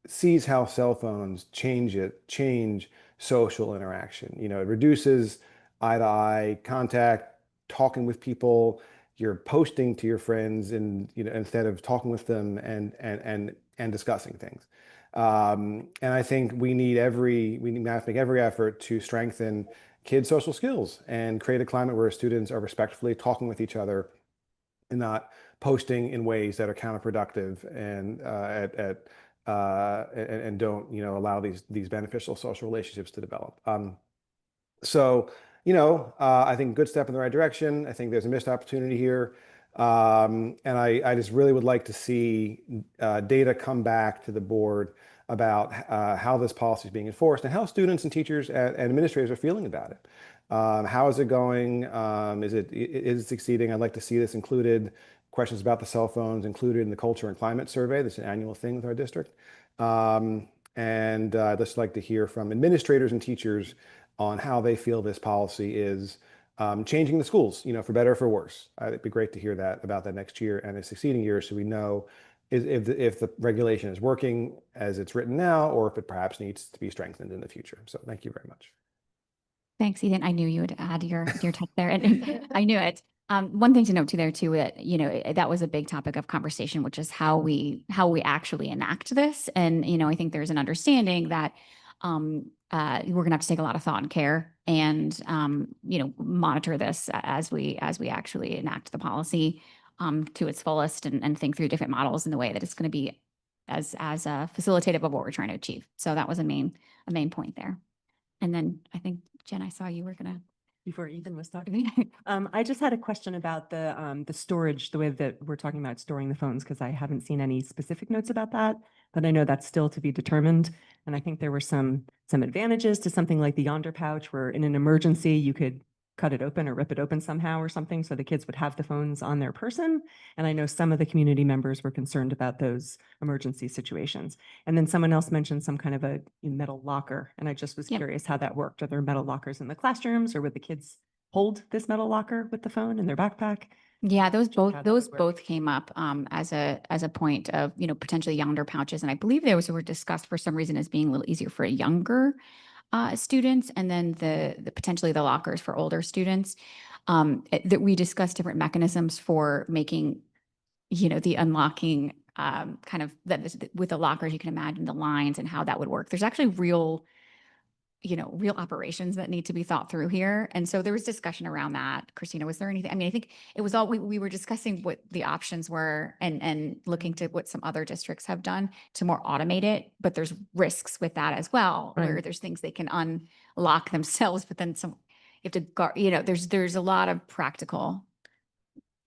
sees how cell phones change social interaction. It reduces eye-to-eye contact, talking with people. You're posting to your friends and instead of talking with them and discussing things. And I think we need to make every effort to strengthen kids' social skills and create a climate where students are respectfully talking with each other and not posting in ways that are counterproductive and don't allow these beneficial social relationships to develop. I think good step in the right direction. I think there's a missed opportunity here. And I just really would like to see data come back to the board about how this policy is being enforced and how students and teachers and administrators are feeling about it. How is it going? Is it succeeding? I'd like to see this included, questions about the cell phones included in the culture and climate survey. This is an annual thing with our district. And I'd just like to hear from administrators and teachers on how they feel this policy is changing the schools, for better or for worse. It'd be great to hear about that next year and the succeeding years, so we know if the regulation is working as it's written now, or if it perhaps needs to be strengthened in the future. So thank you very much. Thanks, Ethan. I knew you would add your touch there, and I knew it. One thing to note too there too, that was a big topic of conversation, which is how we actually enact this. And, I think there's an understanding that we're gonna have to take a lot of thought and care and, monitor this as we actually enact the policy to its fullest and think through different models in the way that it's going to be as facilitative of what we're trying to achieve. So that was a main point there. And then I think, Jen, I saw you were gonna. Before Ethan was talking. I just had a question about the storage, the way that we're talking about storing the phones, because I haven't seen any specific notes about that, but I know that's still to be determined. And I think there were some advantages to something like the Yonder pouch, where in an emergency, you could cut it open or rip it open somehow or something, so the kids would have the phones on their person. And I know some of the community members were concerned about those emergency situations. And then someone else mentioned some kind of a metal locker. And I just was curious how that worked. Are there metal lockers in the classrooms, or would the kids hold this metal locker with the phone in their backpack? Yeah, those how both that those would work. both came up as a point of, potentially yonder pouches. And I believe those were discussed for some reason as being a little easier for younger students, and then the potentially the lockers for older students. That we discussed different mechanisms for making, the unlocking kind of with the lockers, you can imagine the lines and how that would work. There's actually real operations that need to be thought through here. And so there was discussion around that. Christina, was there anything? I mean, I think it was all, we were discussing what the options were and looking to what some other districts have done to more automate it, but there's risks with that as well, where Right. there's things they can unlock themselves, but then you have to guard, there's a lot of practical.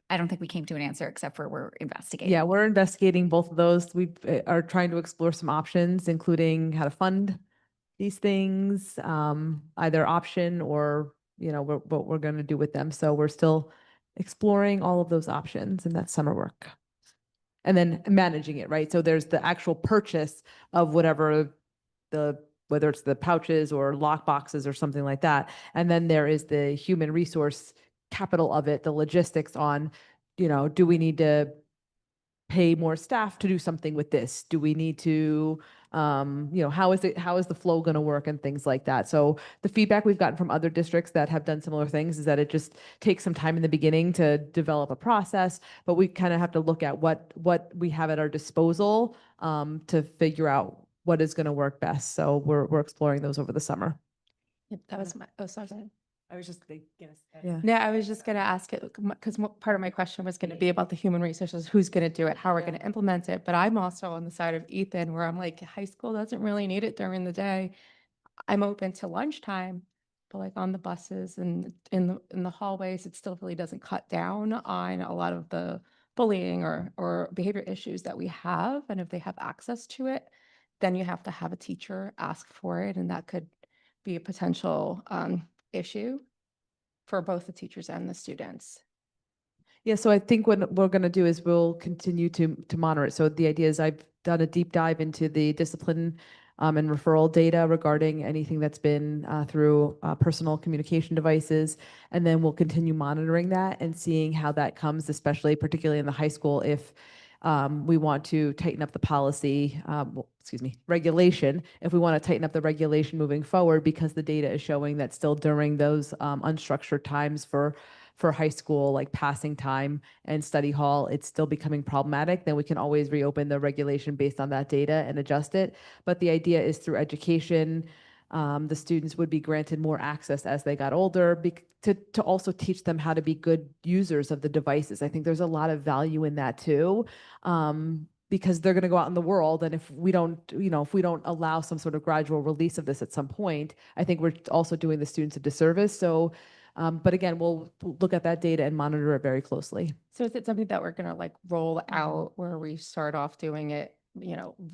I don't think we came to an answer except for we're investigating. Yeah, we're investigating both of those. We are trying to explore some options, including how to fund these things, either option or, what we're going to do with them. So we're still exploring all of those options, and that's summer work. And then managing it, right? So there's the actual purchase of whatever whether it's the pouches or lock boxes or something like that. And then there is the human resource capital of it, the logistics on, do we need to pay more staff to do something with this? Do we need to, how is the flow going to work and things like that? So the feedback we've gotten from other districts that have done similar things is that it just takes some time in the beginning to develop a process, but we kind of have to look at what we have at our disposal to figure out what is going to work best. So we're exploring those over the summer. That was my, oh, sorry. I was just gonna say. Yeah. Yeah, I was just going to ask it because part of my question was going to be about the human resources, who's going to do it, how we're going to implement it. But I'm also on the side of Ethan where I'm like, high school doesn't really need it during the day. I'm open to lunchtime, but like on the buses and in the hallways, it still really doesn't cut down on a lot of the bullying or behavior issues that we have. And if they have access to it, then you have to have a teacher ask for it, and that could be a potential issue for both the teachers and the students. Yeah, so I think what we're going to do is we'll continue to monitor it. So the idea is I've done a deep dive into the discipline and referral data regarding anything that's been through personal communication devices. And then we'll continue monitoring that and seeing how that comes, especially particularly in the high school, if we want to tighten up the policy, regulation, if we want to tighten up the regulation moving forward, because the data is showing that still during those unstructured times for high school, like passing time and study hall, it's still becoming problematic, then we can always reopen the regulation based on that data and adjust it. But the idea is through education, the students would be granted more access as they got older to also teach them how to be good users of the devices. I think there's a lot of value in that too. Because they're going to go out in the world, and if we don't allow some sort of gradual release of this at some point, I think we're also doing the students a disservice. So, but again, we'll look at that data and monitor it very closely. So is it something that we're going to like roll out where we start off doing it,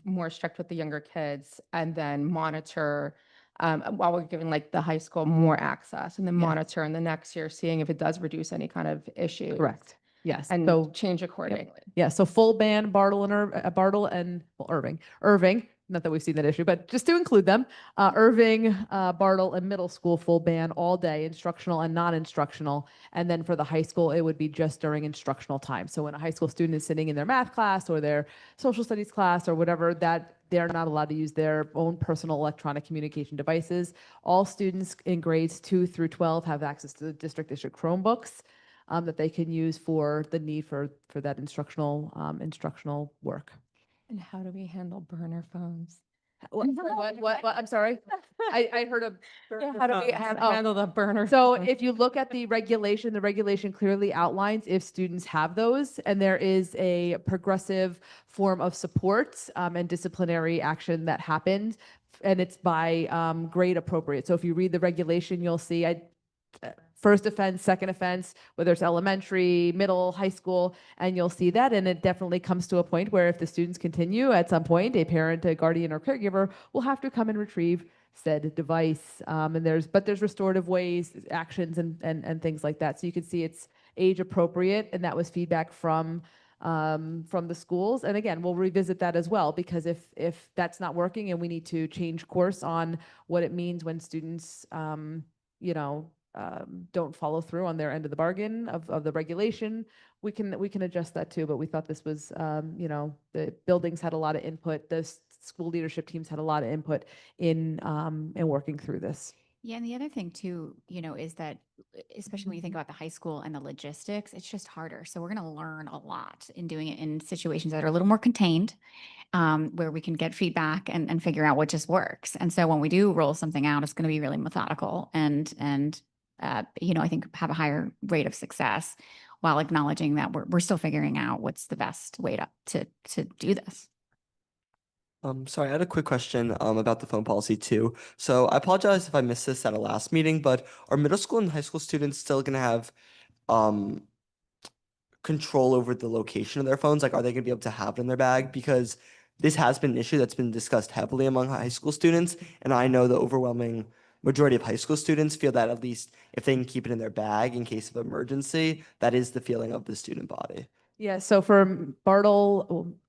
more strict with the younger kids, and then monitor while we're giving like the high school more access, and then monitor in the next year, seeing if it does reduce any kind of issue? Correct. Yes. And So change accordingly. yeah. So full ban Bartle and Irving. Not that we've seen that issue, but just to include them, Irving, Bartle, and middle school full ban all day, instructional and non-instructional. And then for the high school, it would be just during instructional time. So when a high school student is sitting in their math class or their social studies class or whatever, that they're not allowed to use their own personal electronic communication devices. All students in grades 2 through 12 have access to the district Chromebooks that they can use for the need for that instructional work. And how do we handle burner phones? What? I'm sorry. I heard a Yeah, how do we handle the burner So phones? if you look at the regulation clearly outlines if students have those, and there is a progressive form of support and disciplinary action that happens, and it's by grade appropriate. So if you read the regulation, you'll see first offense, second offense, whether it's elementary, middle, high school, and you'll see that. And it definitely comes to a point where if the students continue, at some point, a parent, a guardian, or caregiver will have to come and retrieve said device. And there's restorative ways, actions, and things like that. So you can see it's age appropriate, and that was feedback from the schools. And again, we'll revisit that as well, because if that's not working and we need to change course on what it means when students, don't follow through on their end of the bargain of the regulation, we can adjust that too. But we thought this was, the buildings had a lot of input, the school leadership teams had a lot of input in working through this. Yeah, and the other thing too, is that especially when you think about the high school and the logistics, it's just harder. So we're going to learn a lot in doing it in situations that are a little more contained, where we can get feedback and figure out what just works. And so when we do roll something out, it's going to be really methodical and I think have a higher rate of success while acknowledging that we're still figuring out what's the best way to do this. Sorry, I had a quick question about the phone policy too. So I apologize if I missed this at a last meeting, but are middle school and high school students still gonna have control over the location of their phones? Like, are they gonna be able to have it in their bag? Because this has been an issue that's been discussed heavily among high school students, and I know the overwhelming majority of high school students feel that at least if they can keep it in their bag in case of emergency, that is the feeling of the student body. Yeah, so for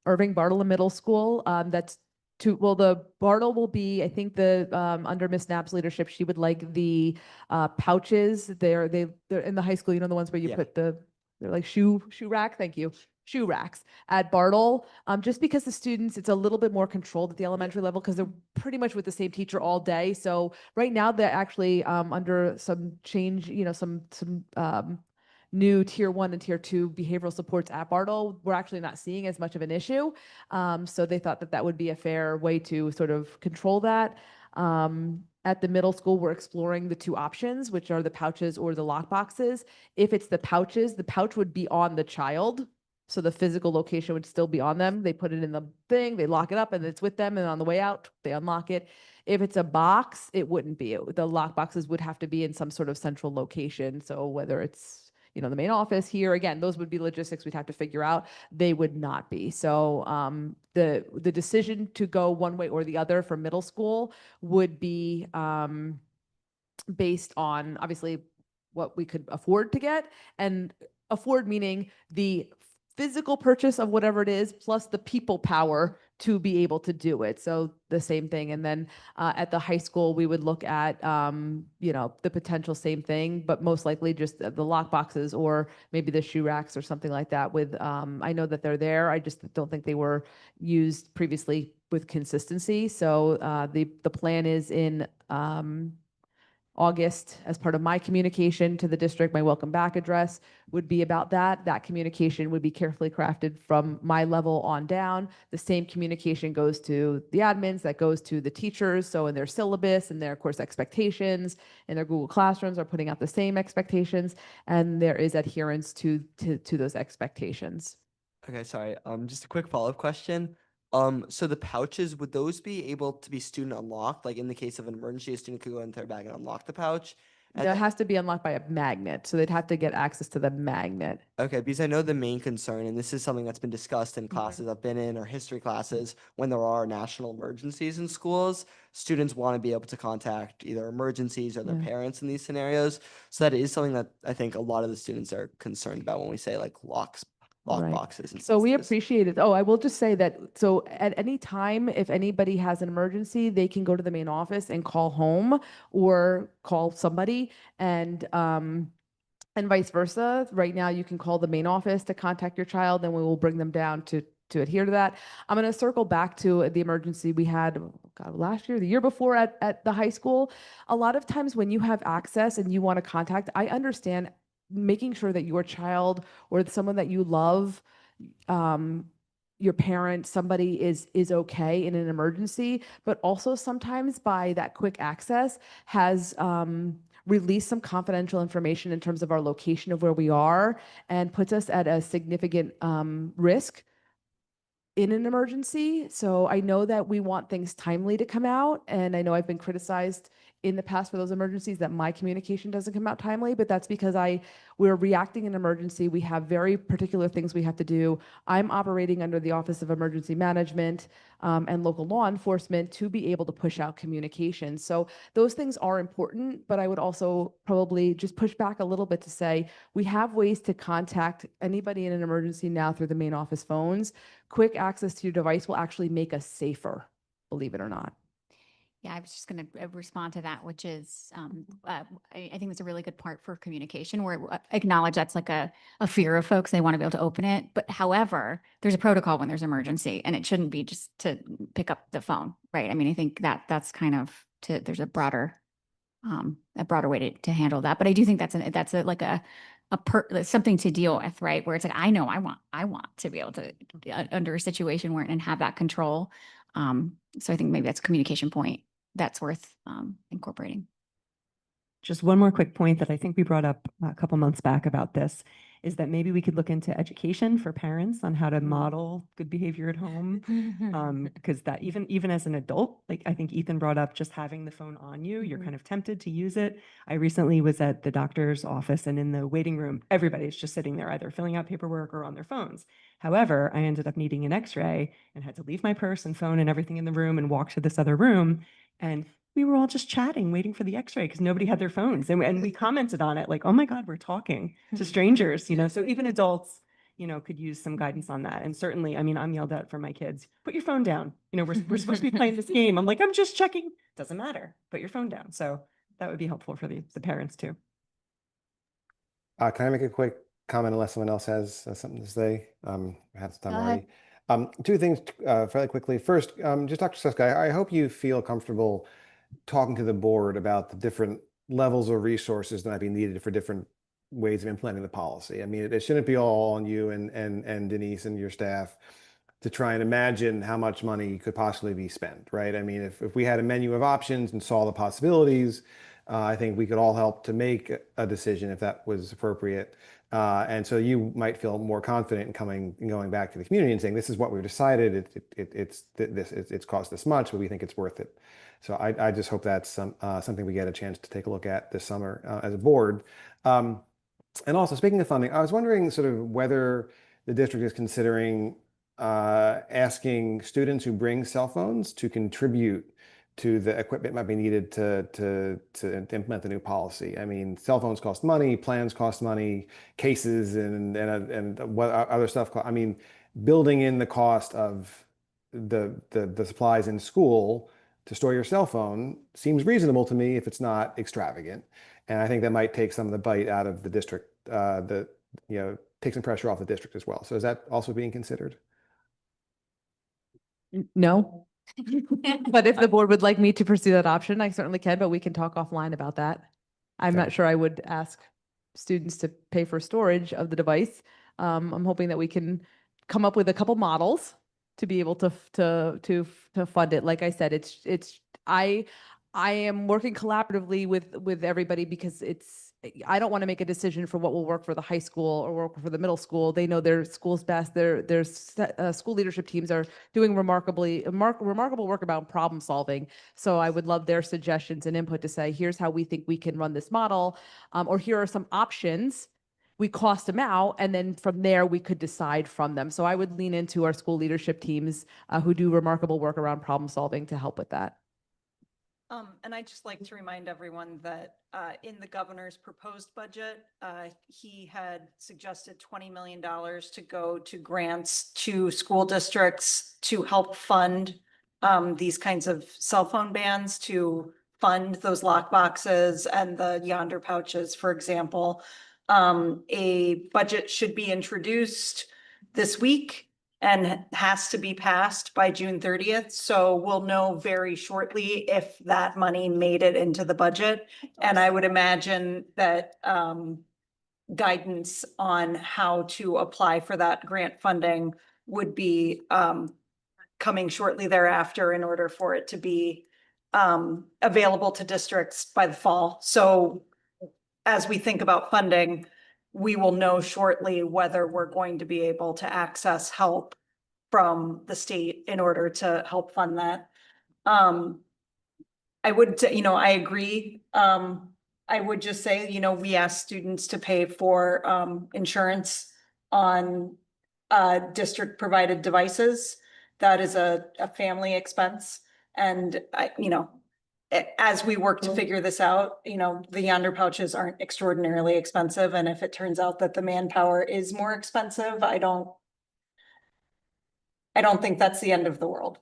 Irving Bartle Middle School, the Bartle will be, I think under Miss Knapp's leadership, she would like the pouches. They're in the high school, the ones where you put they're like shoe rack. Thank you. Shoe racks at Bartle, just because the students, it's a little bit more controlled at the elementary level because they're pretty much with the same teacher all day. So right now they're actually under some change, some new tier 1 and tier 2 behavioral supports at Bartle. We're actually not seeing as much of an issue. So they thought that would be a fair way to sort of control that. At the middle school, we're exploring the two options, which are the pouches or the lock boxes. If it's the pouches, the pouch would be on the child. So the physical location would still be on them. They put it in the thing, they lock it up, and it's with them. And on the way out, they unlock it. If it's a box, it wouldn't be. The lock boxes would have to be in some sort of central location. So whether it's the main office here, again, those would be logistics we'd have to figure out. They would not be. So the decision to go one way or the other for middle school would be based on obviously what we could afford to get, and afford meaning the physical purchase of whatever it is, plus the people power to be able to do it. So the same thing. And then at the high school, we would look at, the potential same thing, but most likely just the lock boxes or maybe the shoe racks or something like that with, I know that they're there. I just don't think they were used previously with consistency. So the plan is in August, as part of my communication to the district, my welcome back address would be about that. That communication would be carefully crafted from my level on down. The same communication goes to the admins, that goes to the teachers. So in their syllabus and their course expectations in their Google Classrooms are putting out the same expectations, and there is adherence to those expectations. Okay, sorry. Just a quick follow-up question. So the pouches, would those be able to be student unlocked? Like in the case of an emergency, a student could go into their bag and unlock the pouch? It has to be unlocked by a magnet, so they'd have to get access to the magnet. Okay, because I know the main concern, and this is something that's been discussed in classes I've been in or history classes, when there are national emergencies in schools, students want to be able to contact either emergencies or their parents in these scenarios. So that is something that I think a lot of the students are concerned about when we say like lock Right. boxes. And So we appreciate it. Oh, I will just say that, so at any time, if anybody has an emergency, they can go to the main office and call home or call somebody, and vice versa. Right now, you can call the main office to contact your child, and we will bring them down to adhere to that. I'm going to circle back to the emergency we had last year, the year before at the high school. A lot of times when you have access and you want to contact, I understand making sure that your child or someone that you love, your parent, somebody is okay in an emergency, but also sometimes by that quick access has released some confidential information in terms of our location of where we are, and puts us at a significant risk in an emergency. So I know that we want things timely to come out, and I know I've been criticized in the past for those emergencies that my communication doesn't come out timely, but that's because we're reacting in emergency. We have very particular things we have to do. I'm operating under the Office of Emergency Management and local law enforcement to be able to push out communication. So those things are important, but I would also probably just push back a little bit to say, we have ways to contact anybody in an emergency now through the main office phones. Quick access to your device will actually make us safer, believe it or not. Yeah, I was just going to respond to that, which is, I think it's a really good part for communication where acknowledge that's like a fear of folks. They want to be able to open it. But however, there's a protocol when there's emergency and it shouldn't be just to pick up the phone, right? I mean, I think that's kind of there's a broader way to handle that. But I do think that's something to deal with, right? Where it's like, I know I want to be able to under a situation where and have that control. So I think maybe that's a communication point that's worth incorporating. Just one more quick point that I think we brought up a couple months back about this is that maybe we could look into education for parents on how to model good behavior at home. Because that even as an adult, like I think Ethan brought up, just having the phone on you, you're kind of tempted to use it. I recently was at the doctor's office and in the waiting room, everybody's just sitting there either filling out paperwork or on their phones. However, I ended up needing an x-ray and had to leave my purse and phone and everything in the room and walk to this other room. And we were all just chatting, waiting for the x-ray because nobody had their phones. And we commented on it like, oh my God, we're talking to strangers, you know, so even adults, you know, could use some guidance on that. And certainly, I mean, I'm yelled at from my kids, put your phone down. You know, we're supposed to be playing this game. I'm like, I'm just checking. Doesn't matter. Put your phone down. So that would be helpful for the parents too. Can I make a quick comment unless someone else has something to say? I have some time Go already. ahead. Two things fairly quickly. First, just Dr. Suska, I hope you feel comfortable talking to the board about the different levels of resources that might be needed for different ways of implementing the policy. I mean, it shouldn't be all on you and Denise and your staff to try and imagine how much money could possibly be spent, right? I mean, if we had a menu of options and saw the possibilities, I think we could all help to make a decision if that was appropriate. And so you might feel more confident in going back to the community and saying, this is what we've decided. It's cost this much, but we think it's worth it. So I just hope that's something we get a chance to take a look at this summer as a board. And also, speaking of funding, I was wondering sort of whether the district is considering asking students who bring cell phones to contribute to the equipment might be needed to implement the new policy. I mean, cell phones cost money, plans cost money, cases and what other stuff. I mean, building in the cost of the supplies in school to store your cell phone seems reasonable to me if it's not extravagant. And I think that might take some of the bite out of the district, take some pressure off the district as well. So is that also being considered? No. But if the board would like me to pursue that option, I certainly can, but we can talk offline about that. I'm not sure I would ask students to pay for storage of the device. I'm hoping that we can come up with a couple models to be able to fund it. Like I said, I am working collaboratively with everybody because I don't want to make a decision for what will work for the high school or work for the middle school. They know their school's best. Their school leadership teams are doing remarkable work about problem solving. So I would love their suggestions and input to say, here's how we think we can run this model, or here are some options. We cost them out, and then from there we could decide from them. So I would lean into our school leadership teams who do remarkable work around problem solving to help with that. And I'd just like to remind everyone that in the governor's proposed budget, he had suggested $20 million to go to grants to school districts to help fund these kinds of cell phone bans, to fund those lock boxes and the yonder pouches, for example. A budget should be introduced this week and has to be passed by June 30th. So we'll know very shortly if that money made it into the budget. And I would imagine that guidance on how to apply for that grant funding would be coming shortly thereafter in order for it to be available to districts by the fall. So as we think about funding, we will know shortly whether we're going to be able to access help from the state in order to help fund that. I would say, I agree. I would just say, we ask students to pay for insurance on district provided devices. That is a family expense. And as we work to figure this out, the yonder pouches aren't extraordinarily expensive. And if it turns out that the manpower is more expensive, I don't think that's the end of the world.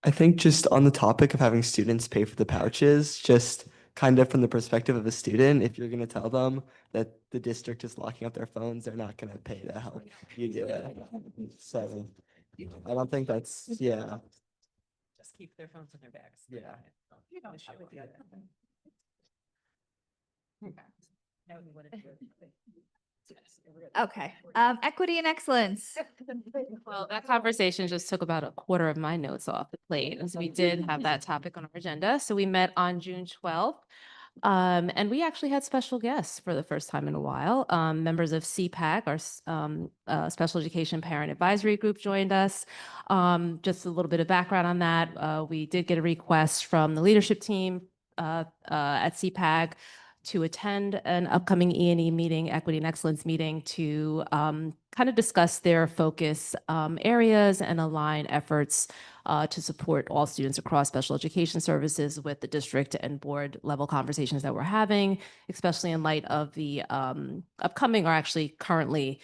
I think just on the topic of having students pay for the pouches, just kind of from the perspective of a student, if you're going to tell them that the district is locking up their phones, they're not going to pay to help you do it. So I don't think that's, yeah. Just keep their phones in their bags. Yeah. You don't issue with the other. Okay, equity and excellence. Well, that conversation just took about a quarter of my notes off the plate, as we did have that topic on our agenda. So we met on June 12th. And we actually had special guests for the first time in a while. Members of CPAC, our Special Education Parent Advisory Group, joined us. Just a little bit of background on that. We did get a request from the leadership team at CPAC to attend an upcoming E&E meeting, Equity and Excellence meeting, to kind of discuss their focus areas and align efforts to support all students across special education services with the district and board level conversations that we're having, especially in light of the upcoming, or actually currently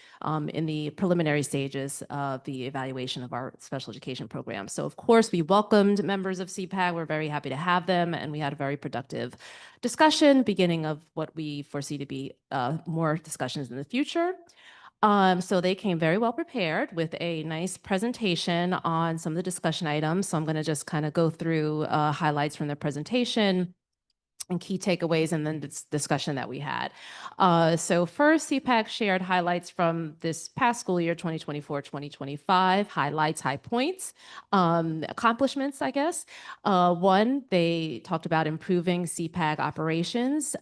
in the preliminary stages of the evaluation of our special education program. So of course, we welcomed members of CPAC. We're very happy to have them, and we had a very productive discussion, beginning of what we foresee to be more discussions in the future. So they came very well prepared with a nice presentation on some of the discussion items. So I'm going to just kind of go through highlights from their presentation and key takeaways, and then this discussion that we had. So first, CPAC shared highlights from this past school year, 2024-2025, highlights, high points, accomplishments, I guess. One, they talked about improving CPAC operations,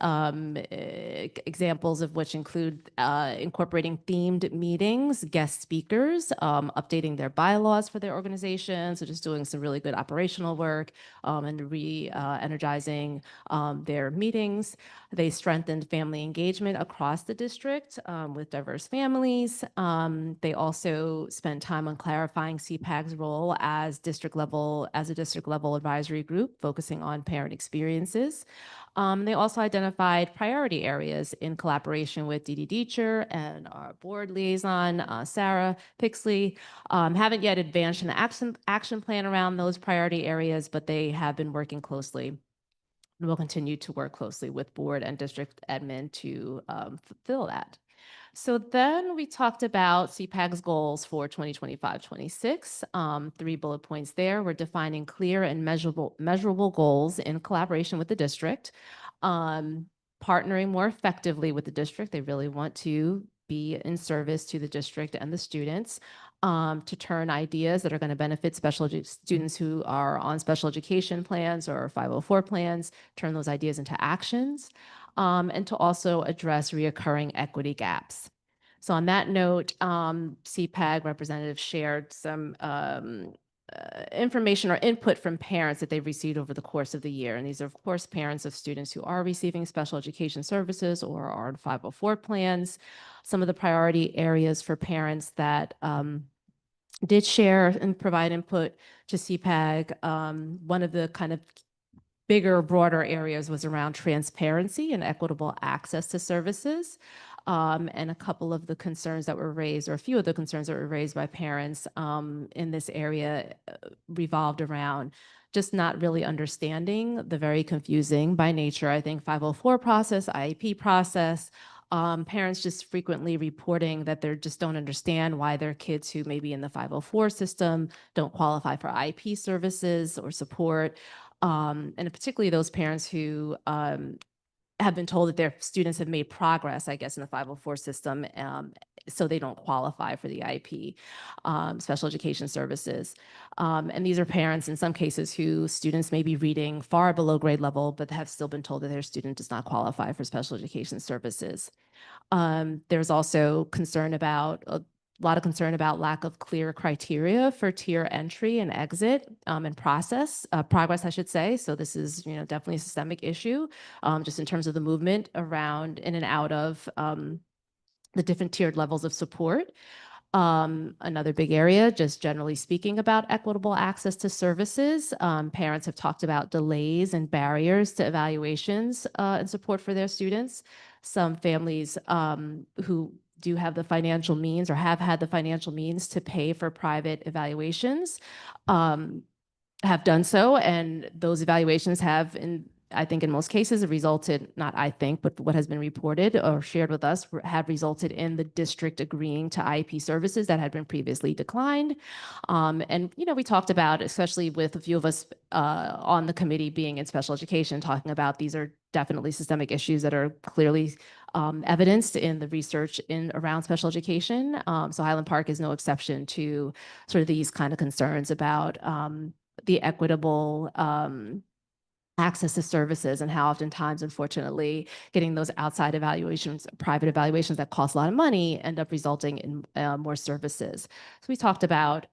examples of which include incorporating themed meetings, guest speakers, updating their bylaws for their organization, so just doing some really good operational work, and re-energizing their meetings. They strengthened family engagement across the district with diverse families. They also spent time on clarifying CPAC's role as a district level advisory group, focusing on parent experiences. They also identified priority areas in collaboration with Dee Deacher and our board liaison, Sarah Pixley. Haven't yet advanced an action plan around those priority areas, but they have been working closely. We'll continue to work closely with board and district admin to fulfill that. So then we talked about CPAC's goals for 2025-26. 3 bullet points there. We're defining clear and measurable goals in collaboration with the district, partnering more effectively with the district. They really want to be in service to the district and the students, to turn ideas that are going to benefit students who are on special education plans or 504 plans, turn those ideas into actions, and to also address reoccurring equity gaps. So on that note, CPAC representatives shared some information or input from parents that they've received over the course of the year. And these are, of course, parents of students who are receiving special education services or are on 504 plans. Some of the priority areas for parents that did share and provide input to CPAC. One of the kind of bigger, broader areas was around transparency and equitable access to services. And a couple of the concerns that were raised, or a few of the concerns that were raised by parents in this area revolved around just not really understanding the very confusing by nature, I think, 504 process, IEP process. Parents just frequently reporting that they just don't understand why their kids who may be in the 504 system don't qualify for IEP services or support. And particularly those parents who have been told that their students have made progress, I guess, in the 504 system, so they don't qualify for the IEP, special education services. And these are parents, in some cases, who students may be reading far below grade level, but have still been told that their student does not qualify for special education services. There's also concern about a lot of concern about lack of clear criteria for tier entry and exit and progress, I should say. So this is, definitely a systemic issue, just in terms of the movement around in and out of the different tiered levels of support. Another big area, just generally speaking, about equitable access to services. Parents have talked about delays and barriers to evaluations and support for their students. Some families who do have the financial means or have had the financial means to pay for private evaluations have done so, and those evaluations have, I think in most cases, resulted, not I think, but what has been reported or shared with us, have resulted in the district agreeing to IEP services that had been previously declined. And, we talked about, especially with a few of us on the committee being in special education, talking about these are definitely systemic issues that are clearly evidenced in the research around special education. So Highland Park is no exception to sort of these kind of concerns about the equitable access to services, and how oftentimes, unfortunately, getting those outside evaluations, private evaluations that cost a lot of money, end up resulting in more services. So we talked about,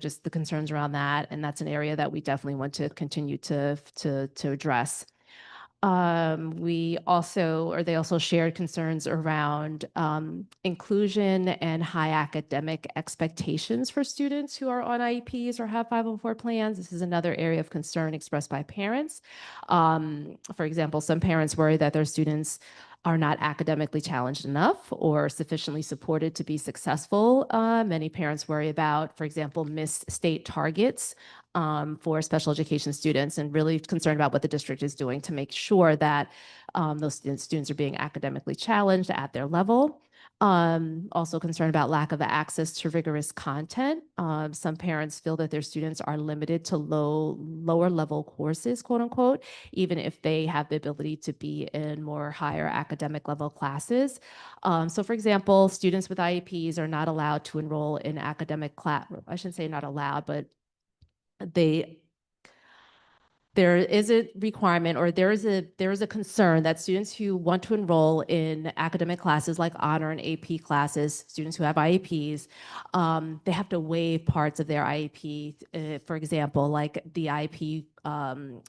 just the concerns around that, and that's an area that we definitely want to continue to address. They also shared concerns around inclusion and high academic expectations for students who are on IEPs or have 504 plans. This is another area of concern expressed by parents. For example, some parents worry that their students are not academically challenged enough or sufficiently supported to be successful. Many parents worry about, for example, missed state targets for special education students, and really concerned about what the district is doing to make sure that those students are being academically challenged at their level. Also concerned about lack of access to rigorous content. Some parents feel that their students are limited to lower level courses, quote unquote, even if they have the ability to be in more higher academic level classes. So for example, students with IEPs are not allowed to enroll in academic class. I shouldn't say not allowed, but there is a requirement, or there is a concern that students who want to enroll in academic classes like honor and AP classes, students who have IEPs, they have to waive parts of their IEP. For example, like the IEP,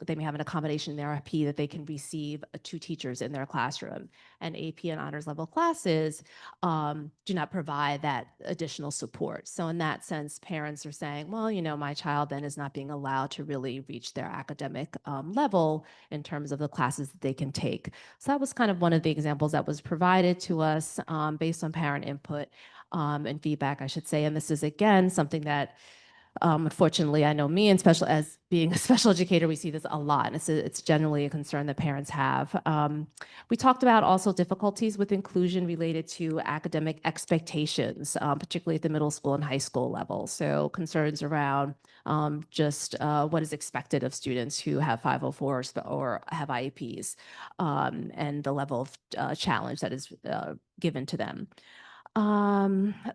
they may have an accommodation in their IEP that they can receive 2 teachers in their classroom, and AP and honors level classes do not provide that additional support. So in that sense, parents are saying, well, my child then is not being allowed to really reach their academic level in terms of the classes that they can take. So that was kind of one of the examples that was provided to us based on parent input and feedback, I should say. And this is, again, something that unfortunately, I know me, and as being a special educator, we see this a lot. And it's generally a concern that parents have. We talked about also difficulties with inclusion related to academic expectations, particularly at the middle school and high school level. So concerns around just what is expected of students who have 504s or have IEPs, and the level of challenge that is given to them.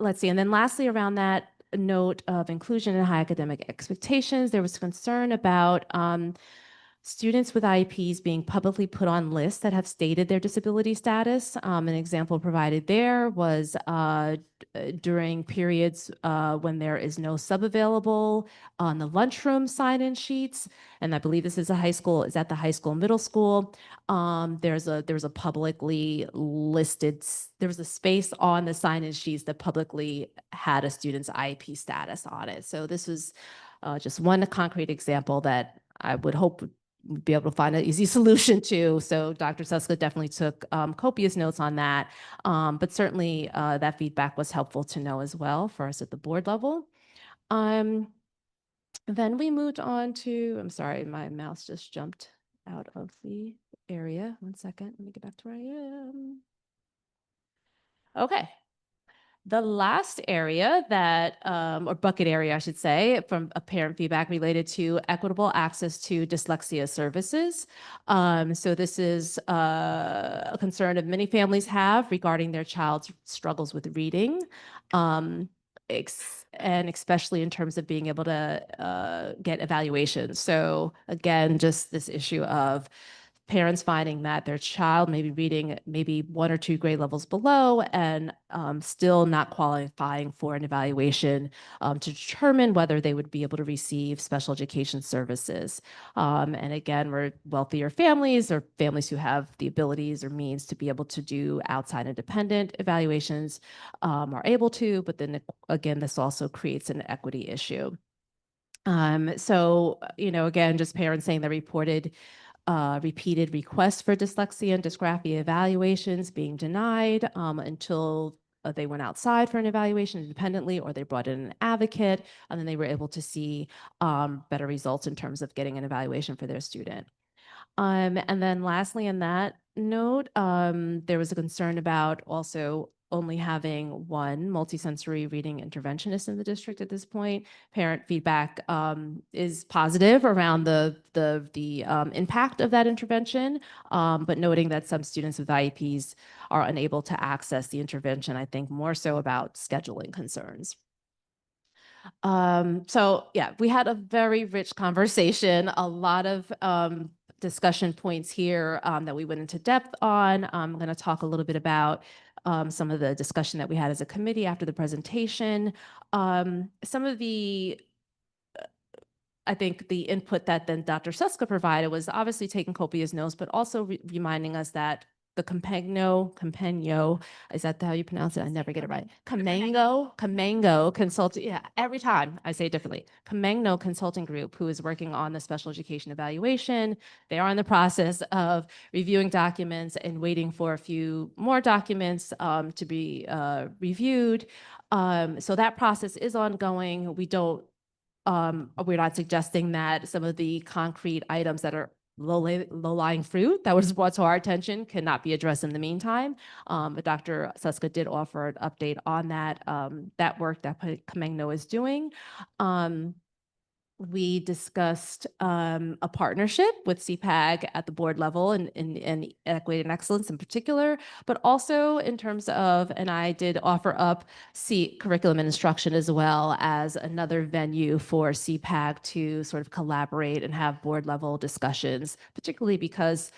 Let's see. And then lastly, around that note of inclusion and high academic expectations, there was concern about students with IEPs being publicly put on lists that have stated their disability status. An example provided there was during periods when there is no sub available on the lunchroom sign-in sheets, and I believe this is at the high school, middle school. There's a publicly listed, there was a space on the sign-in sheets that publicly had a student's IEP status on it. So this was just one concrete example that I would hope we'd be able to find an easy solution to. So Dr. Suska definitely took copious notes on that, but certainly that feedback was helpful to know as well for us at the board level. Then we moved on to, I'm sorry, my mouse just jumped out of the area. One second, let me get back to where I am. Okay. The last area that, or bucket area, I should say, from a parent feedback related to equitable access to dyslexia services. So this is a concern that many families have regarding their child's struggles with reading, and especially in terms of being able to get evaluations. So again, just this issue of parents finding that their child may be reading maybe 1 or 2 grade levels below and still not qualifying for an evaluation to determine whether they would be able to receive special education services. And again, we're wealthier families or families who have the abilities or means to be able to do outside independent evaluations are able to, but then again, this also creates an equity issue. So, again, just parents saying they reported repeated requests for dyslexia and dysgraphia evaluations being denied until they went outside for an evaluation independently, or they brought in an advocate, and then they were able to see better results in terms of getting an evaluation for their student. And then lastly, in that note, there was a concern about also only having one multisensory reading interventionist in the district at this point. Parent feedback is positive around the impact of that intervention, but noting that some students with IEPs are unable to access the intervention, I think more so about scheduling concerns. So yeah, we had a very rich conversation, a lot of discussion points here that we went into depth on. I'm going to talk a little bit about some of the discussion that we had as a committee after the presentation. Some of the I think the input that then Dr. Suska provided was obviously taking copious notes, but also reminding us that the Compengo, is that how you pronounce it? I never get it right. Comengo Consulting, yeah, every time I say it differently. Comengo Consulting Group, who is working on the special education evaluation. They are in the process of reviewing documents and waiting for a few more documents to be reviewed. So that process is ongoing. We're not suggesting that some of the concrete items that are low-lying fruit that was brought to our attention cannot be addressed in the meantime. But Dr. Suska did offer an update on that work that Comengno is doing. We discussed a partnership with CPAG at the board level and equity and excellence in particular, but also in terms of, and I did offer up curriculum and instruction as well as another venue for CPAG to sort of collaborate and have board level discussions, particularly because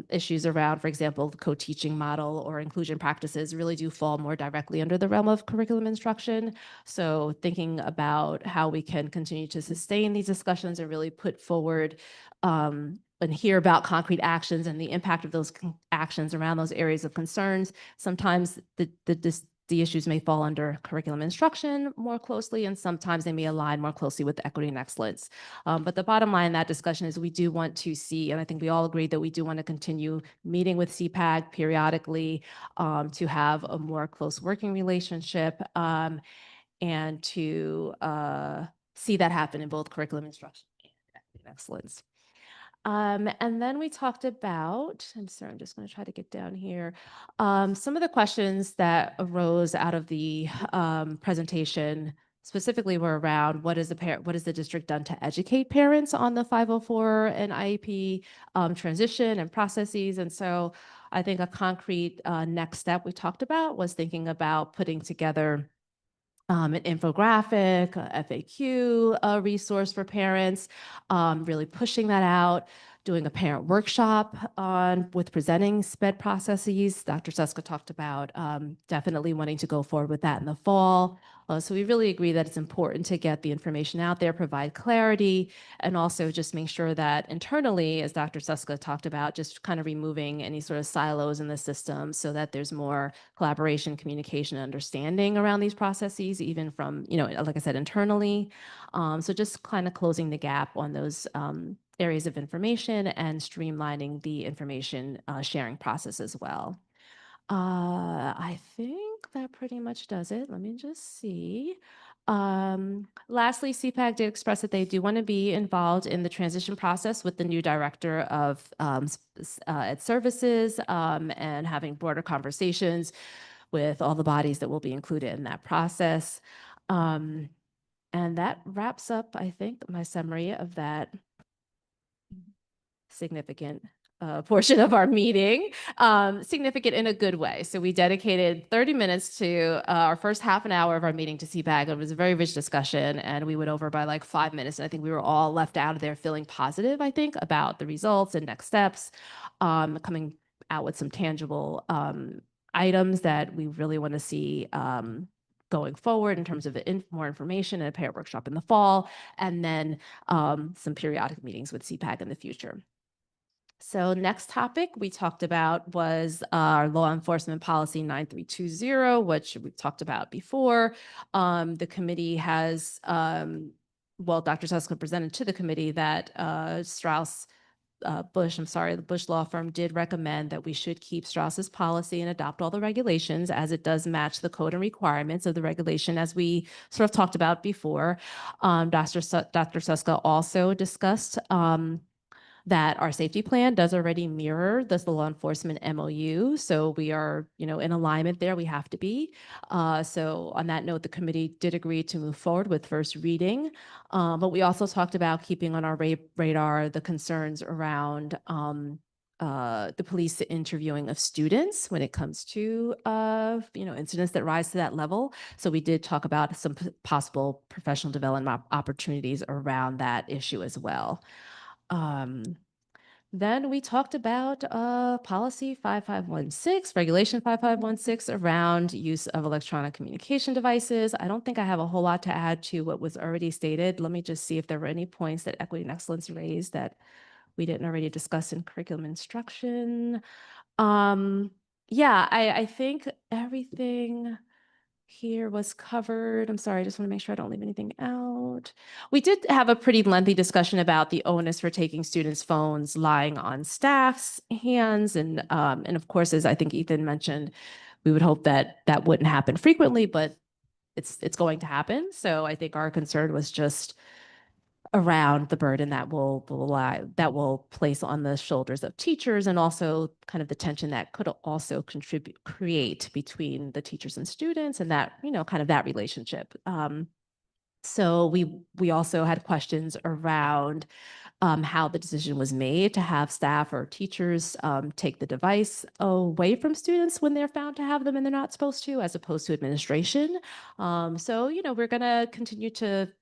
issues around, for example, the co-teaching model or inclusion practices really do fall more directly under the realm of curriculum instruction. So thinking about how we can continue to sustain these discussions and really put forward and hear about concrete actions and the impact of those actions around those areas of concerns. Sometimes the issues may fall under curriculum instruction more closely, and sometimes they may align more closely with equity and excellence. But the bottom line in that discussion is we do want to see, and I think we all agree that we do want to continue meeting with CPAG periodically to have a more close working relationship and to see that happen in both curriculum instruction and equity and excellence. And then we talked about, I'm sorry, I'm just going to try to get down here. Some of the questions that arose out of the presentation specifically were around what is the district done to educate parents on the 504 and IEP transition and processes. And so I think a concrete next step we talked about was thinking about putting together an infographic, a FAQ resource for parents, really pushing that out, doing a parent workshop with presenting SPED processes. Dr. Suska talked about definitely wanting to go forward with that in the fall. So we really agree that it's important to get the information out there, provide clarity, and also just make sure that internally, as Dr. Suska talked about, just kind of removing any sort of silos in the system so that there's more collaboration, communication, and understanding around these processes, even from, like I said, internally. So just kind of closing the gap on those areas of information and streamlining the information sharing process as well. I think that pretty much does it. Let me just see. Lastly, CPAG did express that they do want to be involved in the transition process with the new director of Ed Services and having broader conversations with all the bodies that will be included in that process. And that wraps up, I think, my summary of that significant portion of our meeting, significant in a good way. So we dedicated 30 minutes to our first half an hour of our meeting to CPAG. It was a very rich discussion, and we went over by like 5 minutes. And I think we were all left out of there feeling positive, I think, about the results and next steps, coming out with some tangible items that we really want to see going forward in terms of more information and a parent workshop in the fall, and then some periodic meetings with CPAG in the future. So next topic we talked about was our law enforcement policy 9320, which we talked about before. The committee has, Dr. Suska presented to the committee that Strauss the Bush law firm did recommend that we should keep Strauss's policy and adopt all the regulations as it does match the code and requirements of the regulation as we sort of talked about before. Dr. Suska also discussed that our safety plan does already mirror the law enforcement MOU. So we are, in alignment there. We have to be. So on that note, the committee did agree to move forward with first reading. But we also talked about keeping on our radar the concerns around the police interviewing of students when it comes to, incidents that rise to that level. So we did talk about some possible professional development opportunities around that issue as well. Then we talked about policy 5516, regulation 5516 around use of electronic communication devices. I don't think I have a whole lot to add to what was already stated. Let me just see if there were any points that Equity and Excellence raised that we didn't already discuss in curriculum instruction. Yeah, I think everything here was covered. I'm sorry, I just want to make sure I don't leave anything out. We did have a pretty lengthy discussion about the onus for taking students' phones lying on staff's hands. And of course, as I think Ethan mentioned, we would hope that that wouldn't happen frequently, but it's going to happen. So I think our concern was just around the burden that will place on the shoulders of teachers, and also kind of the tension that could also create between the teachers and students, and that, kind of that relationship. So we also had questions around how the decision was made to have staff or teachers take the device away from students when they're found to have them and they're not supposed to, as opposed to administration. So, we're going to continue to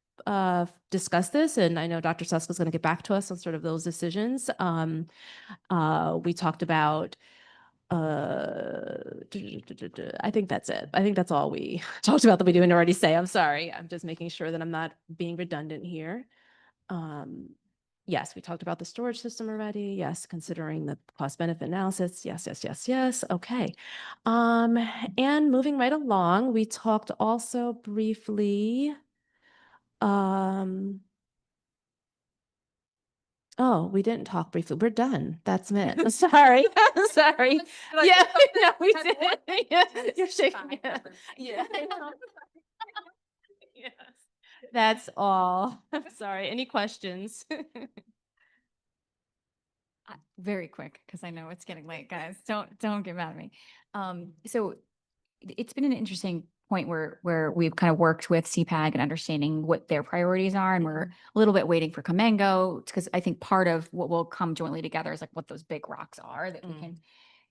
discuss this, and I know Dr. Suska is going to get back to us on sort of those decisions. We talked about I think that's it. I think that's all we talked about that we didn't already say. I'm sorry. I'm just making sure that I'm not being redundant here. Yes, we talked about the storage system already. Yes, considering the cost benefit analysis. Yes, yes, yes, yes. Okay. And moving right along, we talked also briefly. Oh, we didn't talk briefly. We're done. That's it. I'm sorry. I'm sorry. Yeah, no, we did. Yeah, you're shaking your head. Yeah. Yes. That's all. I'm sorry. Any questions? Very quick, because I know it's getting late, guys. Don't get mad at me. So it's been an interesting point where we've kind of worked with CPAG and understanding what their priorities are, and we're a little bit waiting for Comengo, because I think part of what will come jointly together is like what those big rocks are that we can.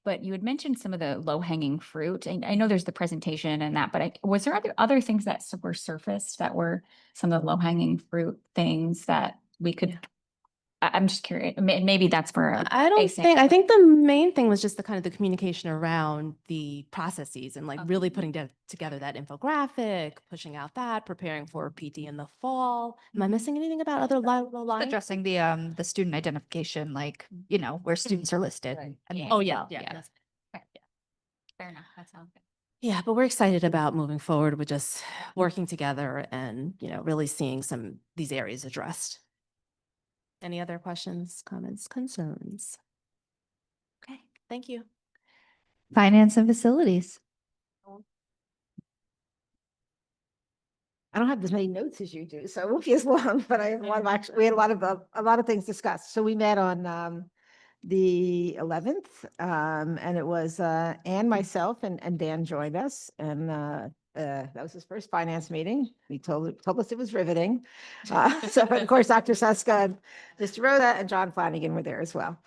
But you had mentioned some of the low hanging fruit, and I know there's the presentation and that, but was there other things that were surfaced that were some of the low hanging fruit things that we could? I'm just curious. Maybe that's for I think the main thing was just the kind of the communication around the processes and like really putting together that infographic, pushing out that, preparing for PD in the fall. Am I missing anything about other low lines? Addressing the student identification, like, where students are listed. Oh, yeah. Fair enough. That sounds good. Yeah, but we're excited about moving forward with just working together and, really seeing these areas addressed. Any other questions, comments, concerns? Okay, thank you. Finance and facilities. I don't have as many notes as you do, so it won't be as long, but I have a lot of we had a lot of things discussed. So we met on the 11th, and it was Anne, myself, and Dan joined us, and that was his first finance meeting. He told us it was riveting. So of course, Dr. Suska, and Mr. Rhoda, and John Flanagan were there as well.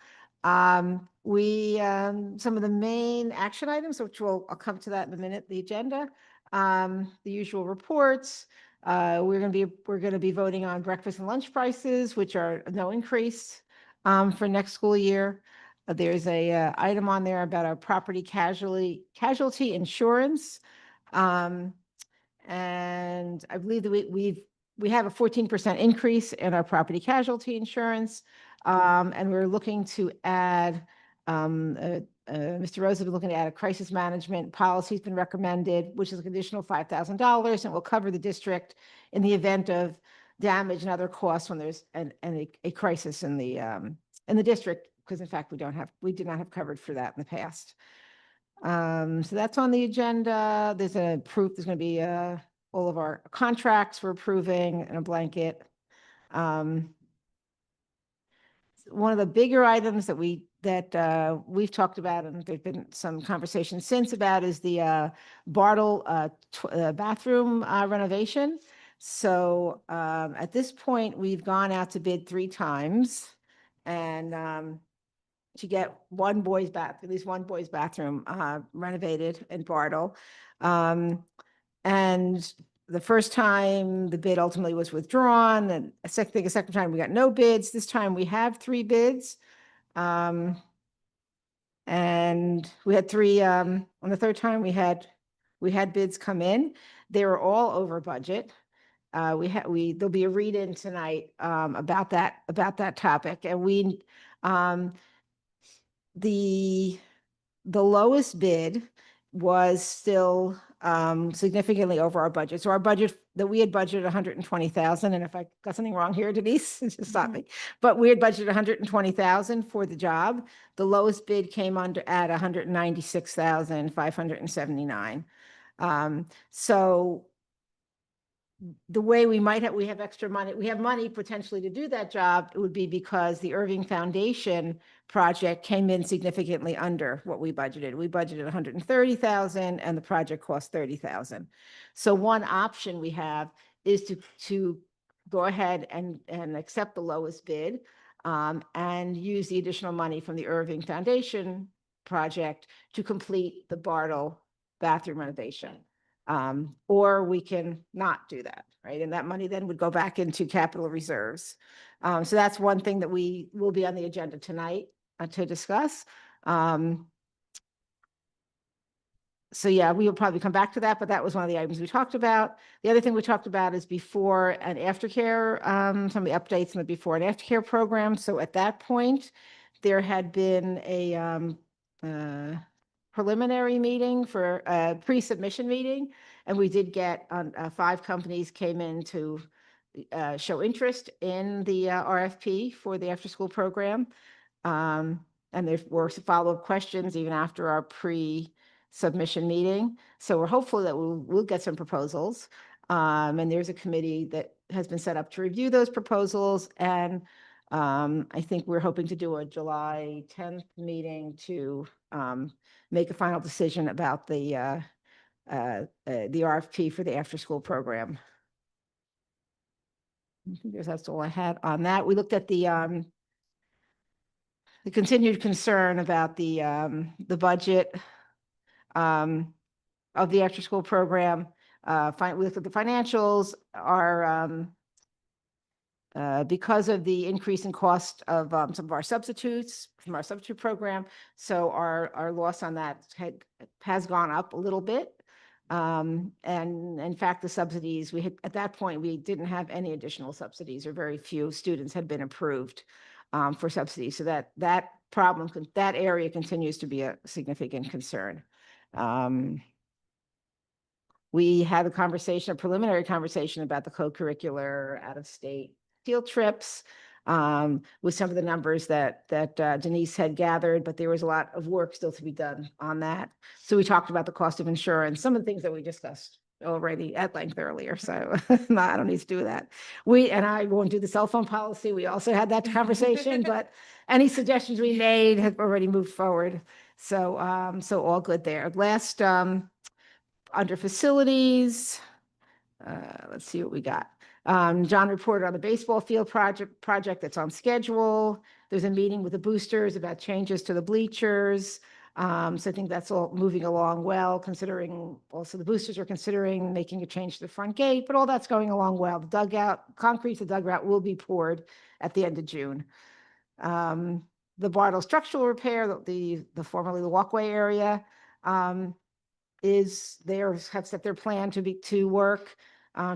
Some of the main action items, which I'll come to that in a minute, the agenda, the usual reports. We're going to be voting on breakfast and lunch prices, which are no increase for next school year. There's a item on there about our property casualty insurance. And I believe that we have a 14% increase in our property casualty insurance. And we're looking to add, Mr. Rose has been looking to add a crisis management policy has been recommended, which is an additional $5,000, and will cover the district in the event of damage and other costs when there's a crisis in the in the district, because in fact, we did not have coverage for that in the past. So that's on the agenda. There's going to be all of our contracts we're approving in a blanket. One of the bigger items that we've talked about, and there's been some conversation since about, is the Bartle bathroom renovation. So at this point, we've gone out to bid 3 times, and to get at least one boys' bathroom renovated in Bartle. And the first time the bid ultimately was withdrawn, and a second time we got no bids. This time we have 3 bids. And we had 3, on the third time we had bids come in. They were all over budget. There'll be a read-in tonight about that topic. And the lowest bid was still significantly over our budget. So our budget that we had budgeted 120,000, and if I got something wrong here, Denise, just stop me. But we had budgeted 120,000 for the job. The lowest bid came under at 196,579. So the way we have extra money, we have money potentially to do that job, it would be because the Irving Foundation project came in significantly under what we budgeted. We budgeted 130,000 and the project cost 30,000. So one option we have is to go ahead and accept the lowest bid and use the additional money from the Irving Foundation project to complete the Bartle bathroom renovation. Or we can not do that, right? And that money then would go back into capital reserves. So that's one thing that we will be on the agenda tonight to discuss. So yeah, we will probably come back to that, but that was one of the items we talked about. The other thing we talked about is before and aftercare, some of the updates in the before and aftercare program. So at that point, there had been a preliminary meeting for a pre-submission meeting, and we did get 5 companies came in to show interest in the RFP for the after-school program. And there were some follow-up questions even after our pre-submission meeting. So we're hopeful that we'll get some proposals. And there's a committee that has been set up to review those proposals. And I think we're hoping to do a July 10th meeting to make a final decision about the RFP for the after-school program. I think that's all I had on that. We looked at the continued concern about the budget of the after-school program. We looked at the financials. Because of the increase in cost of some of our substitutes from our substitute program. So our loss on that has gone up a little bit. And in fact, the subsidies, at that point, we didn't have any additional subsidies, or very few students had been approved for subsidies. So that area continues to be a significant concern. We had a preliminary conversation about the co-curricular out-of-state field trips with some of the numbers that Denise had gathered, but there was a lot of work still to be done on that. So we talked about the cost of insurance, some of the things that we discussed already at length earlier. So no, I don't need to do that. And I won't do the cell phone policy. We also had that conversation, but any suggestions we made have already moved forward. So all good there. Last, under facilities, let's see what we got. John reported on the baseball field project that's on schedule. There's a meeting with the boosters about changes to the bleachers. So I think that's all moving along well, considering also the boosters are considering making a change to the front gate, but all that's going along well. The concrete to dugout will be poured at the end of June. The Bartle structural repair, formerly the walkway area, have set their plan to work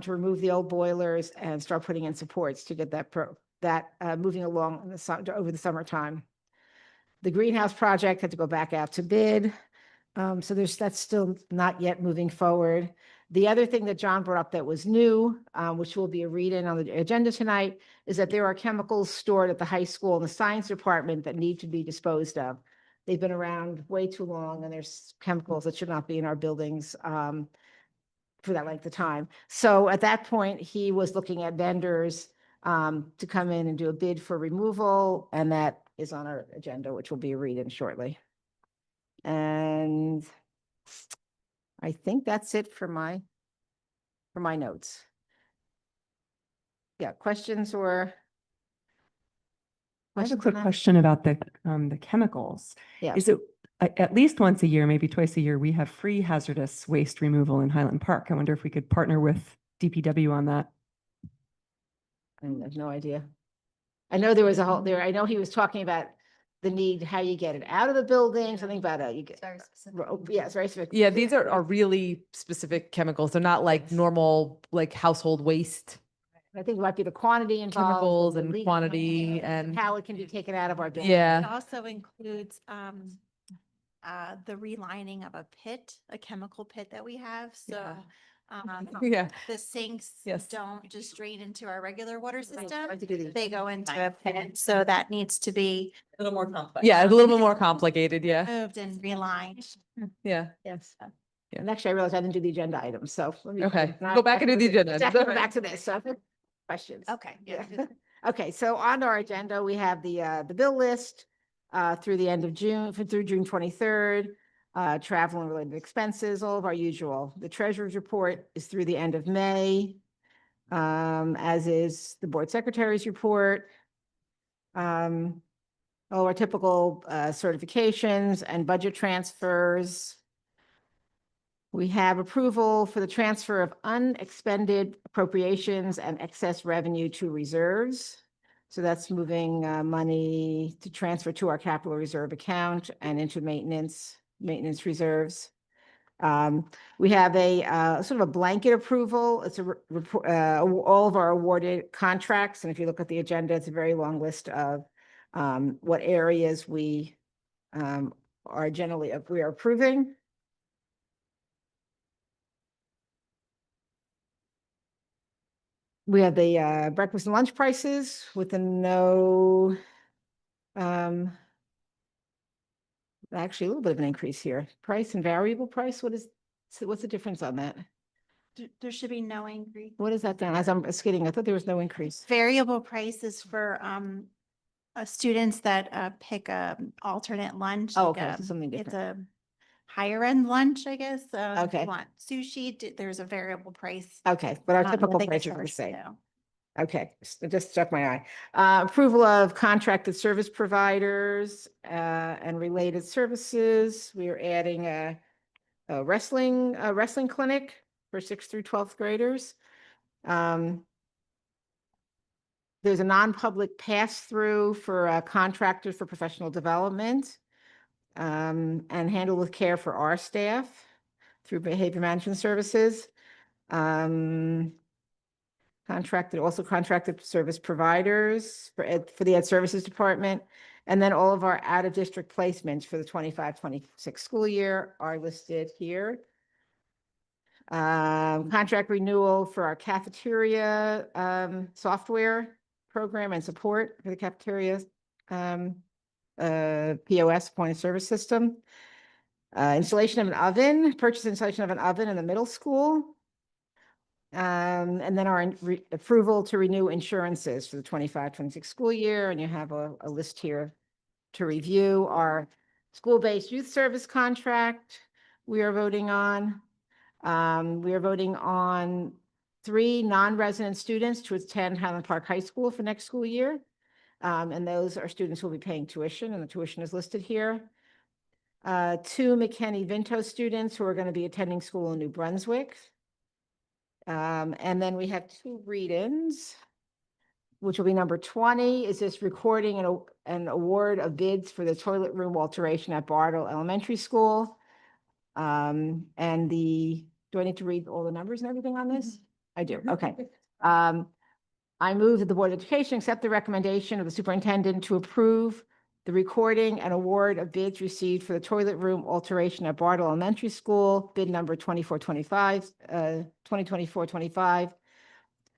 to remove the old boilers and start putting in supports to get that moving along over the summertime. The greenhouse project had to go back out to bid. So that's still not yet moving forward. The other thing that John brought up that was new, which will be a read-in on the agenda tonight, is that there are chemicals stored at the high school in the science department that need to be disposed of. They've been around way too long, and there's chemicals that should not be in our buildings for that length of time. So at that point, he was looking at vendors to come in and do a bid for removal, and that is on our agenda, which will be a read-in shortly. And I think that's it for my notes. Yeah, questions or? I have a questions quick on that? question about the chemicals. Yeah. Is it at least once a year, maybe twice a year, we have free hazardous waste removal in Highland Park? I wonder if we could partner with DPW on that. I have no idea. I know there was a whole there. I know he was talking about the need, how you get it out of the building, something about you get. Yeah, it's very specific. Yeah, these are really specific chemicals. They're not like normal, like household waste I think it might be the quantity involved. chemicals the and leak, quantity and how it can be taken out of our building. It yeah. also includes the relining of a pit, a chemical pit that we have, so. Yeah. The sinks Yes. don't just drain into our regular water I system. have to do these. They go into a pit, so that needs to be A little more complex. Yeah, a little bit more complicated. Yeah. moved and relined. Yeah. Yes. Yeah. And actually, I realized I didn't do the agenda items, so. let me- Okay, not- go back and do the agenda. Let's actually go back to this, so questions. Okay. Yeah. Okay, so on our agenda, we have the bill list through the end of June, through June 23rd, travel and related expenses, all of our usual. The treasurer's report is through the end of May, as is the board secretary's report. All our typical certifications and budget transfers. We have approval for the transfer of unexpended appropriations and excess revenue to reserves. So that's moving money to transfer to our capital reserve account and into maintenance reserves. We have a sort of a blanket approval. It's a report, all of our awarded contracts. And if you look at the agenda, it's a very long list of what areas we are approving. We have the breakfast and lunch prices with a no, actually a little bit of an increase here. Price and variable price, what's the difference on that? There should be no increase. What is that then? As I'm skidding, I thought there was no increase. Variable prices for students that pick a alternate lunch. Oh, like, okay, so something It's different. a higher end lunch, I guess. So if Okay. you want sushi, there's a variable price. Okay, but our that typical they price is the charge same. too. Okay, it just struck my eye. Approval of contracted service providers and related services. We are adding a wrestling clinic for 6th through 12th graders. There's a non-public pass-through for contractors for professional development and handle with care for our staff through behavior management services. Contracted service providers for the Ed Services Department. And then all of our out-of-district placements for the 25-26 school year are listed here. Contract renewal for our cafeteria software program and support for the cafeteria POS, point of service system. Installation of an oven, purchase installation of an oven in the middle school. And then our approval to renew insurances for the 25-26 school year. And you have a list here to review. Our school-based youth service contract we are voting on. We are voting on 3 non-resident students to attend Highland Park High School for next school year. And those are students who will be paying tuition, and the tuition is listed here. 2 McKinney-Vento students who are going to be attending school in New Brunswick. And then we have 2 read-ins, which will be number 20 is this recording an award of bids for the toilet room alteration at Bartle Elementary School. And do I need to read all the numbers and everything on this? I do. Okay. I move that the Board of Education accept the recommendation of the superintendent to approve the recording and award of bids received for the toilet room alteration at Bartle Elementary School, bid number 2024-25,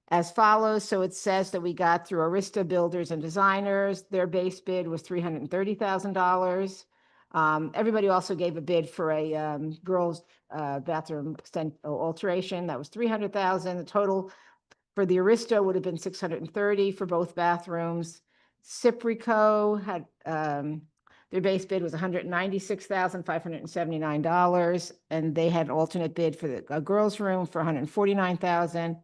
as follows. So it says that we got through Arista Builders and Designers. Their base bid was $330,000. Everybody also gave a bid for a girls' bathroom alteration. That was $300,000. The total for the Arista would have been $630 for both bathrooms. Ciprico had their base bid was $196,579, and they had an alternate bid for the girls' room for $149,000,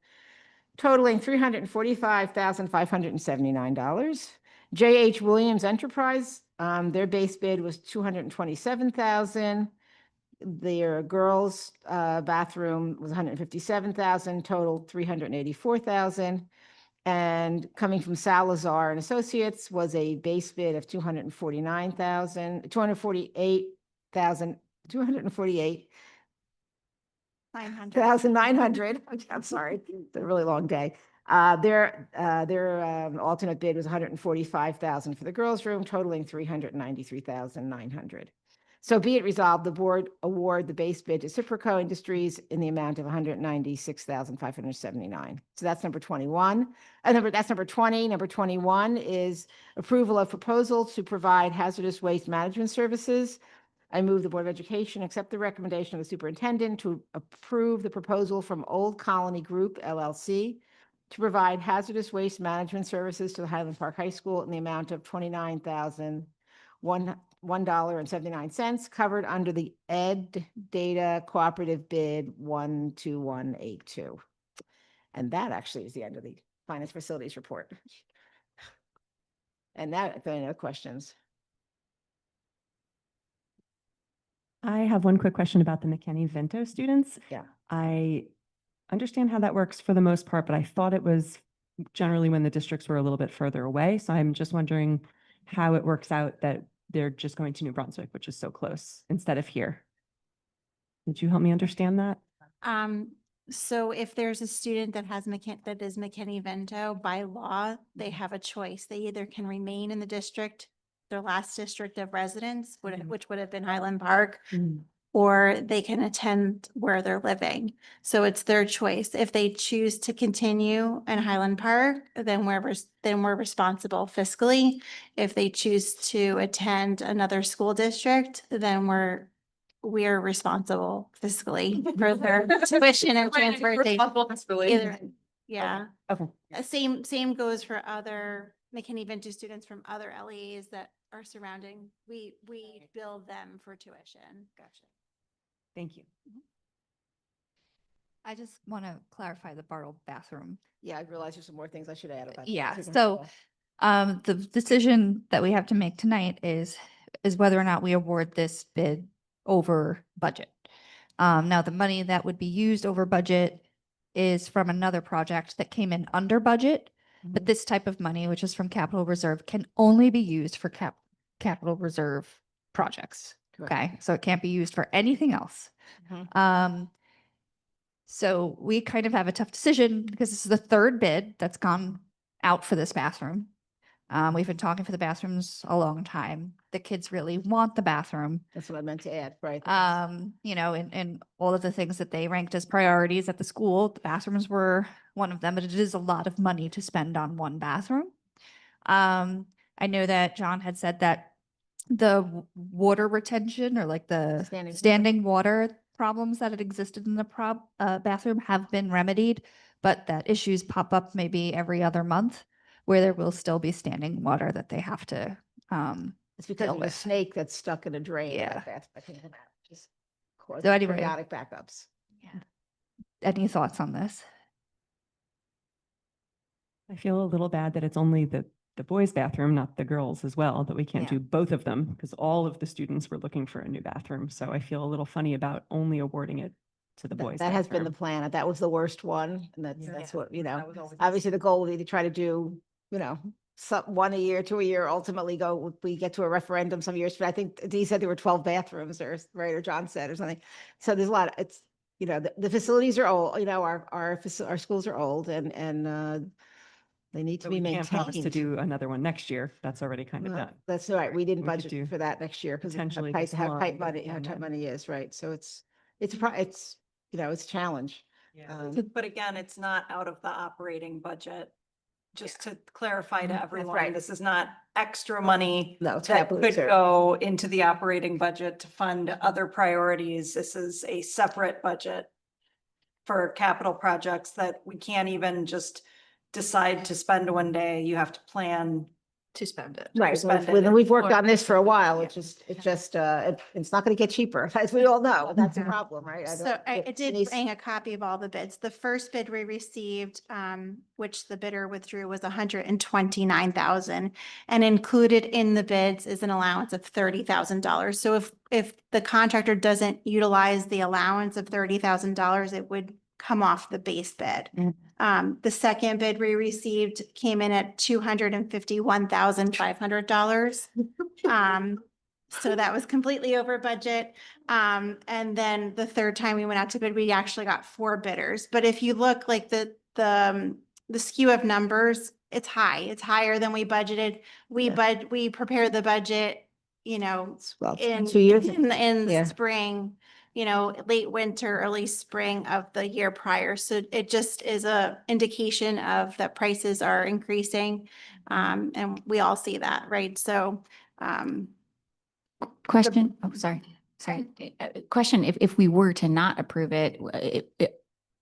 totaling $345,579. J.H. Williams Enterprise, their base bid was $227,000. Their girls' bathroom was $157,000, total $384,000. And coming from Salazar and Associates was a base bid of $248,900. I'm sorry, it's a really long day. Their alternate bid was $145,000 for the girls' room, totaling $393,900. So be it resolved, the board award the base bid to Ciprico Industries in the amount of $196,579. So that's number 21. That's number 20. Number 21 is approval of proposal to provide hazardous waste management services. I move the Board of Education accept the recommendation of the superintendent to approve the proposal from Old Colony Group LLC to provide hazardous waste management services to the Highland Park High School in the amount of $29,001.79, covered under the Ed Data Cooperative Bid 12182. And that actually is the end of the Finance Facilities Report. And that, if any other questions? I have one quick question about the McKinney-Vento students. Yeah. I understand how that works for the most part, but I thought it was generally when the districts were a little bit further away. So I'm just wondering how it works out that they're just going to New Brunswick, which is so close, instead of here. Did you help me understand that? So if there's a student that is McKinney-Vento, by law, they have a choice. They either can remain in the district, their last district of residence, which would have been Highland Park, or they can attend where they're living. So it's their choice. If they choose to continue in Highland Park, then we're responsible fiscally. If they choose to attend another school district, then we are responsible fiscally for their tuition and transportation. Yeah. Okay. Same goes for other McKinney-Vento students from other LEAs that are surrounding. We bill them for tuition. Gotcha. Thank you. I just want to clarify the Bartle bathroom. Yeah, I realize there's some more things I should add about. Yeah, that. so the decision that we have to make tonight is whether or not we award this bid over budget. Now, the money that would be used over budget is from another project that came in under budget, but this type of money, which is from capital reserve, can only be used for capital reserve projects. Okay, so it can't be used for anything else. So we kind of have a tough decision because this is the third bid that's gone out for this bathroom. We've been talking for the bathrooms a long time. The kids really want the bathroom. That's what I meant to add, right? You know, and all of the things that they ranked as priorities at the school, the bathrooms were one of them, but it is a lot of money to spend on one bathroom. I know that John had said that the water retention or like the standing water problems that had existed in the bathroom have been remedied, but that issues pop up maybe every other month where there will still be standing water that they have to it's because deal of a with. snake that's stuck in a drain. Yeah. Just cause So anyway. periodic backups. Any thoughts on this? I feel a little bad that it's only the boys' bathroom, not the girls as well, that we can't Yeah. do both of them because all of the students were looking for a new bathroom. So I feel a little funny about only awarding it to the boys' That has been the bathroom. plan. That was the worst one. And that's what, you know, obviously the goal would be to try to do, you know, one a year, 2 a year, ultimately we get to a referendum some years, but I think Dee said there were 12 bathrooms or right, or John said or something. So there's a lot, it's, you know, the facilities are old, you know, our schools are old and They need to But be we can't promise to maintained. do another one next year. That's already kind of Well, done. That's right. We didn't We could do budget for that next year because potentially how this tight month money, how and tight then- money is, right? So it's, it's, you know, it's a challenge. But again, it's not out of the operating budget. Just to clarify to everyone, right. this is not extra money No, it's that capital could reserve. go into the operating budget to fund other priorities. This is a separate budget for capital projects that we can't even just decide to spend one day. You have to plan To spend it. Right. spend Well, it. we've worked on this for a while. It's not going to get cheaper, as we all know. That's a Mhm. problem, right? So I it did needs- bring a copy of all the bids. The first bid we received, which the bidder withdrew, was 129,000. And included in the bids is an allowance of $30,000. So if the contractor doesn't utilize the allowance of $30,000, it would come off the base bid. The second bid we received came in at $251,500. So that was completely over budget. And then the third time we went out to bid, we actually got 4 bidders. But if you look like the skew of numbers, it's high. It's higher than we budgeted. We prepared the budget, you know, Well, in 2 years. in Yeah. spring, you know, late winter, early spring of the year prior. So it just is a indication of that prices are increasing. And we all see that, right? So, Question, oh, sorry. Question, if we were to not approve it,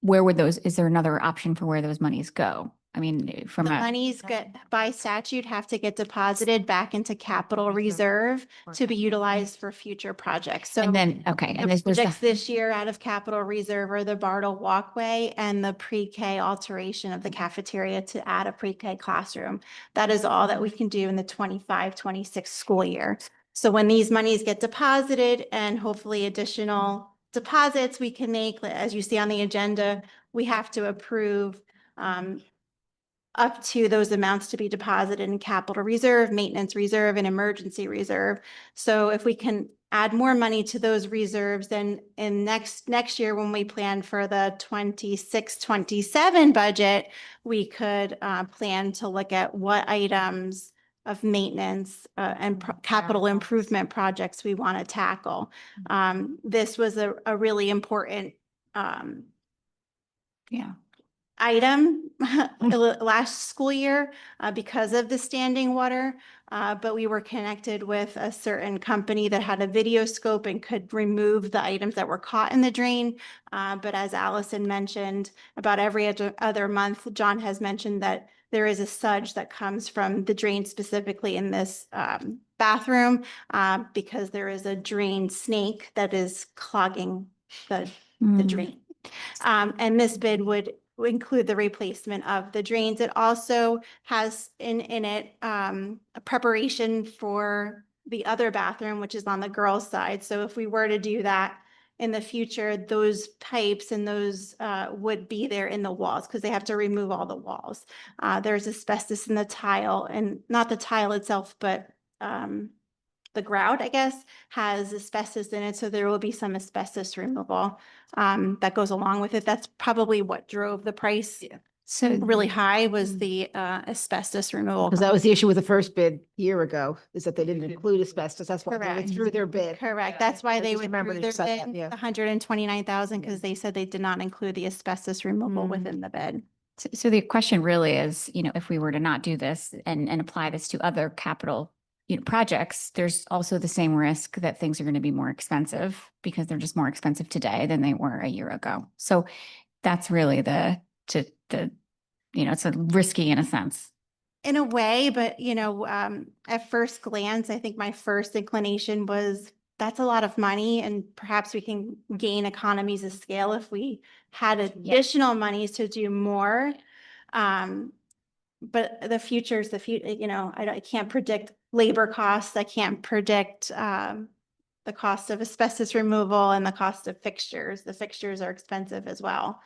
where would those, is there another option for where those monies go? I mean, from the a, monies get by statute have to get deposited back into capital reserve to be utilized for future projects. So and then, okay, and the there's projects the, this year out of capital reserve are the Bartle walkway and the pre-K alteration of the cafeteria to add a pre-K classroom. That is all that we can do in the 25-26 school year. So when these monies get deposited and hopefully additional deposits we can make, as you see on the agenda, we have to approve up to those amounts to be deposited in capital reserve, maintenance reserve, and emergency reserve. So if we can add more money to those reserves, then in next year, when we plan for the 26-27 budget, we could plan to look at what items of maintenance and capital improvement projects we want to tackle. This was a really important item last school year because of the standing water. But we were connected with a certain company that had a video scope and could remove the items that were caught in the drain. But as Allison mentioned, about every other month, John has mentioned that there is a sludge that comes from the drain specifically in this bathroom because there is a drain snake that is clogging the drain. And this bid would include the replacement of the drains. It also has in it a preparation for the other bathroom, which is on the girls' side. So if we were to do that in the future, those pipes and those would be there in the walls because they have to remove all the walls. There's asbestos in the tile, and not the tile itself, but the grout, I guess, has asbestos in it. So there will be some asbestos removal that goes along with it. That's probably what drove the price so really high was the asbestos removal. Because that was the issue with the first bid a year ago, is that they didn't include asbestos. That's why they Correct. withdrew their bid. Correct. That's why I they just remember withdrew they their said that, bid, yeah. 129,000, because they said they did not include the asbestos removal within the bid. so the question really is, if we were to not do this and apply this to other capital, projects, there's also the same risk that things are going to be more expensive because they're just more expensive today than they were a year ago. So that's really it's a risky in a sense. In a way, but at first glance, I think my first inclination was that's a lot of money and perhaps we can gain economies of scale if we had additional monies to do more. But the future is the future, I can't predict labor costs. I can't predict the cost of asbestos removal and the cost of fixtures. The fixtures are expensive as well.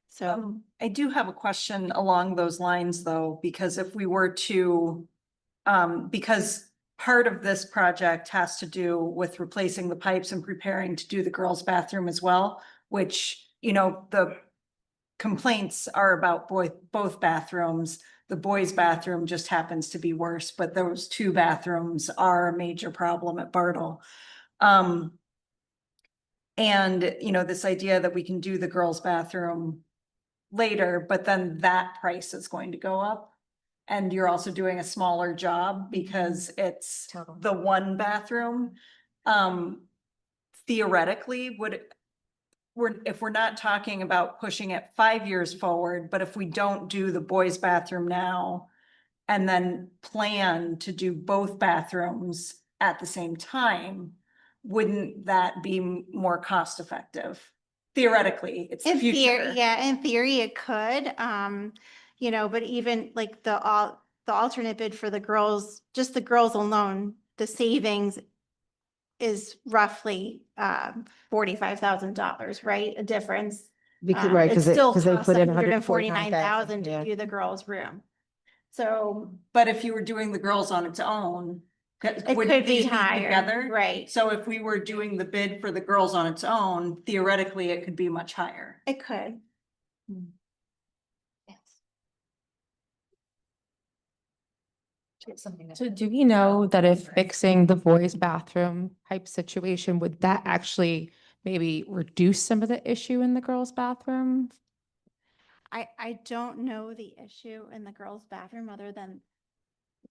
So I do have a question along those lines, though, because if we were to, because part of this project has to do with replacing the pipes and preparing to do the girls' bathroom as well, which, the complaints are about both bathrooms. The boys' bathroom just happens to be worse, but those two bathrooms are a major problem at Bartle. And, you know, this idea that we can do the girls' bathroom later, but then that price is going to go up. And you're also doing a smaller job because it's the one bathroom. Theoretically, if we're not talking about pushing it 5 years forward, but if we don't do the boys' bathroom now and then plan to do both bathrooms at the same time, wouldn't that be more cost effective? Theoretically, it's the In future. theory, yeah, in theory it could, you know, but even like the alternate bid for the girls, just the girls alone, the savings is roughly $45,000, right? A difference. Because, right, It because still they costs put in 149,000 yeah. to do the girls' room. So But if you were doing the girls on its own, it would could be these higher, together? right? So if we were doing the bid for the girls on its own, theoretically, it could be much higher. It could. So do we know that if fixing the boys' bathroom type situation, would that actually maybe reduce some of the issue in the girls' bathroom? I don't know the issue in the girls' bathroom other than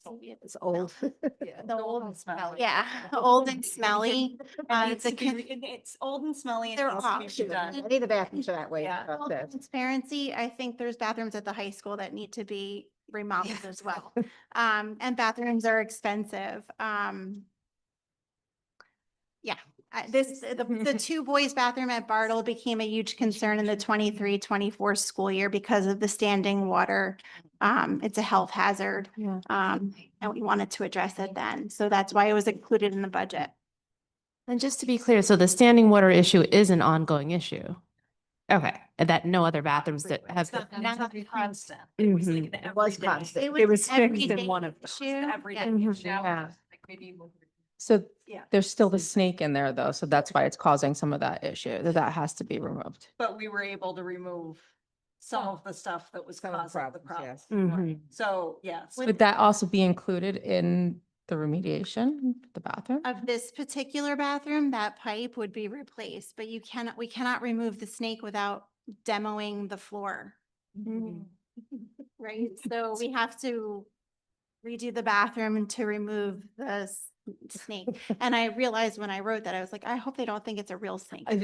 It's old. the old and smelly. Yeah, old and smelly. It's old and smelly. They're needs to be off. redone. Any of the bathrooms are that way. Yeah. about Full this. transparency, I think there's bathrooms at the high school that need to be remodeled as well. And bathrooms are expensive. Yeah, the two boys bathroom at Bartle became a huge concern in the 23-24 school year because of the standing water. It's a health hazard. Yeah. And we wanted to address it then. So that's why it was included in the budget. And just to be clear, so the standing water issue is an ongoing issue. Okay, and that no other bathrooms that have. Not constant. Mhm. It was constant. It was fixed in everyday one of issue. Yeah. So Yeah. there's still the snake in there though, so that's why it's causing some of that issue, that has to be removed. But we were able to remove some of the stuff that was Some of the causing the problems, problem. yes. Mhm. So, yes. Would that also be included in the remediation, the bathroom? Of this particular bathroom, that pipe would be replaced, but we cannot remove the snake without demoing the floor. Right, so we have to redo the bathroom to remove the snake. And I realized when I wrote that, I was like, I hope they don't think it's a real snake. Live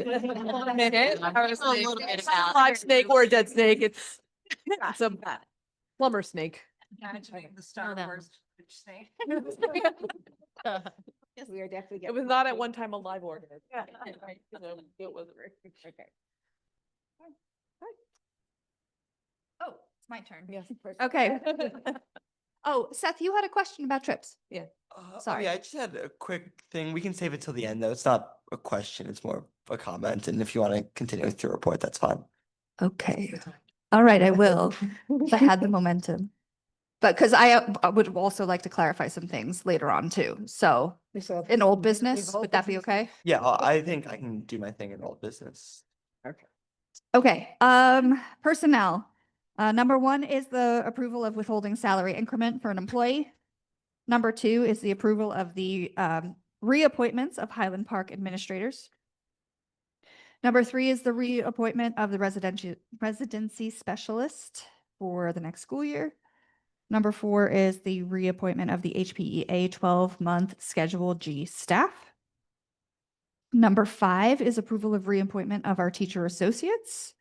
snake or a dead snake, it's a plumber snake. Imagining the Star Wars snake. Yes, we are definitely. It was not at one time a live organism. Yeah. It wasn't. Okay. Oh, it's my turn. Yes. Okay. Oh, Seth, you had a question about trips. Yeah. Sorry. Yeah, I just had a quick thing. We can save it till the end, though. It's not a question, it's more of a comment. And if you want to continue with your report, that's fine. Okay. All right, I will. I had the momentum. But because I would also like to clarify some things later on too. So in old business, would that be okay? Yeah, I think I can do my thing in old business. Okay, personnel. Number 1 is the approval of withholding salary increment for an employee. Number 2 is the approval of the reappointments of Highland Park administrators. Number 3 is the reappointment of the residency specialist for the next school year. Number 4 is the reappointment of the HPEA 12-month Schedule G staff. Number 5 is approval of reappointment of our teacher associates.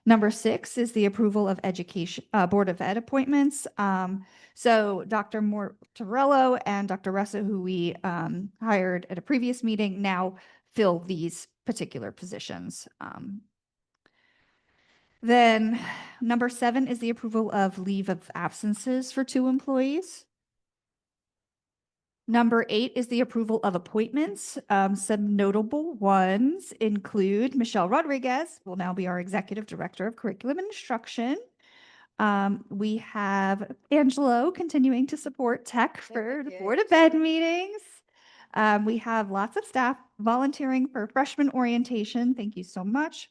Number 6 is the approval of education, Board of Ed appointments. So Dr. Mortarello and Dr. Ressa, who we hired at a previous meeting, now fill these particular positions. Then number 7 is the approval of leave of absences for 2 employees. Number 8 is the approval of appointments. Some notable ones include Michelle Rodriguez will now be our Executive Director of Curriculum and Instruction. We have Angelo continuing to support tech for the Board of Ed meetings. We have lots of staff volunteering for freshman orientation. Thank you so much.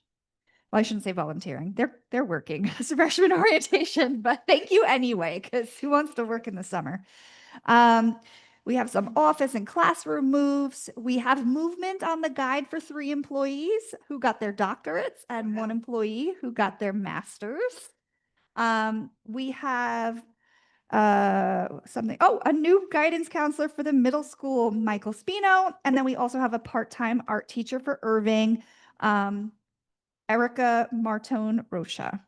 I shouldn't say volunteering. They're working as freshman orientation, but thank you anyway, because who wants to work in the summer? We have some office and classroom moves. We have movement on the guide for 3 employees who got their doctorates and 1 employee who got their masters. We have a new guidance counselor for the middle school, Michael Spino. And then we also have a part-time art teacher for Irving, Erica Martone Rocha.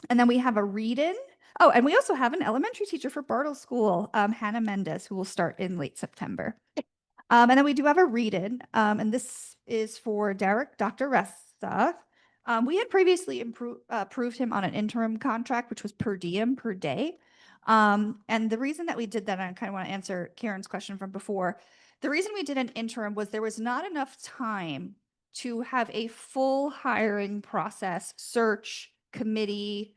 And then we have a read-in. Oh, and we also have an elementary teacher for Bartle School, Hannah Mendez, who will start in late September. And then we do have a read-in, and this is for Derek, Dr. Resta. We had previously approved him on an interim contract, which was per diem per day. And the reason that we did that, and I kind of want to answer Karen's question from before, the reason we did an interim was there was not enough time to have a full hiring process, search, committee,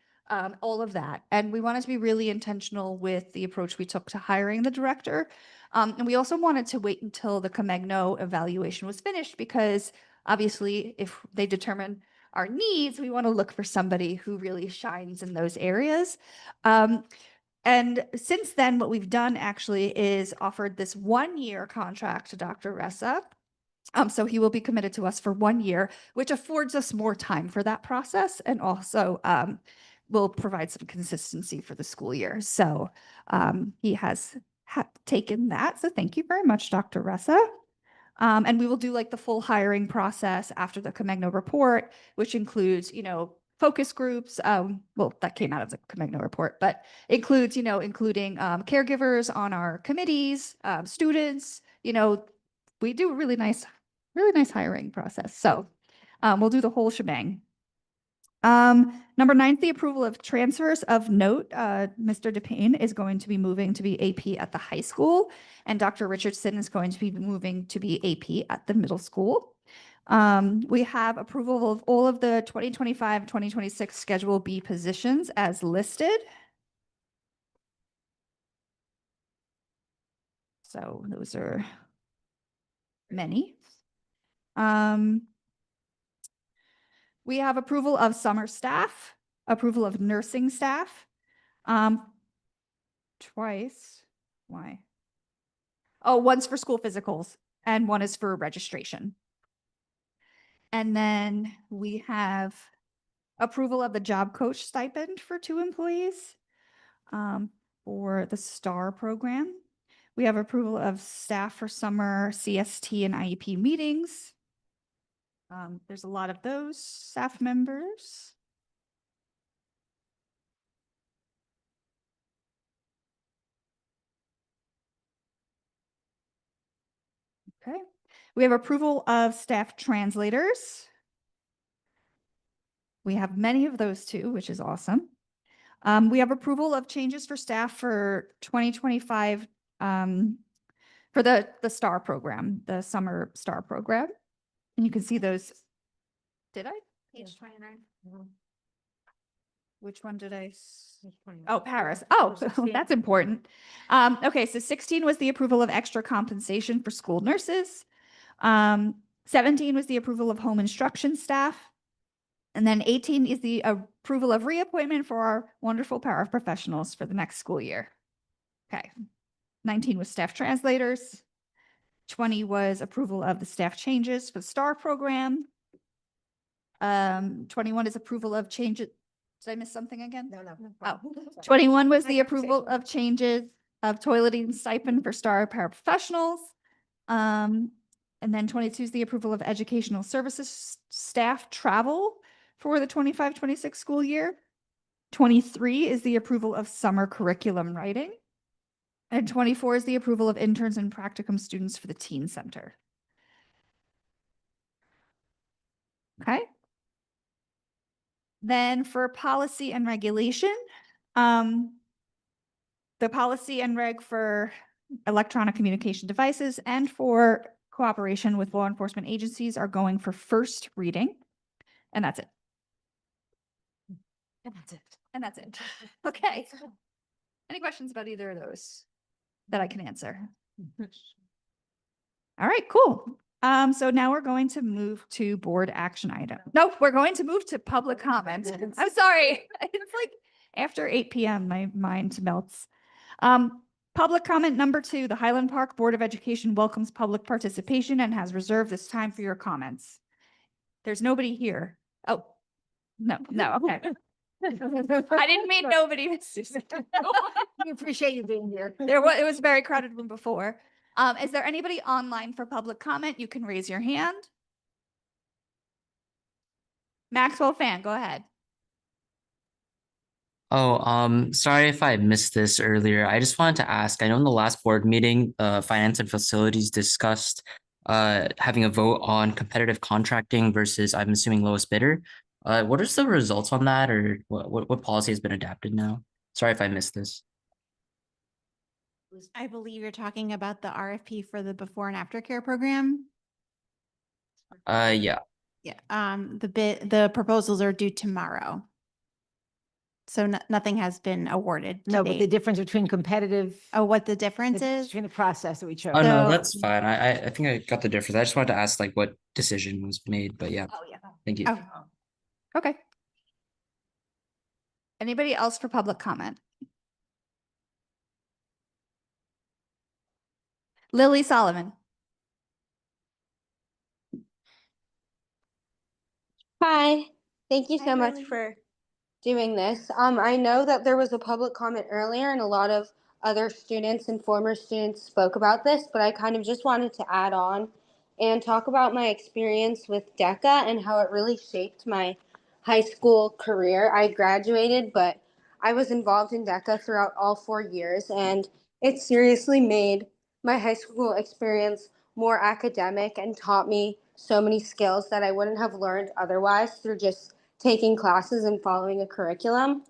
all of that. And we wanted to be really intentional with the approach we took to hiring the director. And we also wanted to wait until the Comegno evaluation was finished, because obviously if they determine our needs, we want to look for somebody who really shines in those areas. And since then, what we've done actually is offered this 1-year contract to Dr. Ressa. So he will be committed to us for 1 year, which affords us more time for that process, and also will provide some consistency for the school year. So he has taken that. So thank you very much, Dr. Ressa. And we will do like the full hiring process after the Comegno report, which includes, focus groups. Well, that came out of the Comegno report, but includes, including caregivers on our committees, students. We do a really nice hiring process. So we'll do the whole shebang. Number 9, the approval of transfers of note. Mr. DePayne is going to be moving to be AP at the high school, and Dr. Richardson is going to be moving to be AP at the middle school. We have approval of all of the 2025-2026 Schedule B positions as listed. So those are many. We have approval of summer staff, approval of nursing staff, twice. Why? Oh, one's for school physicals and one is for registration. And then we have approval of the job coach stipend for 2 employees for the STAR program. We have approval of staff for summer CST and IEP meetings. There's a lot of those staff members. Okay. We have approval of staff translators. We have many of those too, which is awesome. We have approval of changes for staff for 2025 for the STAR program, the summer STAR program. And you can see those. Did I? Page 29. Which one did I? Oh, Paris. Oh, that's important. Okay, so 16 was the approval of extra compensation for school nurses. 17 was the approval of home instruction staff. And then 18 is the approval of reappointment for our wonderful paraprofessionals for the next school year. Okay. 19 was staff translators. 20 was approval of the staff changes for the STAR program. 21 is approval of changes. Did I miss something again? No. Oh, 21 was the approval of changes of toileting stipend for STAR paraprofessionals. And then 22 is the approval of educational services staff travel for the 25-26 school year. 23 is the approval of summer curriculum writing. And 24 is the approval of interns and practicum students for the teen center. Okay. Then for policy and regulation, the policy and reg for electronic communication devices and for cooperation with law enforcement agencies are going for first reading. And that's it. And that's it. And that's it. Okay. Any questions about either of those that I can answer? All right, cool. So now we're going to move to board action item. No, we're going to move to public comment. I'm sorry. It's like after 8 p.m. my mind melts. Public comment number 2, the Highland Park Board of Education welcomes public participation and has reserved this time for your comments. There's nobody here. Oh, no, okay. I didn't mean nobody. We appreciate you being here. It was a very crowded room before. Is there anybody online for public comment? You can raise your hand. Maxwell Fan, go ahead. Oh, sorry if I missed this earlier. I just wanted to ask, I know in the last board meeting, Finance and Facilities discussed having a vote on competitive contracting versus, I'm assuming, lowest bidder. What are the results on that, or what policy has been adapted now? Sorry if I missed this. I believe you're talking about the RFP for the before and after care program. Yeah. Yeah, the proposals are due tomorrow. So nothing has been awarded to No, but the date. difference between competitive. Oh, what the difference is? Between the process that we chose. Oh, no, So- that's fine. I think I got the difference. I just wanted to ask like what decision was made, but yeah. Oh, yeah. Thank you. Oh, okay. Anybody else for public comment? Lily Solomon. Hi, thank you Hi, so much Lily. for doing this. I know that there was a public comment earlier and a lot of other students and former students spoke about this, but I kind of just wanted to add on and talk about my experience with DECA and how it really shaped my high school career. I graduated, but I was involved in DECA throughout all 4 years, and it seriously made my high school experience more academic and taught me so many skills that I wouldn't have learned otherwise through just taking classes and following a curriculum.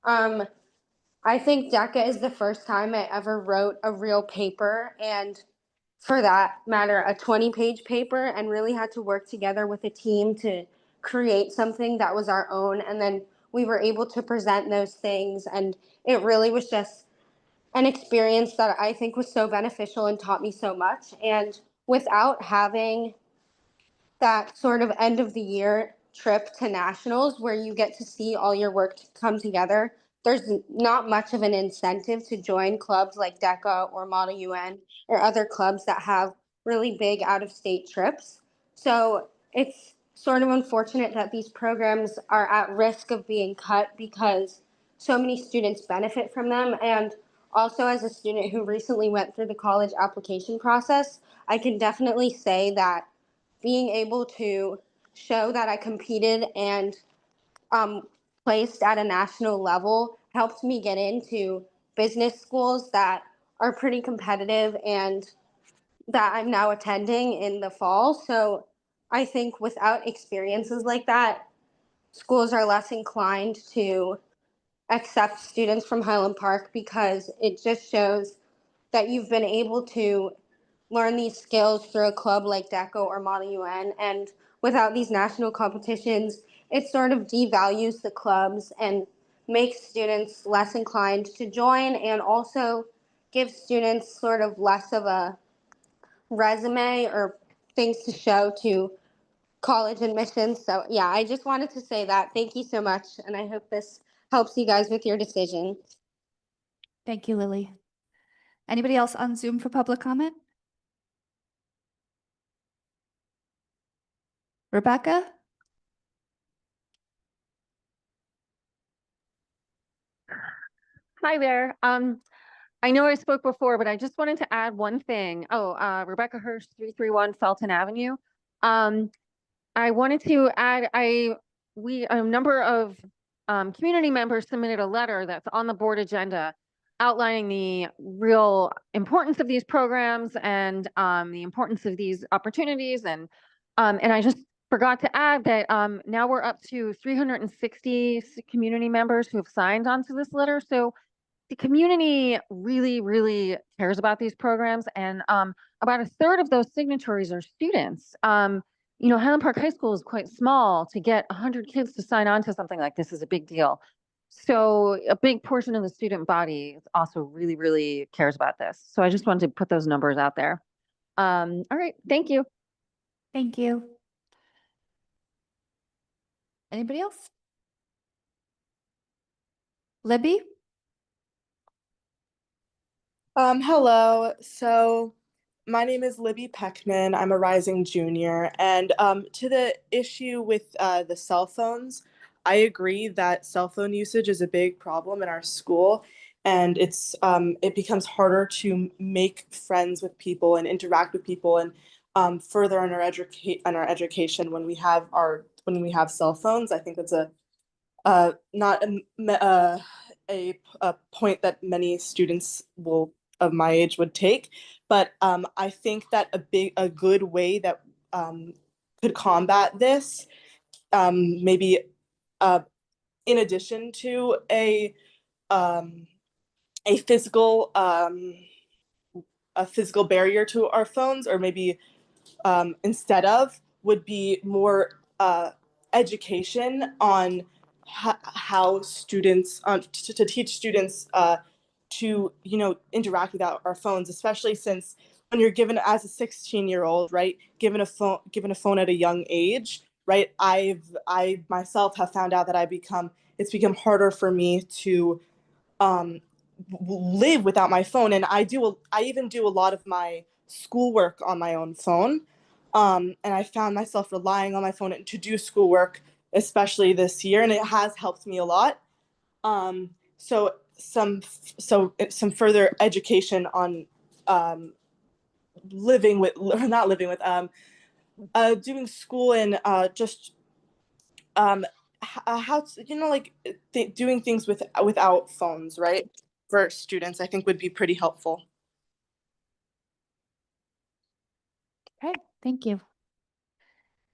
I think DECA is the first time I ever wrote a real paper, and for that matter, a 20-page paper, and really had to work together with a team to create something that was our own. And then we were able to present those things, and it really was just an experience that I think was so beneficial and taught me so much. And without having that sort of end of the year trip to nationals where you get to see all your work come together, there's not much of an incentive to join clubs like DECA or Model UN or other clubs that have really big out-of-state trips. So it's sort of unfortunate that these programs are at risk of being cut because so many students benefit from them. And also, as a student who recently went through the college application process, I can definitely say that being able to show that I competed and placed at a national level helped me get into business schools that are pretty competitive and that I'm now attending in the fall. So I think without experiences like that, schools are less inclined to accept students from Highland Park because it just shows that you've been able to learn these skills through a club like DECA or Model UN. And without these national competitions, it sort of devalues the clubs and makes students less inclined to join, and also gives students sort of less of a resume or things to show to college admissions. So yeah, I just wanted to say that. Thank you so much. And I hope this helps you guys with your decision. Thank you, Lily. Anybody else on Zoom for public comment? Rebecca? Hi there. I know I spoke before, but I just wanted to add one thing. Rebecca Hirsch, 331 Felton Avenue. I wanted to add, a number of community members submitted a letter that's on the board agenda outlining the real importance of these programs and the importance of these opportunities. And I just forgot to add that now we're up to 360 community members who have signed onto this letter. So the community really, really cares about these programs, and about a third of those signatories are students. Highland Park High School is quite small. To get 100 kids to sign on to something like this is a big deal. So a big portion of the student body also really, really cares about this. So I just wanted to put those numbers out there. All right, thank you. Thank you. Anybody else? Libby? Hello. So my name is Libby Peckman. I'm a rising junior. And to the issue with the cell phones, I agree that cell phone usage is a big problem in our school. And it becomes harder to make friends with people and interact with people and further on our education when we have cell phones. I think that's not a point that many students of my age would take, but I think that a good way that could combat this, maybe in addition to a physical a physical barrier to our phones, or maybe instead of, would be more education on how students to teach students to interact with our phones, especially since when you're given as a 16-year-old, right, given a phone at a young age, right, I myself have found out that it's become harder for me to live without my phone, and I even do a lot of my schoolwork on my own phone, and I found myself relying on my phone to do schoolwork, especially this year, and it has helped me a lot. So some further education on living with not living with doing school and just how like doing things without phones, right, for students, I think would be pretty helpful. Okay, thank you.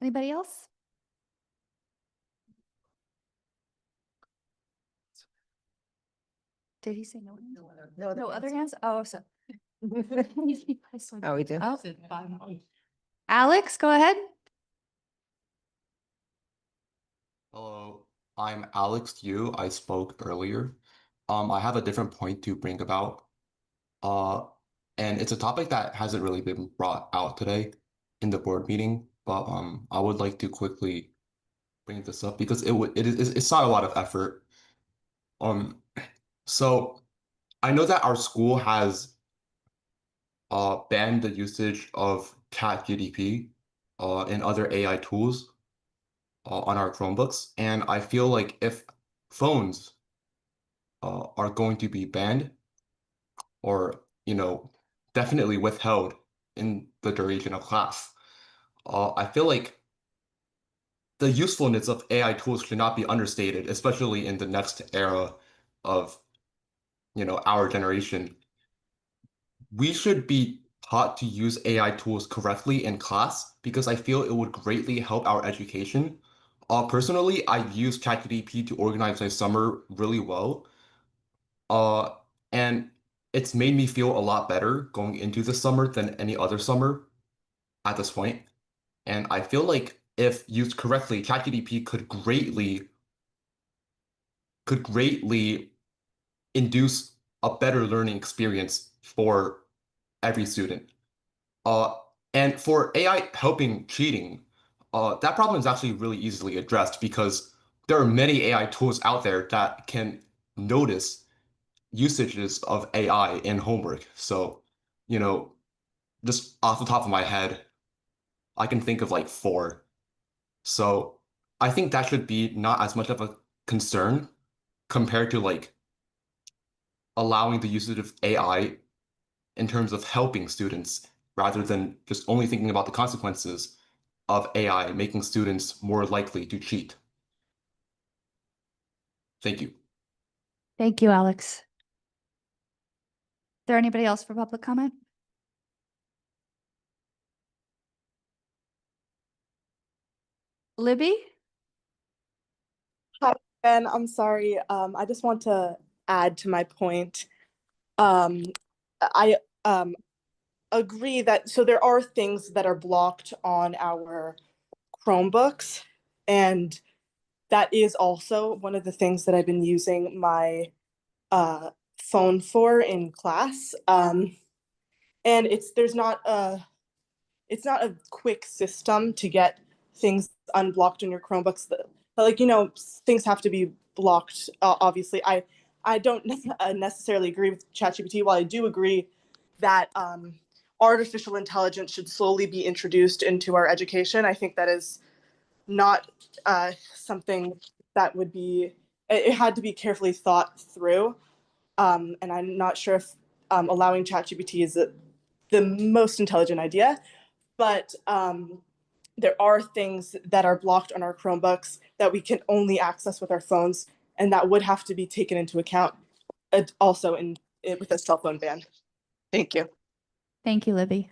Anybody else? Did he say no? No other hands? Oh, so. Oh, we do. Oh. Alex, go ahead. Hello, I'm Alex Yu. I spoke earlier. I have a different point to bring about. Uh, and it's a topic that hasn't really been brought out today in the board meeting, but I would like to quickly bring this up because it's not a lot of effort. Um, so I know that our school has banned the usage of ChatGPT and other AI tools on our Chromebooks, and I feel like if phones are going to be banned or, definitely withheld in the duration of class. I feel like the usefulness of AI tools should not be understated, especially in the next era of, our generation. We should be taught to use AI tools correctly in class because I feel it would greatly help our education. Personally, I've used ChatGPT to organize my summer really well. Uh, and it's made me feel a lot better going into the summer than any other summer at this point. And I feel like if used correctly, ChatGPT could greatly induce a better learning experience for every student. Uh, and for AI helping cheating, that problem is actually really easily addressed because there are many AI tools out there that can notice usages of AI in homework. So, you know, just off the top of my head, I can think of like four. So I think that should be not as much of a concern compared to like allowing the usage of AI in terms of helping students rather than just only thinking about the consequences of AI making students more likely to cheat. Thank you. Thank you, Alex. Is there anybody else for public comment? Libby? Hi, Ben. I'm sorry. I just want to add to my point. I agree that there are things that are blocked on our Chromebooks, and that is also one of the things that I've been using my phone for in class. And there's not it's not a quick system to get things unblocked in your Chromebooks. But like, things have to be blocked. Obviously, I don't necessarily agree with ChatGPT. While I do agree that artificial intelligence should slowly be introduced into our education, I think that is not something that would be. It had to be carefully thought through, and I'm not sure if allowing ChatGPT is the most intelligent idea, but there are things that are blocked on our Chromebooks that we can only access with our phones, and that would have to be taken into account also with a cell phone ban. Thank you. Thank you, Libby.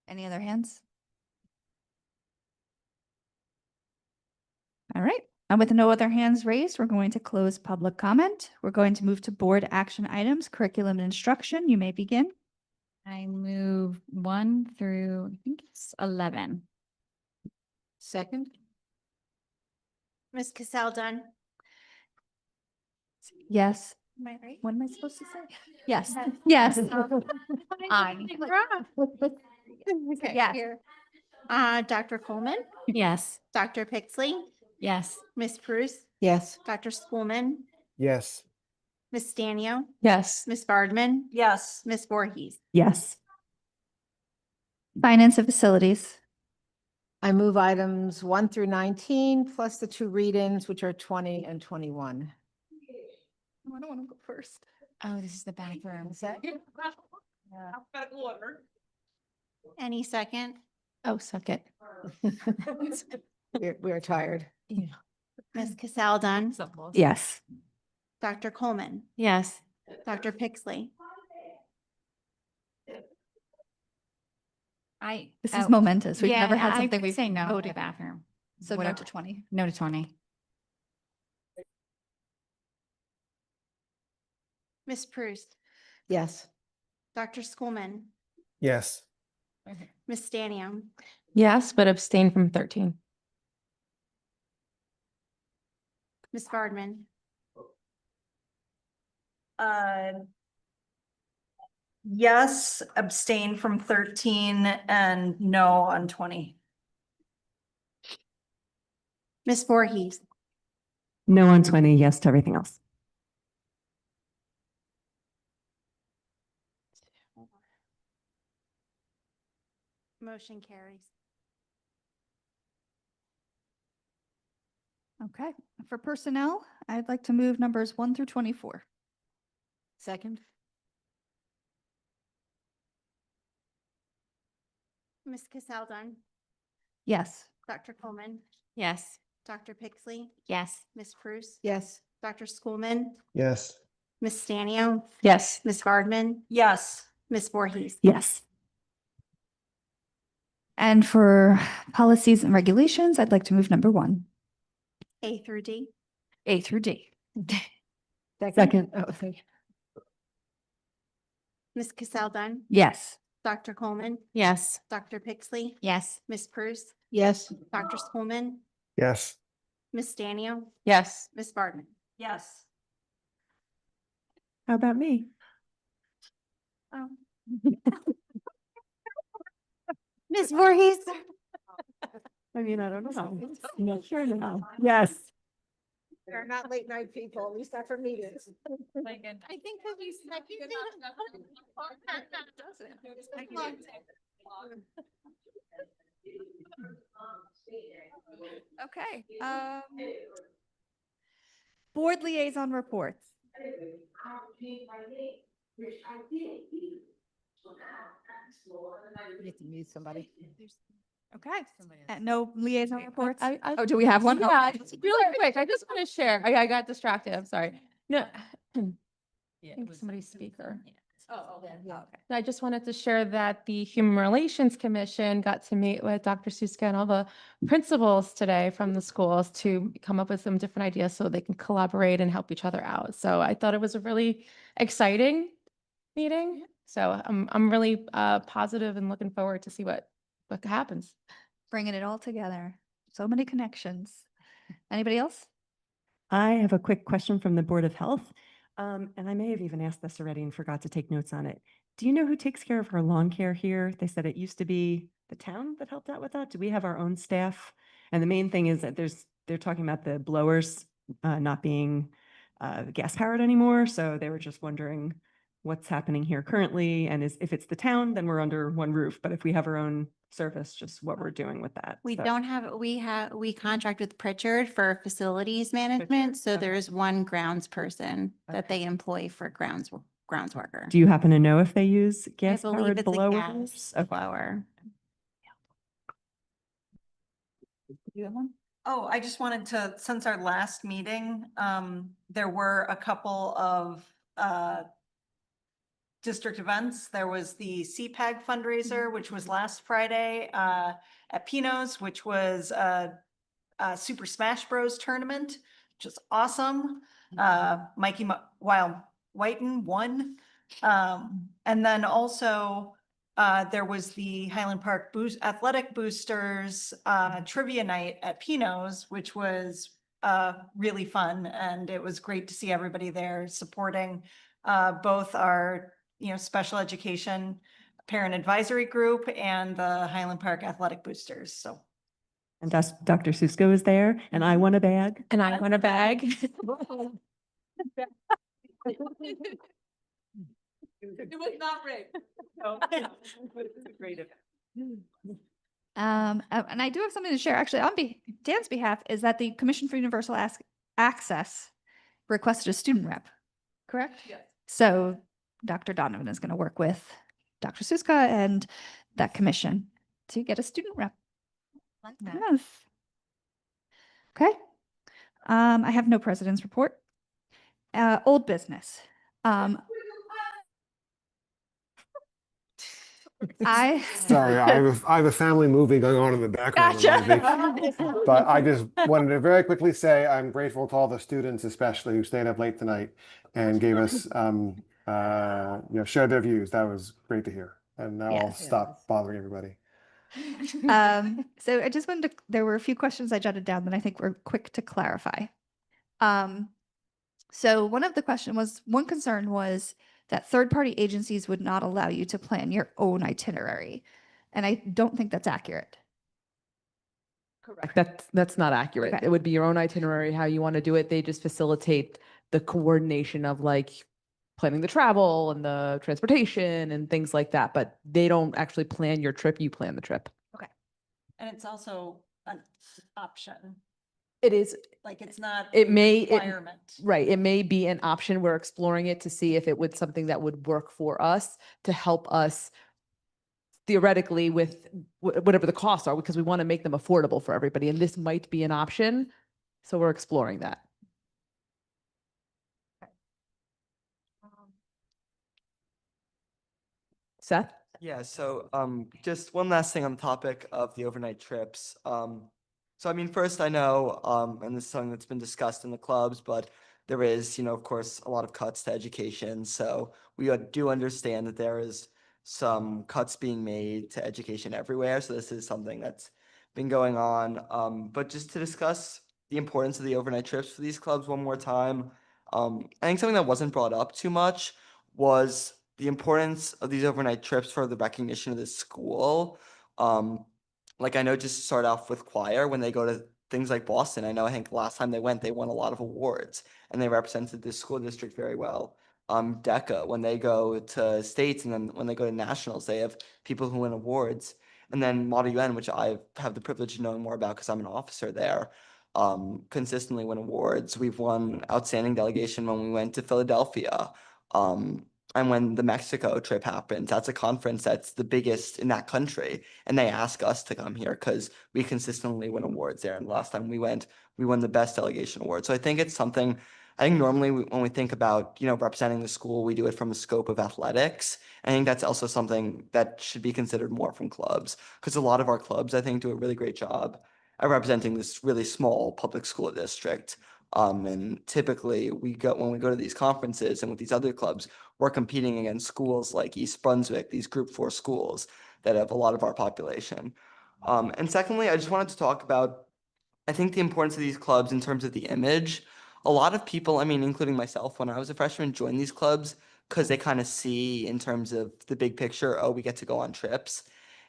Any other hands? All right. And with no other hands raised, we're going to close public comment. We're going to move to board action items, curriculum and instruction. You may begin. I move 1 through, I think it's 11. Second? Ms. Cassell Dunn. Yes. Am I right? What am I supposed to say? Yes. Yes. Aye. Okay, Yes. here. Dr. Coleman, Yes. Dr. Pixley, Yes. Ms. Bruce, Yes. Dr. Schoolman, Yes. Ms. Stanio, Yes. Ms. Bardman, Yes. Ms. Voorhees. Yes. Finance and facilities. I move items 1 through 19 plus the 2 read-ins, which are 20 and 21. I don't want to go first. Oh, this is the bathroom. Alphabetical order. Any second? Oh, suck it. We're tired. Ms. Cassell Dunn, Yes. Dr. Coleman, Yes. Dr. Pixley, This is momentous. We've Yeah, never had I something would we've say no to the voted. bathroom. So no Whatever. to 20. No to 20. Ms. Bruce, Yes. Dr. Schoolman, Yes. Ms. Stanio, Yes, but abstain from 13. Ms. Bardman, Yes, abstain from 13 and no on 20. Ms. Voorhees. No on 20, yes to everything else. Motion carries. Okay. For personnel, I'd like to move numbers 1 through 24. Second? Ms. Cassell Dunn, Yes. Dr. Coleman, Yes. Dr. Pixley, Yes. Ms. Bruce, Yes. Dr. Schoolman, Yes. Ms. Stanio, Yes. Ms. Bardman, Yes. Ms. Voorhees. Yes. And for policies and regulations, I'd like to move number 1, A through D. A through D. Second. Oh, thank you. Ms. Cassell Dunn, Yes. Dr. Coleman, Yes. Dr. Pixley, Yes. Ms. Bruce, Yes. Dr. Schoolman, Yes. Ms. Stanio, Yes. Ms. Bardman. Yes. How about me? Oh. Ms. Voorhees. I mean, I don't know. I'm not sure now. Yes. They're not late night people, at least not for meetings. I think that you said you Okay. Board liaison reports. You have to mute somebody. Okay. No liaison reports? I- Oh, do we have one? Yeah, Okay. just really quick. I just want to share. I got distracted. I'm sorry. No. I think somebody's speaker. I just wanted to share that the Human Relations Commission got to meet with Dr. Suska and all the principals today from the schools to come up with some different ideas so they can collaborate and help each other out. So I thought it was a really exciting meeting. So I'm really positive and looking forward to see what happens. Bringing it all together. So many connections. Anybody else? I have a quick question from the Board of Health. And I may have even asked this already and forgot to take notes on it. Do you know who takes care of our lawn care here? They said it used to be the town that helped out with that. Do we have our own staff? And the main thing is that they're talking about the blowers not being gas powered anymore. So they were just wondering what's happening here currently. And if it's the town, then we're under one roof. But if we have our own service, just what we're doing with that. We So- don't have, we contract with Pritchard for facilities management. So there is one grounds person that they employ for grounds worker. Do you happen to know if they use I gas believe powered it's a blowers? gas Okay. blower. You have one? Oh, I just wanted to, since our last meeting, there were a couple of district events. There was the CPAG fundraiser, which was last Friday at Pino's, which was a Super Smash Bros tournament, which is awesome. Mikey Wild Whiten won. And then also there was the Highland Park Athletic Boosters trivia night at Pino's, which was really fun. And it was great to see everybody there supporting both our, special education parent advisory group and the Highland Park Athletic Boosters. So. And Dr. Susko is there, and I won a bag. And I want a bag. It was not rigged. And I do have something to share actually on Dan's behalf, is that the Commission for Universal Access requested a student rep, correct? Yes. So Dr. Donovan is going to work with Dr. Suska and that commission to get a student rep. Yes. Okay. I have no president's report. Old business. Sorry, I have a family movie going on in the background. Gotcha. But I just wanted to very quickly say I'm grateful to all the students, especially who stayed up late tonight and gave us, shared their views. That was great to hear. And now I'll stop bothering everybody. So I just wanted to, there were a few questions I jotted down that I think were quick to clarify. So one concern was that third-party agencies would not allow you to plan your own itinerary. And I don't think that's accurate. Correct. That's not accurate. Okay. It would be your own itinerary, how you want to do it. They just facilitate the coordination of like planning the travel and the transportation and things like that. But they don't actually plan your trip. You plan the trip. Okay. And it's also an option. It is. Like it's not It a may, requirement. right. It may be an option. We're exploring it to see if it would something that would work for us to help us theoretically with whatever the costs are, because we want to make them affordable for everybody. And this might be an option. So we're exploring that. Seth? Yeah, so just one last thing on the topic of the overnight trips. So I mean, first I know, and this is something that's been discussed in the clubs, but there is, of course, a lot of cuts to education. So we do understand that there is some cuts being made to education everywhere. So this is something that's been going on. But just to discuss the importance of the overnight trips for these clubs one more time, I think something that wasn't brought up too much was the importance of these overnight trips for the recognition of the school. Like I know, just to start off with choir, when they go to things like Boston, I think last time they went, they won a lot of awards and they represented this school district very well. DECA, when they go to states and then when they go to nationals, they have people who win awards. And then Model UN, which I have the privilege of knowing more about because I'm an officer there, consistently win awards. We've won outstanding delegation when we went to Philadelphia. And when the Mexico trip happens, that's a conference that's the biggest in that country. And they ask us to come here because we consistently win awards there. And last time we went, we won the best delegation award. So I think it's something, I think normally when we think about, representing the school, we do it from the scope of athletics. I think that's also something that should be considered more from clubs, because a lot of our clubs, I think, do a really great job at representing this really small public school district. And typically when we go to these conferences and with these other clubs, we're competing against schools like East Brunswick, these group 4 schools that have a lot of our population. And secondly, I just wanted to talk about, I think, the importance of these clubs in terms of the image. a lot of people, I mean, including myself, when I was a freshman, joined these clubs because they kind of see in terms of the big picture, oh, we get to go on trips.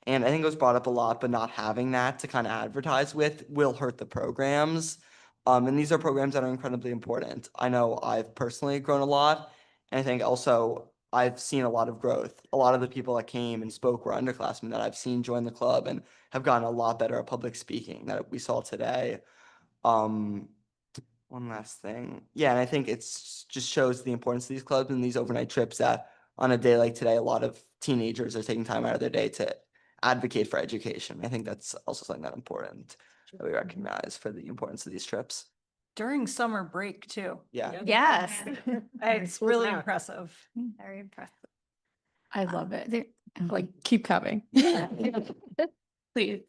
And I think it was brought up a lot, but not having that to kind of advertise with will hurt the programs. And these are programs that are incredibly important. I know I've personally grown a lot. And I think also I've seen a lot of growth. A lot of the people that came and spoke were underclassmen that I've seen join the club and have gotten a lot better at public speaking that we saw today. One last thing. Yeah, and I think it's just shows the importance of these clubs and these overnight trips that on a day like today, a lot of teenagers are taking time out of their day to advocate for education. I think that's also something that important that we recognize for the importance of these trips. During summer break too. Yeah. Yes. It's School's really out. impressive. Very impressive. I love it. Like, keep coming. Please.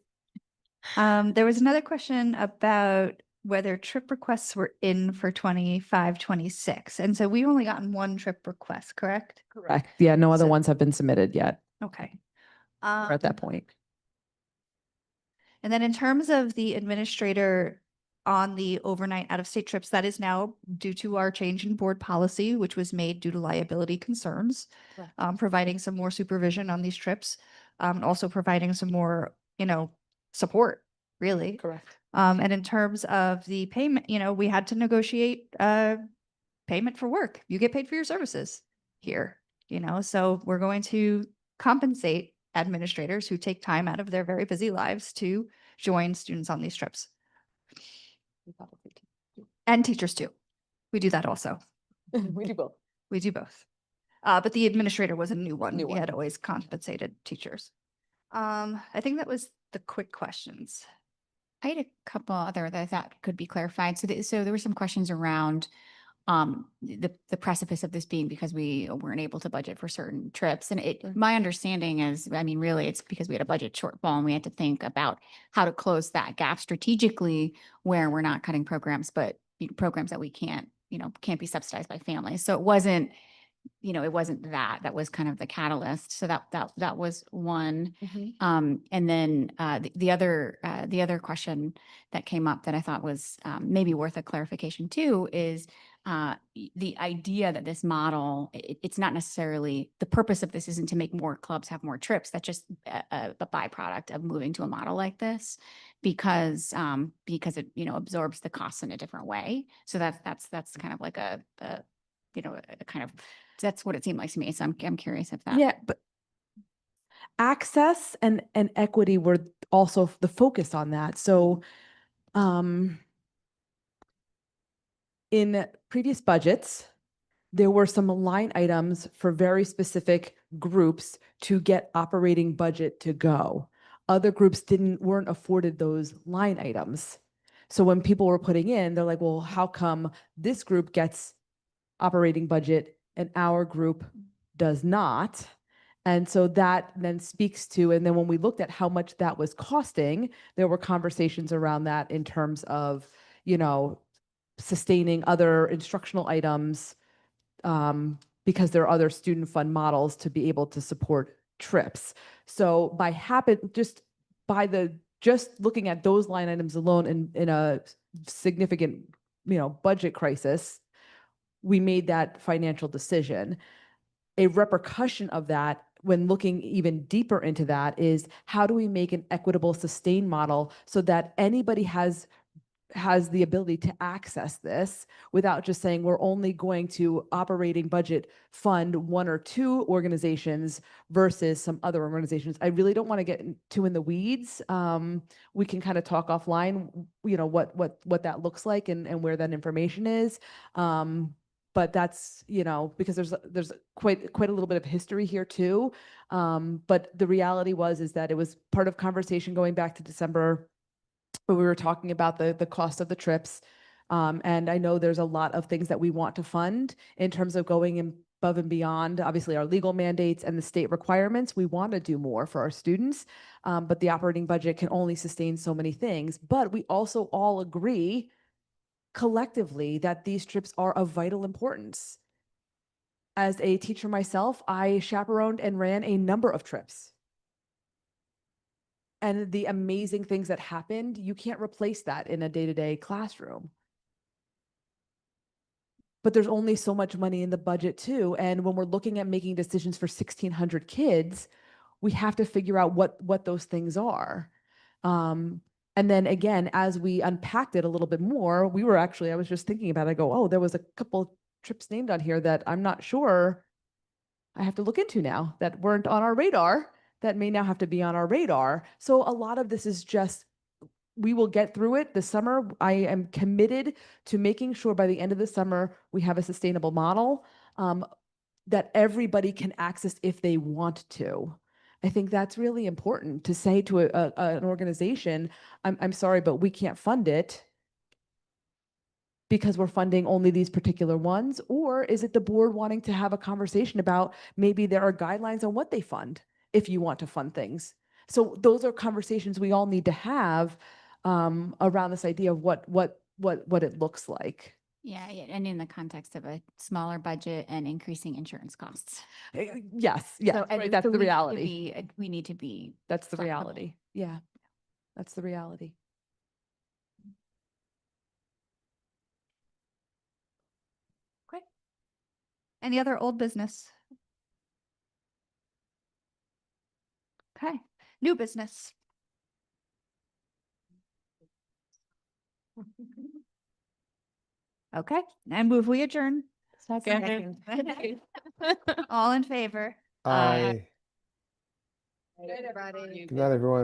There was another question about whether trip requests were in for 25, 26. And so we've only gotten one trip request, correct? Correct. Yeah, no other So- ones have been submitted yet. Okay. We're at that point. And then in terms of the administrator on the overnight out-of-state trips, that is now due to our change in board policy, which was made due to liability concerns, providing some more supervision on these trips, also providing some more, support, really. Correct. And in terms of the payment, we had to negotiate payment for work. You get paid for your services here, so we're going to compensate administrators who take time out of their very busy lives to join students on these trips. And teachers too. We do that also. We do both. We do both. But the administrator was a new one. New We one. had always compensated teachers. I think that was the quick questions. I had a couple other that I thought could be clarified. So there were some questions around the precipice of this being because we weren't able to budget for certain trips. And my understanding is, I mean, really, it's because we had a budget shortfall and we had to think about how to close that gap strategically where we're not cutting programs, but programs that we can't be subsidized by families. So it wasn't that was kind of the catalyst. So that was one. And then the other question that came up that I thought was maybe worth a clarification too is the idea that this model, it's not necessarily, the purpose of this isn't to make more clubs have more trips. That's just a byproduct of moving to a model like this because it, absorbs the costs in a different way. So that's kind of like a kind of, that's what it seemed like to me. So I'm curious if that. Yeah, but access and equity were also the focus on that. So in previous budgets, there were some line items for very specific groups to get operating budget to go. Other groups weren't afforded those line items. So when people were putting in, they're like, well, how come this group gets operating budget and our group does not? And so that then speaks to, and then when we looked at how much that was costing, there were conversations around that in terms of, sustaining other instructional items because there are other student fund models to be able to support trips. So just looking at those line items alone in a significant, budget crisis, we made that financial decision. A repercussion of that, when looking even deeper into that, is how do we make an equitable sustain model so that anybody has the ability to access this without just saying we're only going to operating budget fund one or two organizations versus some other organizations. I really don't want to get too in the weeds. We can kind of talk offline, what that looks like and where that information is. But that's, because there's quite a little bit of history here too. But the reality is that it was part of conversation going back to December, where we were talking about the cost of the trips. And I know there's a lot of things that we want to fund in terms of going above and beyond, obviously, our legal mandates and the state requirements. We want to do more for our students, but the operating budget can only sustain so many things. But we also all agree collectively that these trips are of vital importance. As a teacher myself, I chaperoned and ran a number of trips. And the amazing things that happened, you can't replace that in a day-to-day classroom. but there's only so much money in the budget too. And when we're looking at making decisions for 1,600 kids, we have to figure out what those things are. And then again, as we unpacked it a little bit more, I was just thinking about it. I go, oh, there was a couple trips named on here that I'm not sure I have to look into now that weren't on our radar, that may now have to be on our radar. So a lot of this is just, we will get through it this summer. I am committed to making sure by the end of the summer, we have a sustainable model that everybody can access if they want to. I think that's really important to say to an organization, I'm sorry, but we can't fund it because we're funding only these particular ones? Or is it the board wanting to have a conversation about maybe there are guidelines on what they fund if you want to fund things? So those are conversations we all need to have around this idea of what it looks like. Yeah, and in the context of a smaller budget and increasing insurance costs. Yes, So, right, that's the reality. We need to be. That's the flexible. reality. Yeah, that's the reality. Okay. Any other old business? Okay, new business. Okay, and move we adjourn. Second. All in favor? Aye. Good, everybody. Good night, everyone.